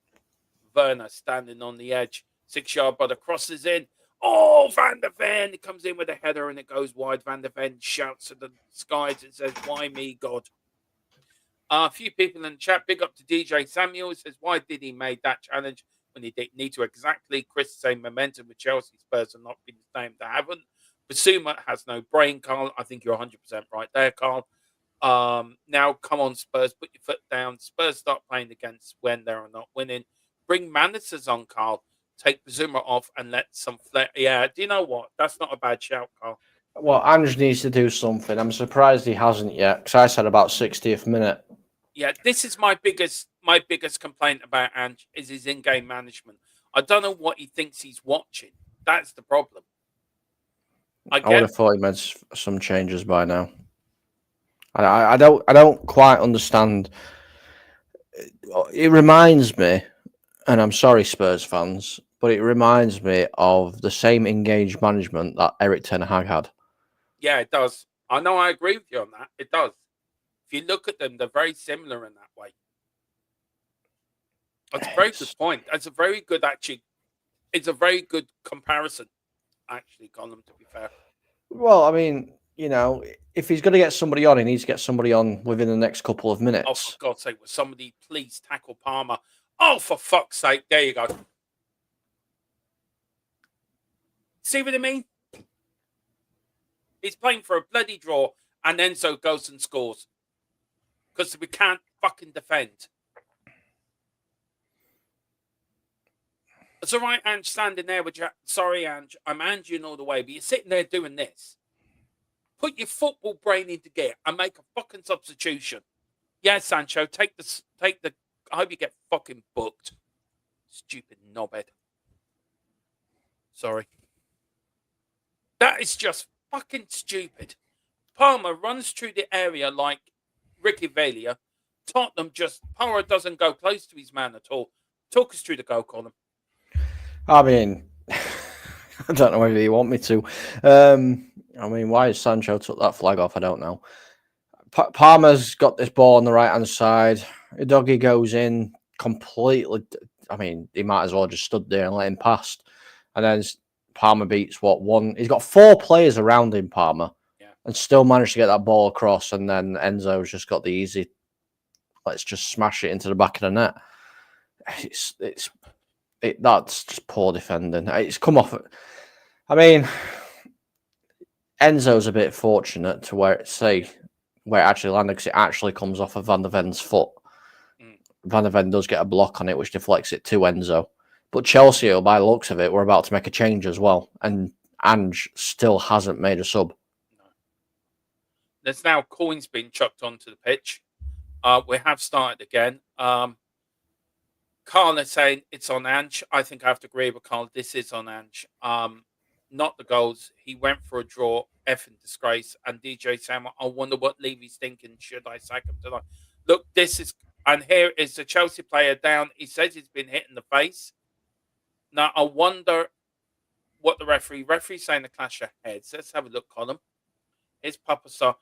Werner standing on the edge, 6-yard, but the cross is in. Oh, Van der Ven! He comes in with a header and it goes wide. Van der Ven shouts to the skies and says, "Why me, God?" A few people in the chat, big up to DJ Samuel, says, "Why did he make that challenge when he didn't need to?" Exactly, Chris, same momentum with Chelsea. Spurs are not been the same. They haven't. Basuma has no brain, Carl. I think you're 100% right there, Carl. Now, come on, Spurs, put your foot down. Spurs start playing against when they're not winning. Bring Manessas on, Carl. Take Basuma off and let some flair. Yeah, do you know what? That's not a bad shout, Carl. Well, Ange needs to do something. I'm surprised he hasn't yet because I said about 60th minute. Yeah, this is my biggest complaint about Ange is his in-game management. I don't know what he thinks he's watching. That's the problem. I would have thought he made some changes by now. I don't quite understand. It reminds me, and I'm sorry, Spurs fans, but it reminds me of the same engaged management that Eric Ten Hag had. Yeah, it does. I know. I agree with you on that. It does. If you look at them, they're very similar in that way. That's a very good point. That's a very good, actually. It's a very good comparison, actually, Colin, to be fair. Well, I mean, you know, if he's going to get somebody on, he needs to get somebody on within the next couple of minutes. Oh, for God's sake, will somebody please tackle Palmer? Oh, for fuck's sake. There you go. See what I mean? He's playing for a bloody draw, and Enzo goes and scores. Because we can't fucking defend. It's all right, Ange, standing there with you. Sorry, Ange, I'm Ange all the way, but you're sitting there doing this. Put your football brain into gear and make a fucking substitution. Yeah, Sancho, take the. I hope you get fucking booked. Stupid knobhead. Sorry. That is just fucking stupid. Palmer runs through the area like Ricky Vaglia. Tottenham Power doesn't go close to his man at all. Talk us through the goal, Colin. I mean, I don't know whether you want me to. I mean, why Sancho took that flag off, I don't know. Palmer's got this ball on the right-hand side. Doggy goes in completely. I mean, he might as well just stood there and let him pass. And then Palmer beats one. He's got 4 players around him, Palmer, and still managed to get that ball across. And then Enzo's just got the easy, let's just smash it into the back of the net. That's just poor defending. It's come off. I mean, Enzo's a bit fortunate to where it actually landed, because it actually comes off of Van der Ven's foot. Van der Ven does get a block on it, which deflects it to Enzo. But Chelsea, by the looks of it, were about to make a change as well. And Ange still hasn't made a sub. No. There's now coins being chucked onto the pitch. We have started again. Carl is saying it's on Ange. I think I have to agree with Carl. This is on Ange. Not the goals. He went for a draw. Effing disgrace. And DJ Samuel, I wonder what Levy's thinking. Should I sack him tonight? Look, this is... And here is the Chelsea player down. He says he's been hit in the face. Now, I wonder what the referee's saying the clash of heads. Let's have a look, Colin. Here's Papa Star.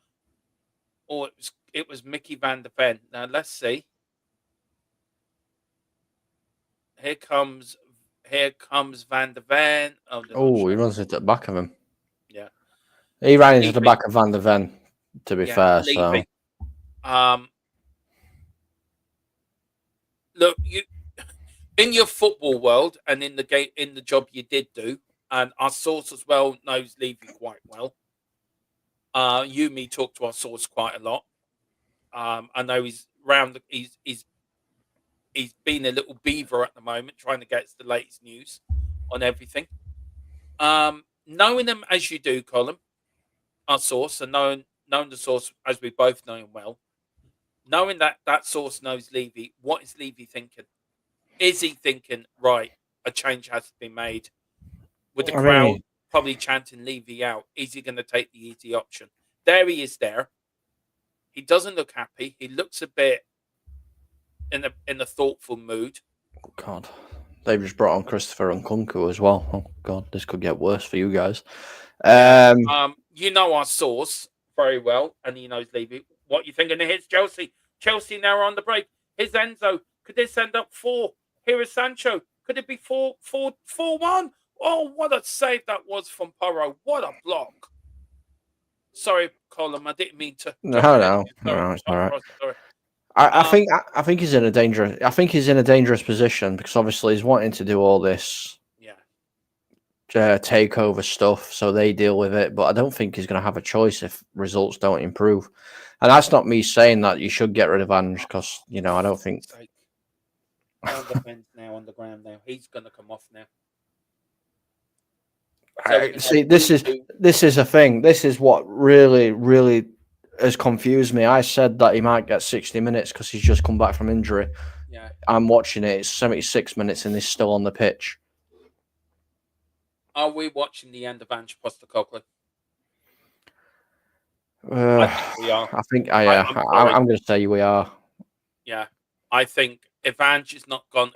Oh, it was Mickey Van der Ven. Now, let's see. Here comes Van der Ven. Oh, he runs into the back of him. Yeah. He ran into the back of Van der Ven, to be fair. Levy. So. Look, you in your football world and in the game, in the job you did do, and our source as well knows Levy quite well. You and me talk to our source quite a lot. I know he's round. He's been a little beaver at the moment, trying to get the latest news on everything. Knowing him as you do, Colin, our source, and knowing the source as we both know him well. Knowing that source knows Levy, what is Levy thinking? Is he thinking, right, a change has been made? With the crowd probably chanting Levy out, is he going to take the easy option? There he is there. He doesn't look happy. He looks a bit in a thoughtful mood. Oh, God. They've just brought on Christopher Nkunku as well. Oh, God, this could get worse for you guys. You know our source very well, and he knows Levy. What you thinking? Here's Chelsea. Chelsea now are on the break. Here's Enzo. Could this end up 4? Here is Sancho. Could it be 4-1? Oh, what a save that was from Porro. What a block. Sorry, Colin, I didn't mean to. No, it's all right. Sorry. I think he's in a dangerous position, because obviously he's wanting to do all this takeover stuff, so they deal with it. But I don't think he's going to have a choice if results don't improve. And that's not me saying that you should get rid of Ange, because I don't think. The fence now on the ground now. He's going to come off now. See, this is a thing. This is what really has confused me. I said that he might get 60 minutes because he's just come back from injury. Yeah, I'm watching it. It's 76 minutes and he's still on the pitch. Are we watching the end of Ange Postecoglou? I think we are. I'm going to say we are. Yeah, I think if Ange is not gone,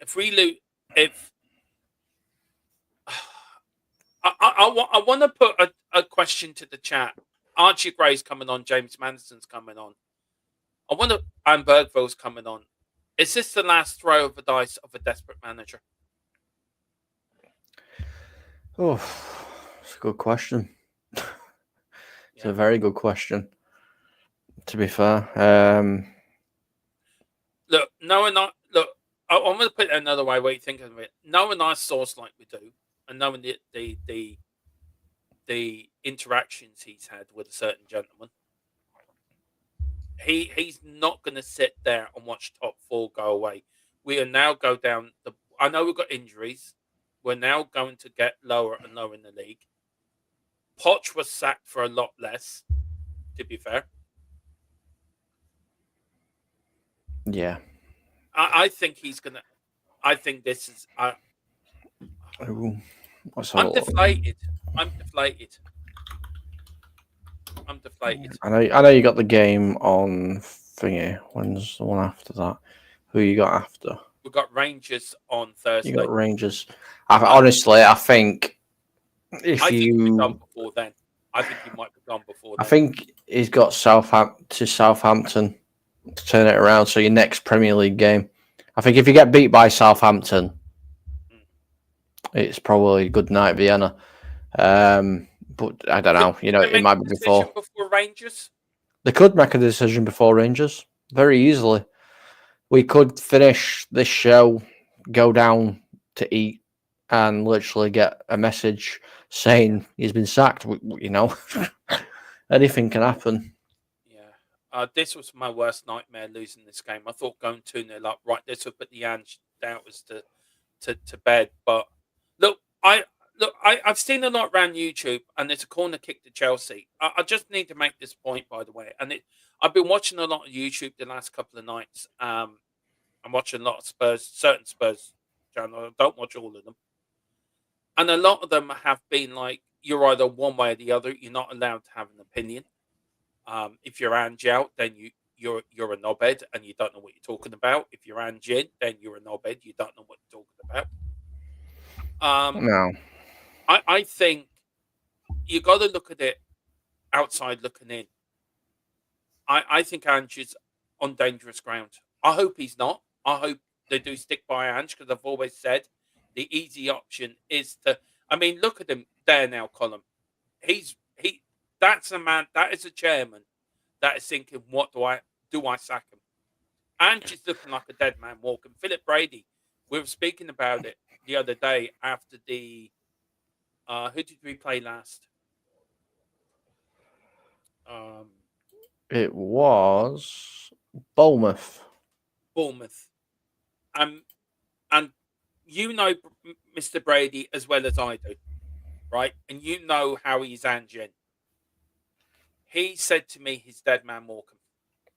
I want to put a question to the chat. Archie Gray's coming on. James Manson's coming on. I wonder, and Bergville's coming on. Is this the last throw of the dice of a desperate manager? Oh, it's a good question. It's a very good question, to be fair. Look, I'm going to put it another way. What you think of it? Knowing our source like we do, and knowing the interactions he's had with a certain gentleman, he's not going to sit there and watch top 4 go away. We are now go down the. I know we've got injuries. We're now going to get lower and lower in the league. Poch was sacked for a lot less, to be fair. Yeah. I think he's going to... I think this is... I'm deflated. I'm deflated. I know you got the game on thingy. When's the one after that? Who you got after? We've got Rangers on Thursday. You got Rangers. Honestly, I think If I think he'd be done you, before then. I think he might be gone before I then. think he's got Southampton to turn it around. So your next Premier League game, I think if you get beat by Southampton, it's probably good night Vienna. But I don't know. You know, They it make might a be decision before. before Rangers. They could make a decision before Rangers very easily. We could finish this show, go down to eat, and literally get a message saying he's been sacked. You know, anything can happen. Yeah. This was my worst nightmare, losing this game. I thought going 2-0 up, right, this would put the Ange doubters to bed. But look, I've seen a lot around YouTube, and there's a corner kick to Chelsea. I just need to make this point, by the way. And I've been watching a lot of YouTube the last couple of nights. I'm watching a lot of certain Spurs channels. I don't watch all of them. And a lot of them have been like, you're either one way or the other. You're not allowed to have an opinion. If you're Ange out, then you're a knobhead and you don't know what you're talking about. If you're Ange in, then you're a knobhead. You don't know what you're talking about. No, I think you got to look at it outside looking in. I think Ange is on dangerous ground. I hope he's not. I hope they do stick by Ange, because I've always said the easy option is to. I mean, look at him there now, Colin. He. That's a man. That is a chairman that is thinking, what do I sack him? Ange is looking like a dead man walking. Philip Brady. We were speaking about it the other day after the. Who did we play last? it was Bournemouth. Bournemouth. And you know Mr. Brady as well as I do, right? And you know how he's Ange. He said to me he's dead man walking.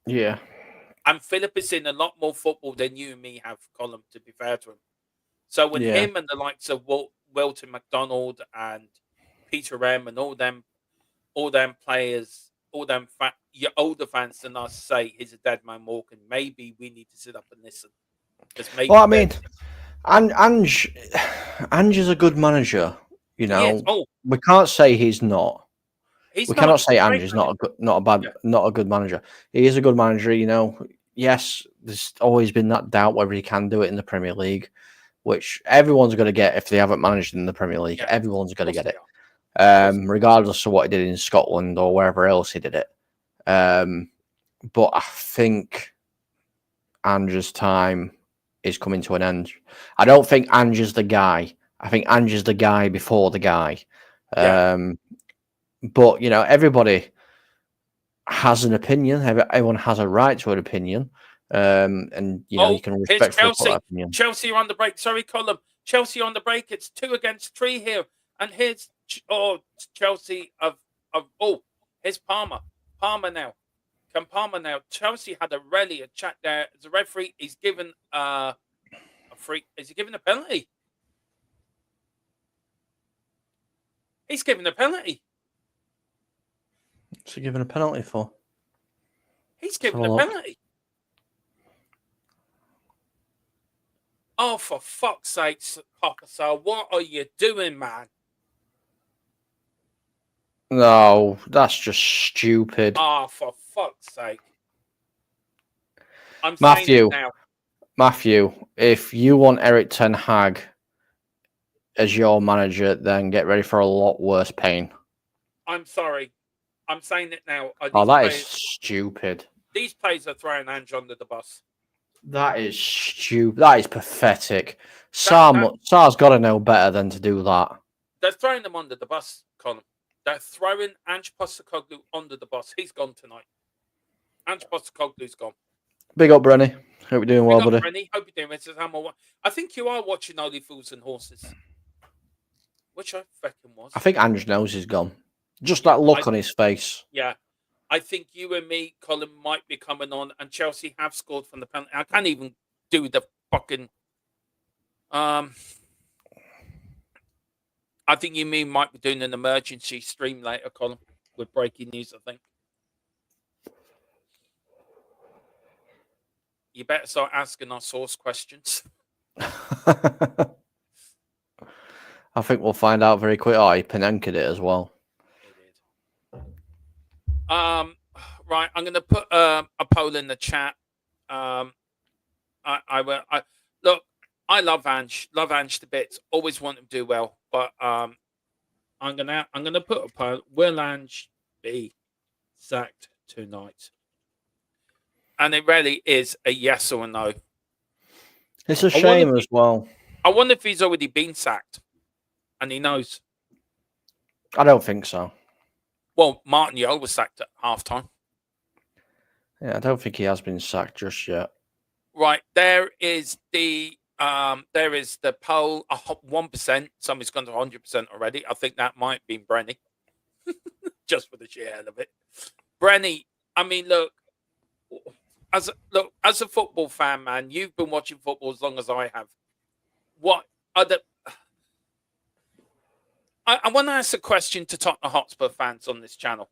Yeah, And Philip has seen a lot more football than you and me have, Colin, to be fair to him. So when yeah. him and the likes of Wilton McDonald and Peter M and all them players, your older fans than us say he's a dead man walking, maybe we need to sit up and listen. Well, I mean, Ange is a good manager. You he is. know, Oh, we can't say he's not. he's We not. cannot He's say a Ange great is manager. not a good manager. He is a good manager. You know, yes, there's always been that doubt whether he can do it in the Premier League, which everyone's going to get if they haven't managed in the Premier League. Yeah, Everyone's going to of course get they it, are. Of course. regardless of what he did in Scotland or wherever else he did it. But I think Ange's time is coming to an end. I don't think Ange is the guy. I think Ange is the guy before the guy. Yeah. But you know, everybody has an opinion. Everyone has a right to an opinion. And you know, you can Here's respectfully put Chelsea. that opinion. Chelsea are on the break. Sorry, Colin. Chelsea on the break. It's 2-3 here. And here's Chelsea here's Palmer. Palmer now. Can Palmer now? Chelsea had a chat there. The referee is given a free. Is he given a penalty? He's given a penalty. What's he given a penalty for? He's given a penalty. Oh, for fuck's sake, Papa Sal, what are you doing, man? No, that's just stupid. Oh, for fuck's sake. I'm saying Matthew, it now. Matthew, if you want Eric Ten Hag as your manager, then get ready for a lot worse pain. I'm sorry. I'm saying it now. That is stupid. These players are throwing Ange under the bus. That is stupid. That is pathetic. Sar's got to know better than to do that. They're throwing them under the bus, Colin. They're throwing Ange Postecoglou under the bus. He's gone tonight. Ange Postecoglou's gone. Big up, Brenny. Hope you're doing well, buddy. Brenny. Hope you're doing well. I think you are watching Only Fools and Horses. Which I reckon was. I think Ange knows he's gone. Just that look on his face. Yeah. I think you and me, Colin, might be coming on, and Chelsea have scored from the penalty. I can't even do the fucking. I think you and me might be doing an emergency stream later, Colin, with breaking news, I think. You better start asking our source questions. I think we'll find out very quick. Oh, he Penenka it as well. It did. Right, I'm going to put a poll in the chat. I look. I love Ange to bits. Always want him to do well, but I'm gonna put a poll. Will Ange be sacked tonight? And it really is a yes or a no. It's a shame as well. I wonder if he's already been sacked, and he knows. I don't think so. Well, Martin Yole was sacked at halftime. Yeah, I don't think he has been sacked just yet. Right, there is the poll. 1%. Somebody's gone to 100% already. I think that might be Brenny, just for the sheer hell of it. Brenny, I mean, look, as a football fan, man, you've been watching football as long as I have. What are the? I want to ask a question to Tottenham Hotspur fans on this channel.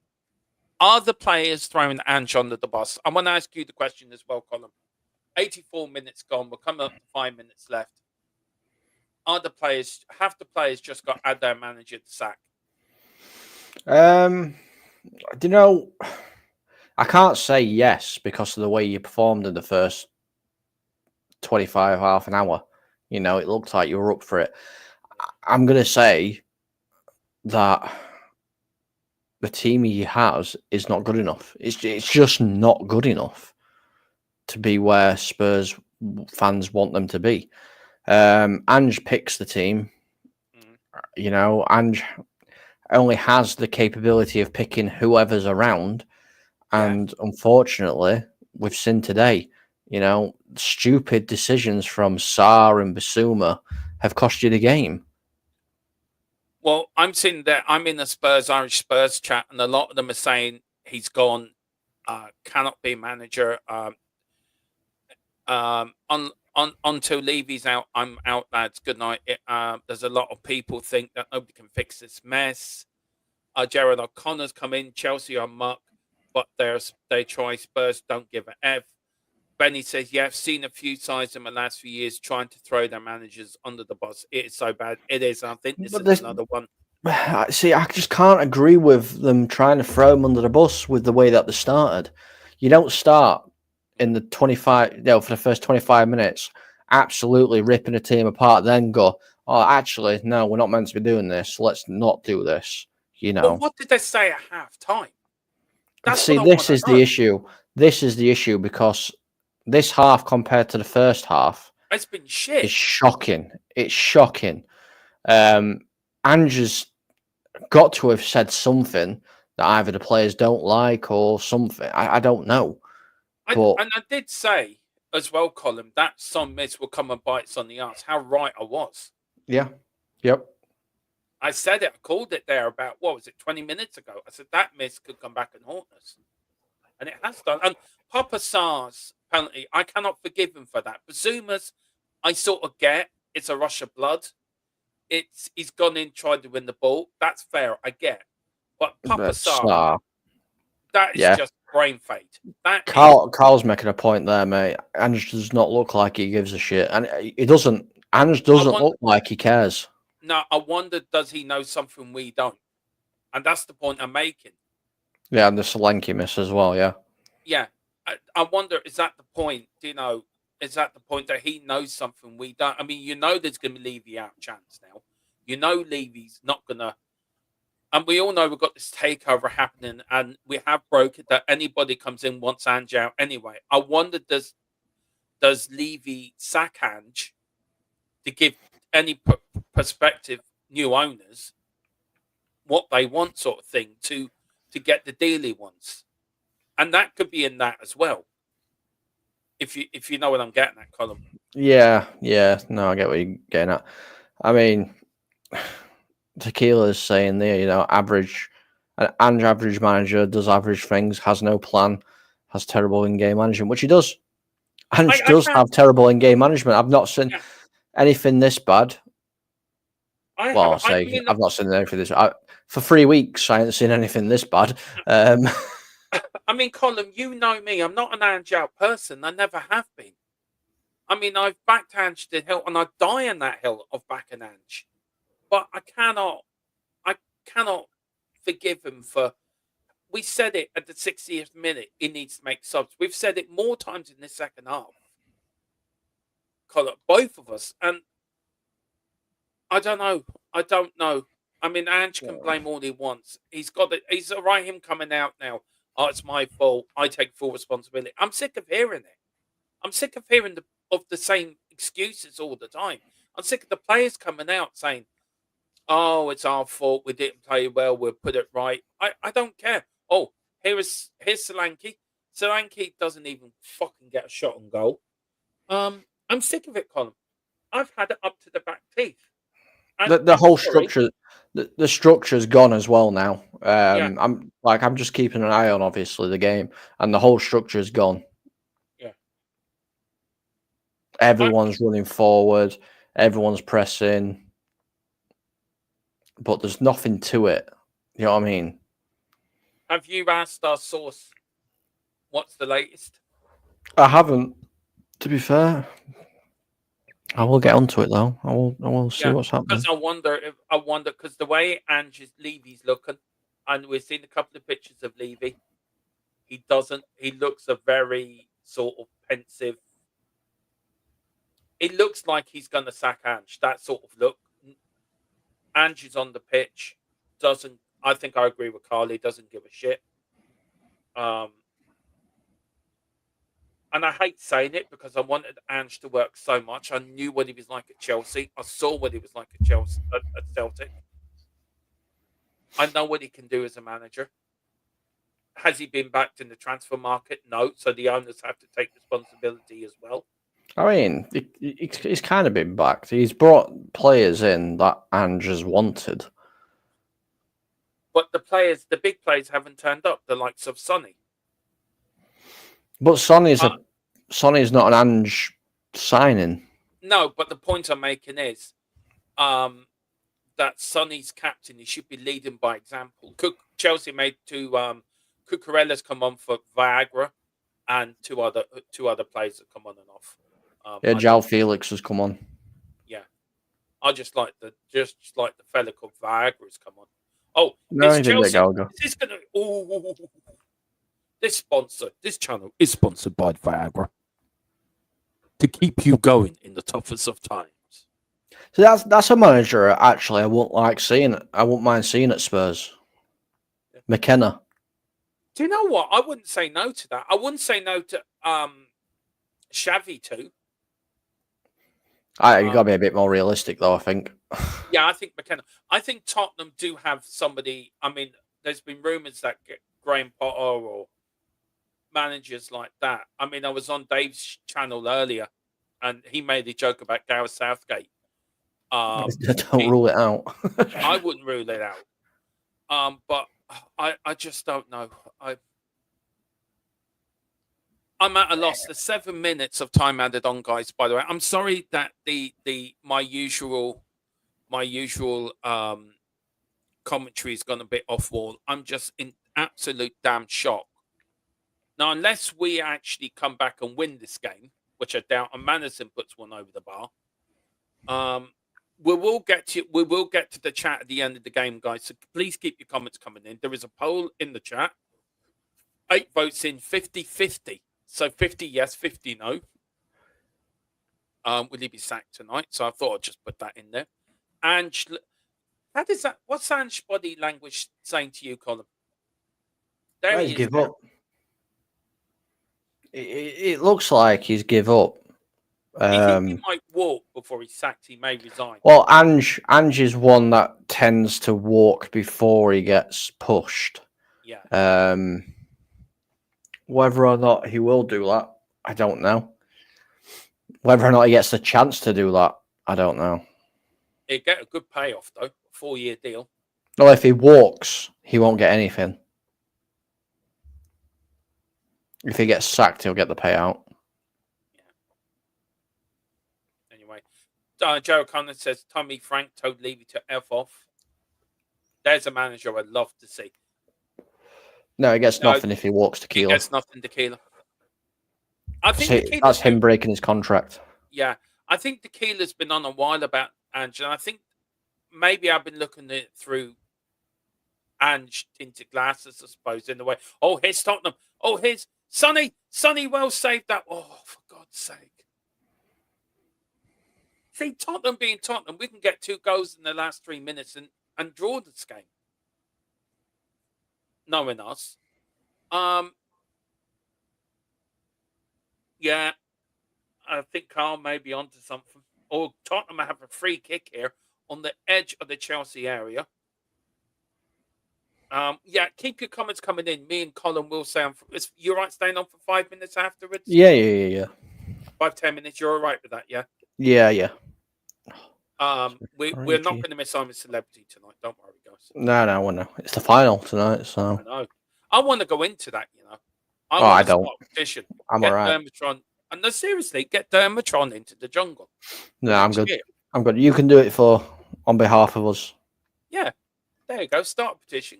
Are the players throwing Ange under the bus? I want to ask you the question as well, Colin. 84 minutes gone. We're coming up to 5 minutes left. Have the players just got add their manager to sack? You know, I can't say yes because of the way you performed in the first 25, half an hour. You know, it looked like you were up for it. I'm going to say that the team he has is not good enough. It's just not good enough to be where Spurs fans want them to be. Ange picks the team. You know, Ange only has the capability of picking whoever's around. And unfortunately, we've seen today, you know, stupid decisions from Sarr and Basuma have cost you the game. Well, I'm sitting there. I'm in the Irish Spurs chat, and a lot of them are saying he's gone, cannot be manager. Until Levy's out, I'm out, lads. Good night. There's a lot of people think that nobody can fix this mess. Jared O'Connor's come in. Chelsea are muck, but they try. Spurs don't give a F. Benny says, yeah, I've seen a few sides in the last few years trying to throw their managers under the bus. It is so bad. It is. I think this is another one. See, I just can't agree with them trying to throw them under the bus with the way that they started. You don't start in the 25, you know, for the first 25 minutes, absolutely ripping a team apart, then go, oh, actually, no, we're not meant to be doing this. Let's not do this. You know. Well, what did they say at half time? See, this is the issue. This is the issue because this half compared to the first half, it's been shit. It's shocking. It's shocking. Ange's got to have said something that either the players don't like or something. I don't know. And I did say as well, Colin, that some miss will come and bite us on the arse. How right I was. Yeah. Yep. I said it. I called it there about, what was it, 20 minutes ago. I said that miss could come back and haunt us. And it has done. And Papa Sarr's penalty, I cannot forgive him for that. Basuma's, I sort of get. It's a rush of blood. He's gone in, tried to win the ball. That's fair. I get. But Papa Sarr, that is just brain fade. Carl's making a point there, mate. Ange does not look like he gives a shit. And he doesn't. Ange doesn't look like he cares. No, I wonder, does he know something we don't? And that's the point I'm making. Yeah, and the Solanke miss as well, yeah. Yeah. I wonder, is that the point, you know, is that the point that he knows something we don't? I mean, you know there's going to be Levy out chance now. You know Levy's not going to... And we all know we've got this takeover happening, and we have broken that anybody comes in wants Ange out anyway. I wonder, does Levy sack Ange to give any prospective new owners what they want, sort of thing, to get the deal he wants? And that could be in that as well. If you know what I'm getting at, Colin. Yeah. No, I get what you're getting at. I mean, Tequila's saying there, you know, an average manager does average things, has no plan, has terrible in-game management, which he does. Ange does have terrible in-game management. I've not seen anything this bad. I've not seen anything this. For 3 weeks, I haven't seen anything this bad. I mean, Colin, you know me. I'm not an Ange out person. I never have been. I mean, I've backed Ange to the hill, and I die on that hill of backing Ange. but I cannot forgive him for. We said it at the 60th minute. He needs to make subs. We've said it more times in the second half. Colin, both of us, and I don't know. I mean, Ange can blame all he wants. He's got it. He's all right. Him coming out now. Oh, it's my fault. I take full responsibility. I'm sick of hearing it. I'm sick of hearing the same excuses all the time. I'm sick of the players coming out saying, "Oh, it's our fault. We didn't play well. We'll put it right." I don't care. Oh, here's Solanke. Solanke doesn't even fucking get a shot on goal. I'm sick of it, Colin. I've had it up to the back teeth. The whole structure, the structure's gone as well now. Yeah. I'm just keeping an eye on obviously the game, and the whole structure's gone. Yeah. Everyone's running forward, everyone's pressing, but there's nothing to it. You know what I mean? Have you asked our source what's the latest? I haven't, to be fair. I will get onto it though. I will see what's happening. Because I wonder because the way Levy's looking, and we've seen a couple of pictures of Levy. He looks a very sort of pensive. It looks like he's going to sack Ange. That sort of look. Ange is on the pitch. I think I agree with Carly. Doesn't give a shit. And I hate saying it because I wanted Ange to work so much. I knew what he was like at Chelsea. I saw what he was like at Chelsea, at Celtic. I know what he can do as a manager. Has he been backed in the transfer market? No. So the owners have to take responsibility as well. I mean, he's kind of been backed. He's brought players in that Ange has wanted. But the big players haven't turned up, the likes of Sonny. But Sonny's not an Ange signing. No, but the point I'm making is that Sonny's captain. He should be leading by example. Chelsea made two Cucurella's come on for Viagra, and two other players that come on and off. João Felix has come on. Yeah, I just like the fella called Viagra's come on. Oh, no, it's Chelsea. This This channel is sponsored by Viagra to keep you going in the toughest of times. So that's a manager actually I wouldn't mind seeing at Spurs. Yeah. McKenna. Do you know what? I wouldn't say no to that. I wouldn't say no to Xavi too. You got to be a bit more realistic though, I think. Yeah, I think McKenna. I think Tottenham do have somebody. I mean, there's been rumours that Graham Potter or managers like that. I mean, I was on Dave's channel earlier, and he made a joke about Gareth Southgate. Don't rule it out. I wouldn't rule it out. But I just don't know. I'm at a loss. There's 7 minutes of time added on, guys. By the way, I'm sorry that my usual commentary has gone a bit off wall. I'm just in absolute damn shock. Now, unless we actually come back and win this game, which I doubt, and Madison puts one over the bar, we will get to the chat at the end of the game, guys. So please keep your comments coming in. There is a poll in the chat. 8 votes in, 50-50. So 50 yes, 50 no. Will he be sacked tonight? So I thought I'd just put that in there. Ange, what's Ange's body language saying to you, Colin? There he give up. It looks like he's give up. You think he might walk before he's sacked? He may resign. Well, Ange is one that tends to walk before he gets pushed. Yeah. Whether or not he will do that, I don't know. Whether or not he gets the chance to do that, I don't know. He'd get a good payoff, though. 4-year deal. No, if he walks, he won't get anything. If he gets sacked, he'll get the payout. Yeah. Anyway, Joe O'Connor says, Tommy Frank told Levy to F off. There's a manager I'd love to see. No, he gets nothing if he walks tequila. He gets nothing tequila. I think that's him breaking his contract. Yeah. I think Tequila's been on a while about Ange, and I think maybe I've been looking at it through Ange tinted glasses, I suppose, in the way. Oh, here's Tottenham. Oh, here's Sonny. Sonny well saved that. Oh, for God's sake. See, Tottenham being Tottenham, we can get 2 goals in the last 3 minutes and draw this game. Knowing us. Yeah, I think Carl may be onto something. Or Tottenham have a free kick here on the edge of the Chelsea area. Yeah, keep your comments coming in. Me and Colin will say, you're right staying on for 5 minutes afterwards? Yeah. 5-10 minutes. You're all right with that, yeah? Yeah. We're not going to miss I'm a Celebrity tonight. Don't worry, guys. No. It's the final tonight, so. I know. I want to go into that, you know. I don't. Start a petition. I'm get all right. Dermatron, and no, seriously, get Dermatron into the jungle. No, I'm good. I'm good. You can do it on behalf of us. Yeah, there you go. Start a petition.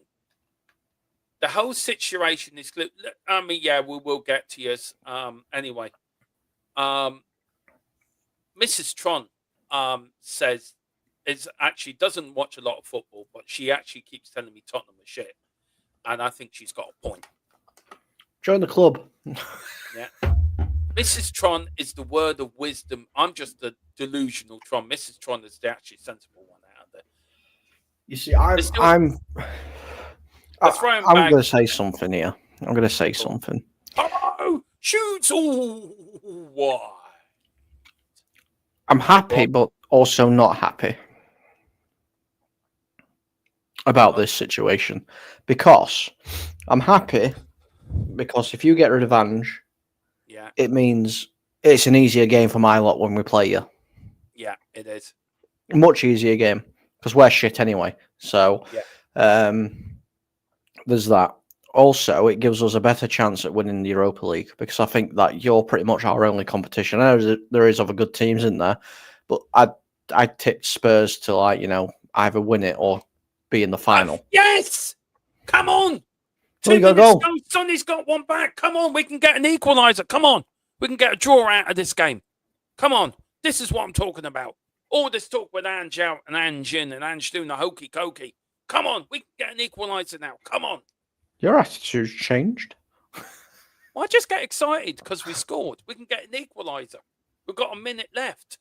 The whole situation is. I mean, yeah, we will get to you. Anyway, Mrs. Tron says doesn't watch a lot of football, but she actually keeps telling me Tottenham are shit, and I think she's got a point. Join the club. Yeah. Mrs. Tron is the word of wisdom. I'm just the delusional Tron. Mrs. Tron is the actually sensible one out of there. You see, I'm going to say something here. I'm going to say something. Oh, shoots! Oh, why? I'm happy, but also not happy about this situation, because I'm happy because if you get rid of Ange, it means it's an easier game for my lot when we play you. Yeah, it is. Much easier game because we're shit anyway. So there's that. Also, it gives us a better chance at winning the Europa League because I think that you're pretty much our only competition. I know there is other good teams in there, but I tipped Spurs to either win it or be in the final. Yes, come on. 2 minutes ago, Sonny's got one back. Come on, we can get an equaliser. Come on, we can get a draw out of this game. Come on, this is what I'm talking about. All this talk with Ange out and Ange in and Ange doing the hokey cokey. Come on, we can get an equaliser now. Come on. Your attitude's changed. Well, I just get excited because we scored. We can get an equaliser. We've got a minute left.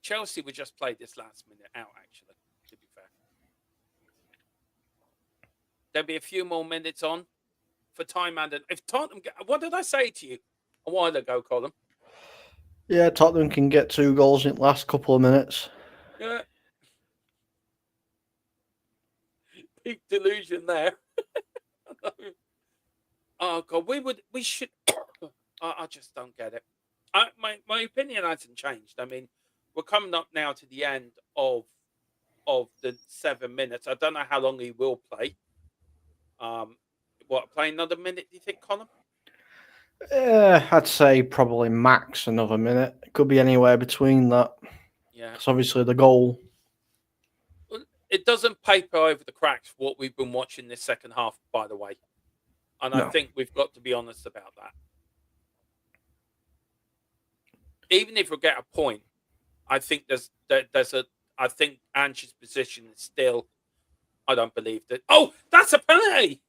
Chelsea would just play this last minute out, actually, to be fair. There'll be a few more minutes on for time added. If Tottenham what did I say to you a while ago, Colin? Yeah, Tottenham can get 2 goals in the last couple of minutes. Yeah. Big delusion there. Oh God, we should. I just don't get it. My opinion hasn't changed. I mean, we're coming up now to the end of the 7 minutes. I don't know how long he will play. Play another minute? Do you think, Colin? I'd say probably max another minute. It could be anywhere between that. Yeah. It's obviously the goal. It doesn't paper over the cracks what we've been watching this second half, by the way. And I think we've got to be honest about that. Even if we get a point, I think I think Ange's position is still. I don't believe that. Oh, that's a penalty.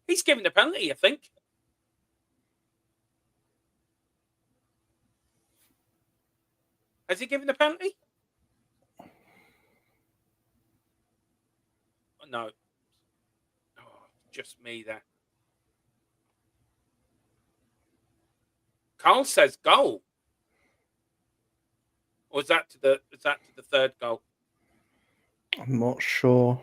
He's giving a penalty, I think. Has he given a penalty? No. Oh, just me there. Carl says goal. Or is that to the third goal? I'm not sure.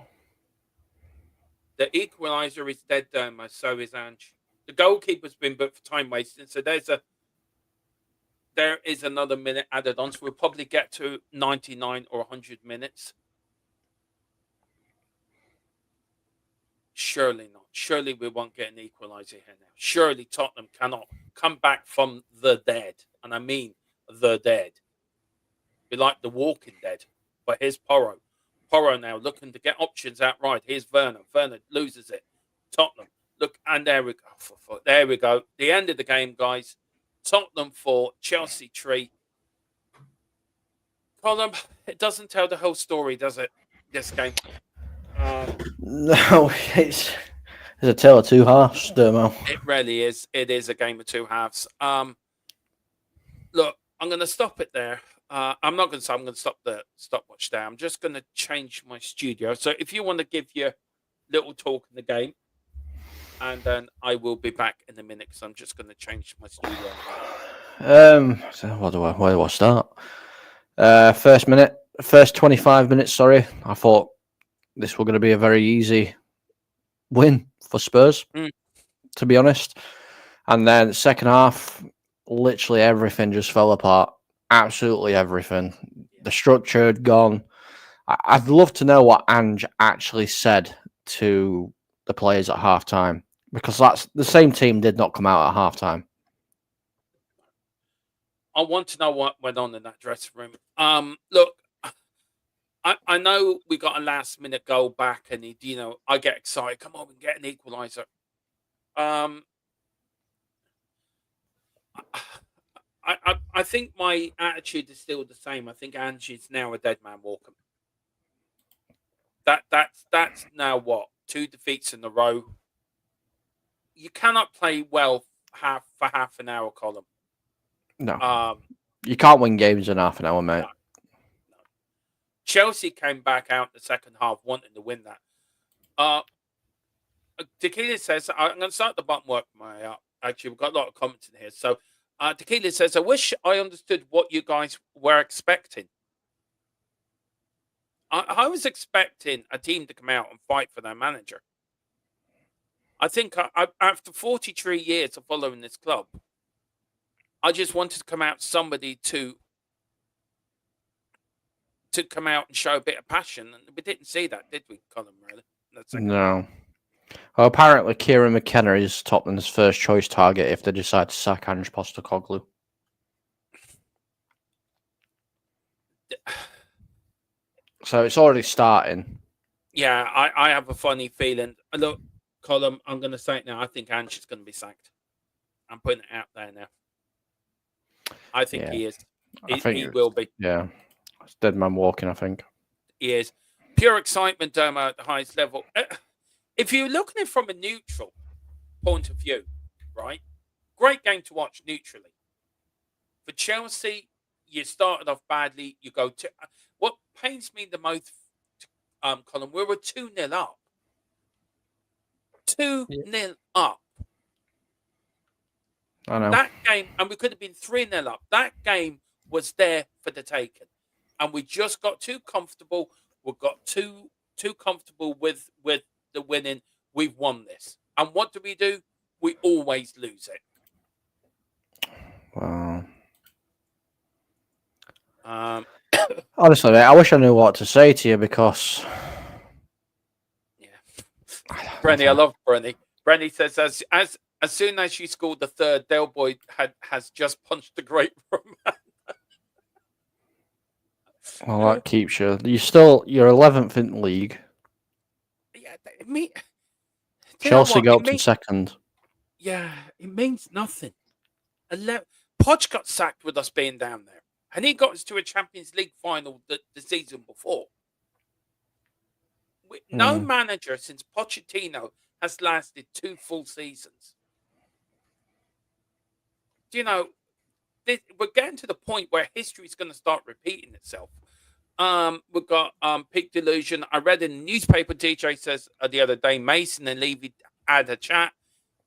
The equaliser is dead, Derma, so is Ange. The goalkeeper's been booked for time wasting, so there is another minute added on, so we'll probably get to 99 or 100 minutes. Surely not. Surely we won't get an equaliser here now. Surely Tottenham cannot come back from the dead, and I mean the dead. Be like the Walking Dead, but here's Porro. Porro now looking to get options outright. Here's Werner. Werner loses it. Tottenham. Look, and there we go. There we go. The end of the game, guys. Tottenham 4, Chelsea 3. Colin, it doesn't tell the whole story, does it? This game. No, it's a tale of two halves, Dermo. It really is. It is a game of two halves. Look, I'm going to stop it there. I'm not going to say I'm going to stop the stopwatch there. I'm just going to change my studio. So if you want to give your little talk in the game, and then I will be back in a minute because I'm just going to change my studio. So where do I start? First 25 minutes. Sorry, I thought this was going to be a very easy win for Spurs, to be honest. And then second half, literally everything just fell apart. Absolutely everything. The structure had gone. I'd love to know what Ange actually said to the players at halftime, because that's the same team did not come out at halftime. I want to know what went on in that dressing room. Look, I know we got a last minute goal back, and I get excited. Come on, we can get an equaliser. I think my attitude is still the same. I think Ange is now a dead man walking. That's now what, 2 defeats in a row. You cannot play well for half an hour, Colin. No, you can't win games in half an hour, mate. No. Chelsea came back out in the second half wanting to win that. Tequila says, I'm going to start the bottom work my way up. Actually, we've got a lot of comments in here. So Tequila says, I wish I understood what you guys were expecting. I was expecting a team to come out and fight for their manager. I think after 43 years of following this club, I just wanted to come out somebody to come out and show a bit of passion. And we didn't see that, did we, Colin, really? No. Well, apparently, Kieran McKenna is Tottenham's first choice target if they decide to sack Ange Postecoglou. So it's already starting. Yeah, I have a funny feeling. Look, Colin, I'm going to say it now. I think Ange is going to be sacked. I'm putting it out there now. I think he is. He will be. Yeah. It's dead man walking, I think. He is. Pure excitement, Dermo, at the highest level. If you're looking at it from a neutral point of view, right? Great game to watch neutrally. For Chelsea, you started off badly. You go to... What pains me the most, Colin, we were 2-0 up. 2-0 up. I know. That game, and we could have been 3-0 up. That game was there for the taking. And we just got too comfortable. We got too comfortable with the winning. We've won this. And what do? We always lose it. Wow. Honestly, mate, I wish I knew what to say to you because... Yeah. Brenny, I love Brenny. Brenny says, as soon as she scored the third, Del Boy has just punched the great romance. Well, that keeps you. You're 11th in the league. Yeah, Chelsea got up to second. Yeah, it means nothing. Poch got sacked with us being down there, and he got us to a Champions League final the season before. No manager since Pochettino has lasted 2 full seasons. We're getting to the point where history is going to start repeating itself. We've got Peak Delusion. I read in the newspaper, DJ says the other day, Mason and Levy had a chat,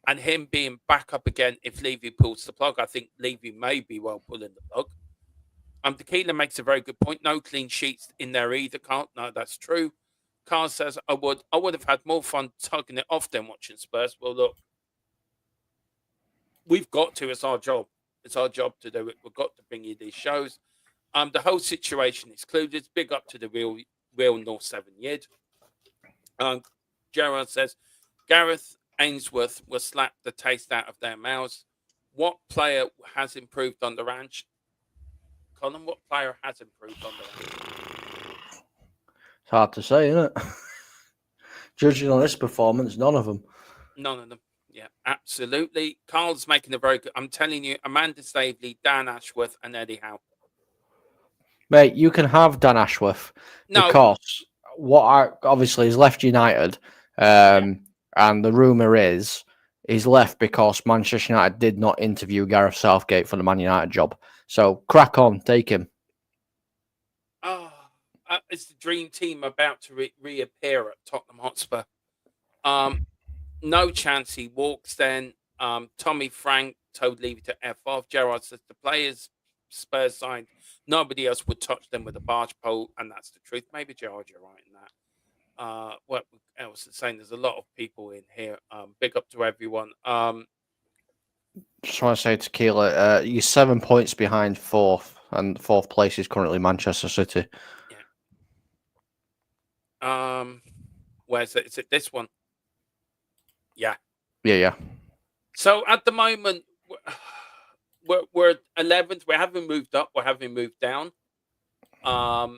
and him being back up again if Levy pulls the plug. I think Levy may be well pulling the plug. Tequila makes a very good point. No clean sheets in there either, Carl. No, that's true. Carl says, I would have had more fun tugging it off than watching Spurs. Well, look, we've got to. It's our job. It's our job to do it. We've got to bring you these shows. The whole situation is clued. Big up to the real North 7 Yid. Gerard says, Gareth Ainsworth will slap the taste out of their mouths. What player has improved under Ange? Colin, what player has improved under Ange? It's hard to say, isn't it? Judging on this performance, none of them. None of them. Yeah, absolutely. Carl's making a very good... I'm telling you, Amanda Staveley, Dan Ashworth and Eddie Howe. Mate, you can have Dan Ashworth No, because obviously he's left United, and the rumor is he's left because Manchester United did not interview Gareth Southgate for the Man United job. So crack on, take him. it's the dream team about to reappear at Tottenham Hotspur. No chance he walks then. Tommy Frank told Levy to F off. Gerrard says the players Spurs signed, nobody else would touch them with a barge pole, and that's the truth. Maybe Gerrard, you're right in that. What else is saying? There's a lot of people in here. Big up to everyone. Just want to say, Tequila, you're 7 points behind fourth, and fourth place is currently Manchester City. Yeah. Where's it? Is it this one? Yeah. Yeah. So at the moment, we're 11th. We haven't moved up. We haven't moved down. But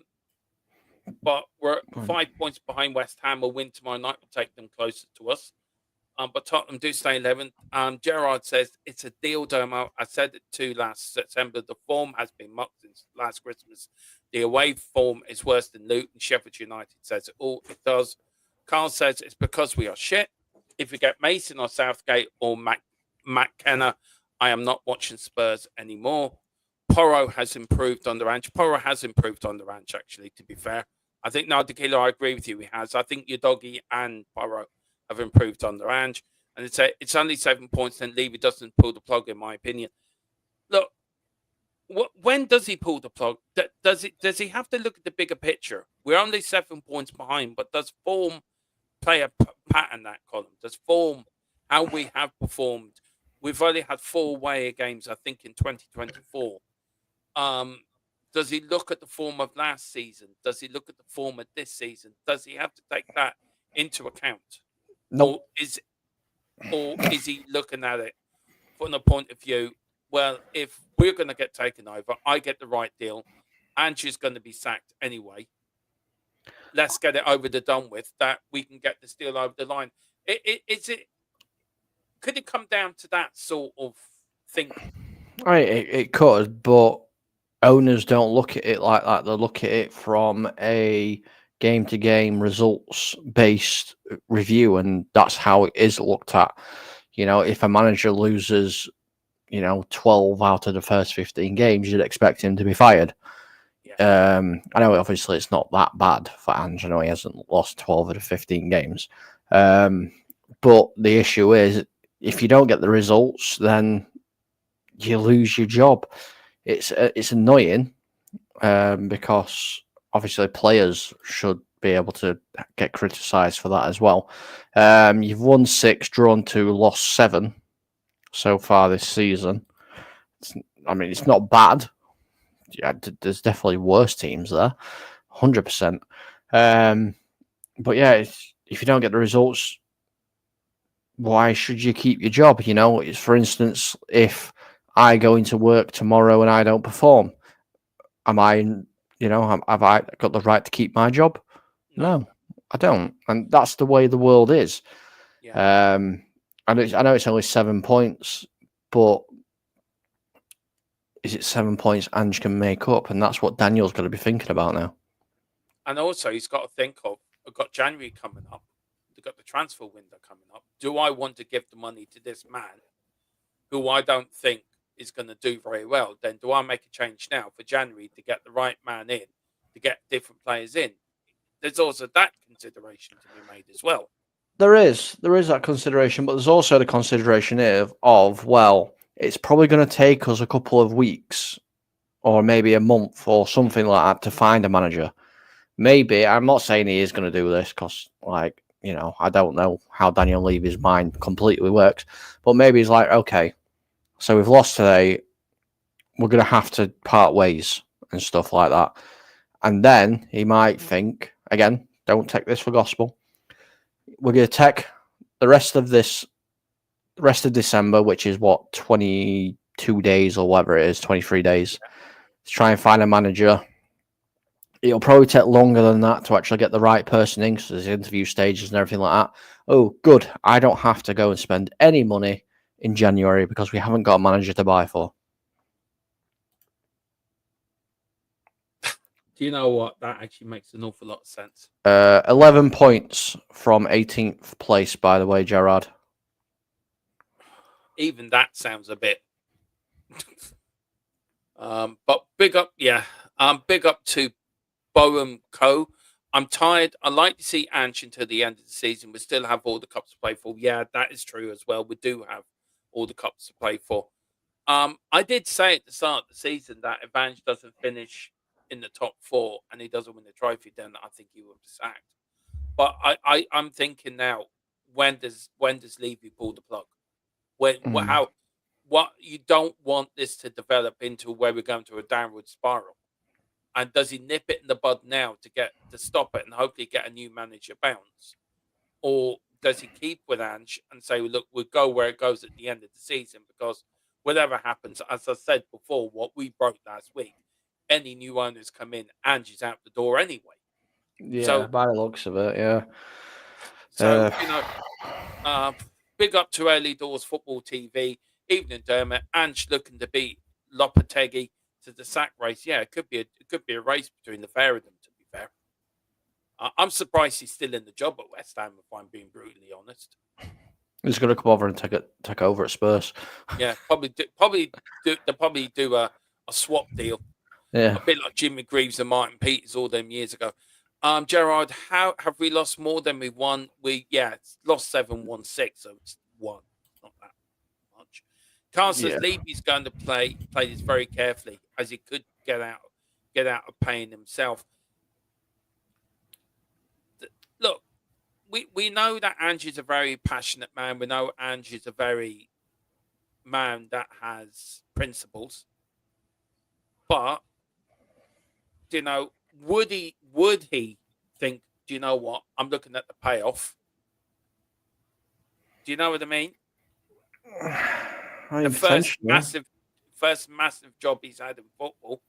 we're 5 points behind West Ham. A win tomorrow night will take them closer to us. But Tottenham do stay 11th. Gerrard says it's a deal, Domo. I said it too last September. The form has been mucked since last Christmas. The away form is worse than Luton. Sheffield United says it all. It does. Carl says it's because we are shit. If we get Mason or Southgate or Matt Kenner, I am not watching Spurs anymore. Porro has improved on the ranch. Porro has improved on the ranch, actually, to be fair. I think, now, Tequila, I agree with you. He has. I think your doggy and Porro have improved on the ranch. And it's only 7 points, then Levy doesn't pull the plug, in my opinion. Look, when does he pull the plug? Does he have to look at the bigger picture? We're only 7 points behind, but does form play a pattern that column? Does form how we have performed? We've only had 4 away games, I think, in 2024. Does he look at the form of last season? Does he look at the form of this season? Does he have to take that into account? No. Or is he looking at it from the point of view, well, if we're going to get taken over, I get the right deal, Andrew's going to be sacked anyway. Let's get it over the done with, that we can get this deal over the line. Could it come down to that sort of thinking? It could, but owners don't look at it like that. They look at it from a game-to-game results-based review, and that's how it is looked at. You know, if a manager loses, 12 out of the first 15 games, you'd expect him to be fired. Yeah. I know obviously it's not that bad for Ange. I know he hasn't lost 12 of the 15 games. But the issue is, if you don't get the results, then you lose your job. It's annoying because obviously players should be able to get criticised for that as well. You've won 6, drawn 2, lost 7 so far this season. It's not bad. Yeah, there's definitely worse teams there, 100%. But yeah, if you don't get the results, why should you keep your job? It's, for instance, if I go into work tomorrow and I don't perform, have I got the right to keep my job? No, I don't. And that's the way the world is. Yeah. I know it's only 7 points, but is it 7 points Ange can make up? And that's what Daniel's got to be thinking about now. And also, he's got to think of, we've got January coming up. We've got the transfer window coming up. Do I want to give the money to this man who I don't think is going to do very well? Then do I make a change now for January to get the right man in, to get different players in? There's also that consideration to be made as well. There is that consideration, but there's also the consideration of well, it's probably going to take us a couple of weeks or maybe a month or something like that to find a manager. Maybe, I'm not saying he is going to do this because, I don't know how Daniel Levy's mind completely works, but maybe he's like, okay, so we've lost today, we're going to have to part ways and stuff like that. And then he might think, again, don't take this for gospel, we're going to take the rest of December, which is 22 days or whatever it is, 23 days, to try and find a manager. It'll probably take longer than that to actually get the right person in, because there's interview stages and everything like that. Oh, good. I don't have to go and spend any money in January because we haven't got a manager to buy for. Do you know what? That actually makes an awful lot of sense. 11 points from 18th place, by the way, Gerard. Even that sounds a bit. But big up, yeah. Big up to Bowen Co. I'm tired. I like to see Ange until the end of the season. We still have all the cups to play for. Yeah, that is true as well. We do have all the cups to play for. I did say at the start of the season that if Ange doesn't finish in the top 4 and he doesn't win the trophy, then I think he will be sacked. But I'm thinking now, when does Levy pull the plug? What you don't want this to develop into where we're going to a downward spiral. And does he nip it in the bud now to stop it and hopefully get a new manager bounce? Or does he keep with Ange and say, look, we'll go where it goes at the end of the season? Because whatever happens, as I said before, what we broke last week, any new owners come in, Ange is out the door anyway. Yeah, by the looks of it, yeah. So, big up to Early Doors Football TV, Evening Dermot, Ange looking to beat Lopetegui to the sack race. Yeah, it could be a race between the pair of them, to be fair. I'm surprised he's still in the job at West Ham, if I'm being brutally honest. He's going to come over and take over at Spurs. Yeah, they'll probably do a swap deal. Yeah, a bit like Jimmy Greaves and Martin Peters all them years ago. Gerard, how have we lost more than we won? It's lost 7, won 6, so it's 1, not that much. Carl says Levy's going to play this very carefully, as he could get out of paying himself. Look, we know that Ange is a very passionate man. We know Ange is a very man that has principles. But, would he think, do you know what? I'm looking at the payoff. Do you know what I mean? The first massive job he's had in football.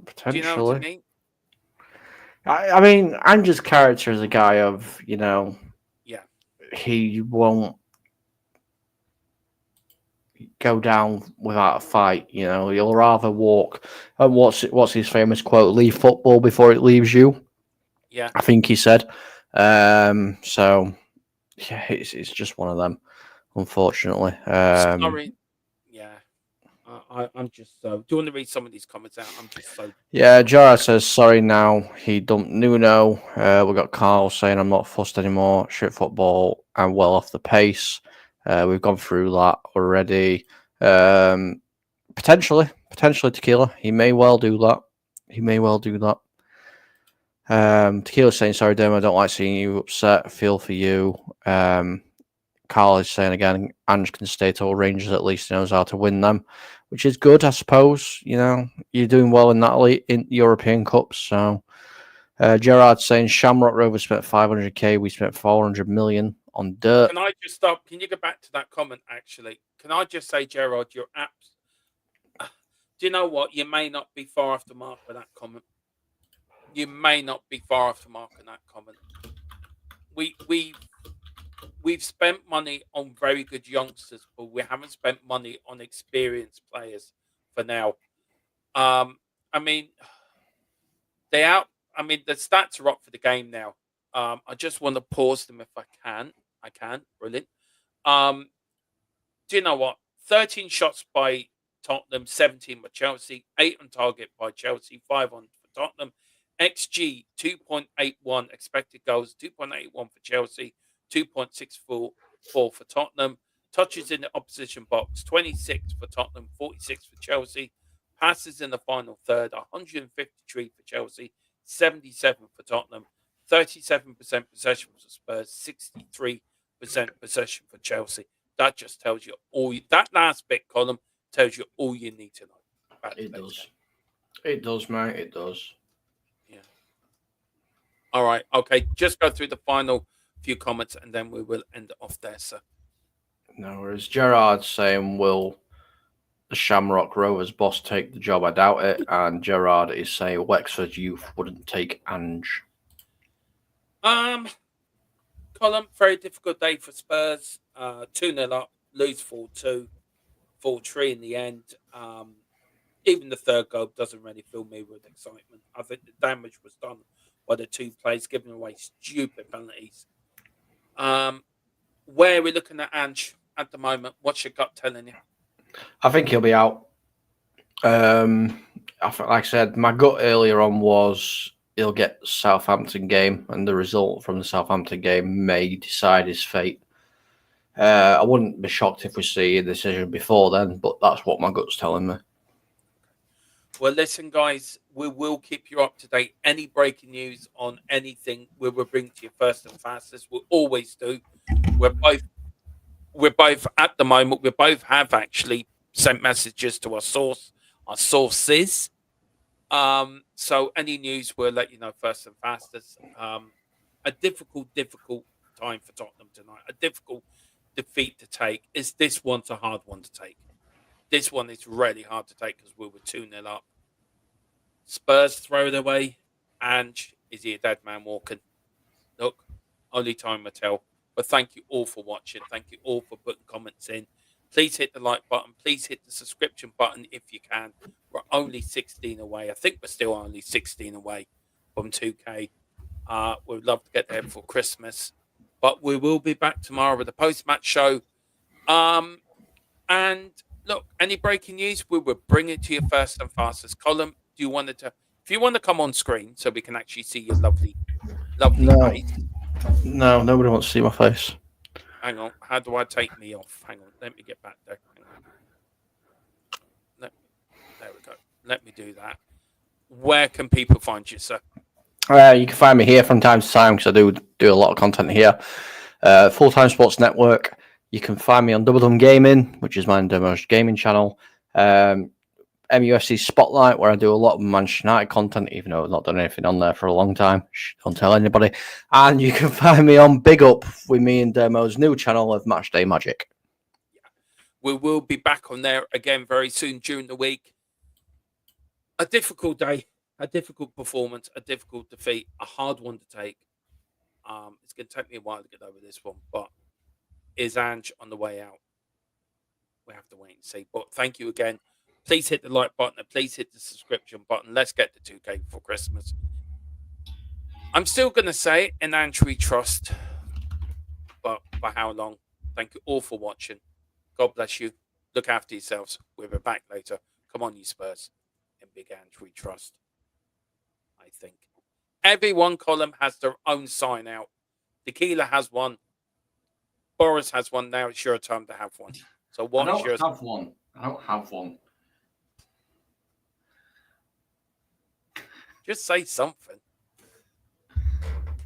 Potentially. Do you know what I mean? I mean, Ange's character is a guy of, he won't go down without a fight. He'll rather walk. And what's his famous quote? Leave football before it leaves you. Yeah, I think he said. So yeah, it's just one of them, unfortunately. sorry. Yeah. I'm just so. Do you want to read some of these comments out? I'm just so. Yeah, Jara says sorry now. He dumped Nuno. We got Carl saying I'm not fussed anymore. Shit football and well off the pace. We've gone through that already. Potentially Tequila. He may well do that. Tequila saying sorry, Demo. I don't like seeing you upset. Feel for you. Carl is saying again, Ange can stay to all Rangers, at least he knows how to win them, which is good, I suppose. You're doing well in that in European Cups. So Gerard saying Shamrock Rovers spent 500k, we spent 400 million on dirt. Can I just stop? Can you go back to that comment, actually? Can I just say, Gerard, you're do you know what? You may not be far off the mark with that comment. We've spent money on very good youngsters, but we haven't spent money on experienced players for now. I mean, the stats are up for the game now. I just want to pause them if I can. I can. Brilliant. Do you know what? 13 shots by Tottenham, 17 by Chelsea, 8 on target by Chelsea, 5 on for Tottenham. XG 2.81, expected goals 2.81 for Chelsea, 2.64 for Tottenham. Touches in the opposition box 26 for Tottenham, 46 for Chelsea. Passes in the final third 153 for Chelsea, 77 for Tottenham. 37% possession for Spurs, 63% possession for Chelsea. That just tells you that last bit, column, tells you all you need to know about it does. It does, mate. It does. Yeah. All right. Okay. Just go through the final few comments and then we will end it off there, sir. No worries. Gerard saying, will the Shamrock Rovers boss take the job? I doubt it. And Gerard is saying Wexford youth wouldn't take Ange. Column, very difficult day for Spurs. 2-0 up, lose 4-2, 4-3 in the end. even the third goal doesn't really fill me with excitement. I think the damage was done by the two players giving away stupid penalties. Where are we looking at Ange at the moment? What's your gut telling you? I think he'll be out. Like I said, my gut earlier on was he'll get Southampton game, and the result from the Southampton game may decide his fate. I wouldn't be shocked if we see a decision before then, but that's what my gut's telling me. Well, listen, guys, we will keep you up to date. Any breaking news on anything, we will bring to you first and fastest. We always do. We're both at the moment. We both have actually sent messages to our sources. So any news, we'll let you know first and fastest. A difficult time for Tottenham tonight. A difficult defeat to take. Is this one's a hard one to take? This one is really hard to take because we were 2-0 up. Spurs throw it away. Ange, is he a dead man walking? Look, only time will tell. But thank you all for watching. Thank you all for putting comments in. Please hit the like button. Please hit the subscription button if you can. We're only 16 away. I think we're still only 16 away from 2K. We'd love to get there for Christmas. But we will be back tomorrow with a post-match show. And look, any breaking news, we will bring it to you first and fastest. Colin, do you want to? If you want to come on screen so we can actually see your lovely face. No, nobody wants to see my face. Hang on. How do I take me off? Hang on. Let me get back there. Hang on. There we go. Let me do that. Where can people find you, sir? You can find me here from time to time because I do a lot of content here. Full Time Sports Network. You can find me on Double Dum Gaming, which is my Demos gaming channel. MUFC Spotlight, where I do a lot of Manchester United content, even though I've not done anything on there for a long time. Don't tell anybody. And you can find me on Big Up with me and Demo's new channel of Matchday Magic. Yeah. We will be back on there again very soon during the week. A difficult day, a difficult performance, a difficult defeat, a hard one to take. It's going to take me a while to get over this one, but is Ange on the way out? We have to wait and see. But thank you again. Please hit the like button and please hit the subscription button. Let's get to 2K before Christmas. I'm still going to say in Ange we trust, but for how long? Thank you all for watching. God bless you. Look after yourselves. We'll be back later. Come on, you Spurs. In Big Ange we trust, I think. Every one column has their own sign out. Tequila has one. Boris has one. Now it's your time to have one. So what is yours? I don't have one. Just say something.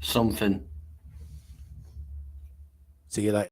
Something. See you later.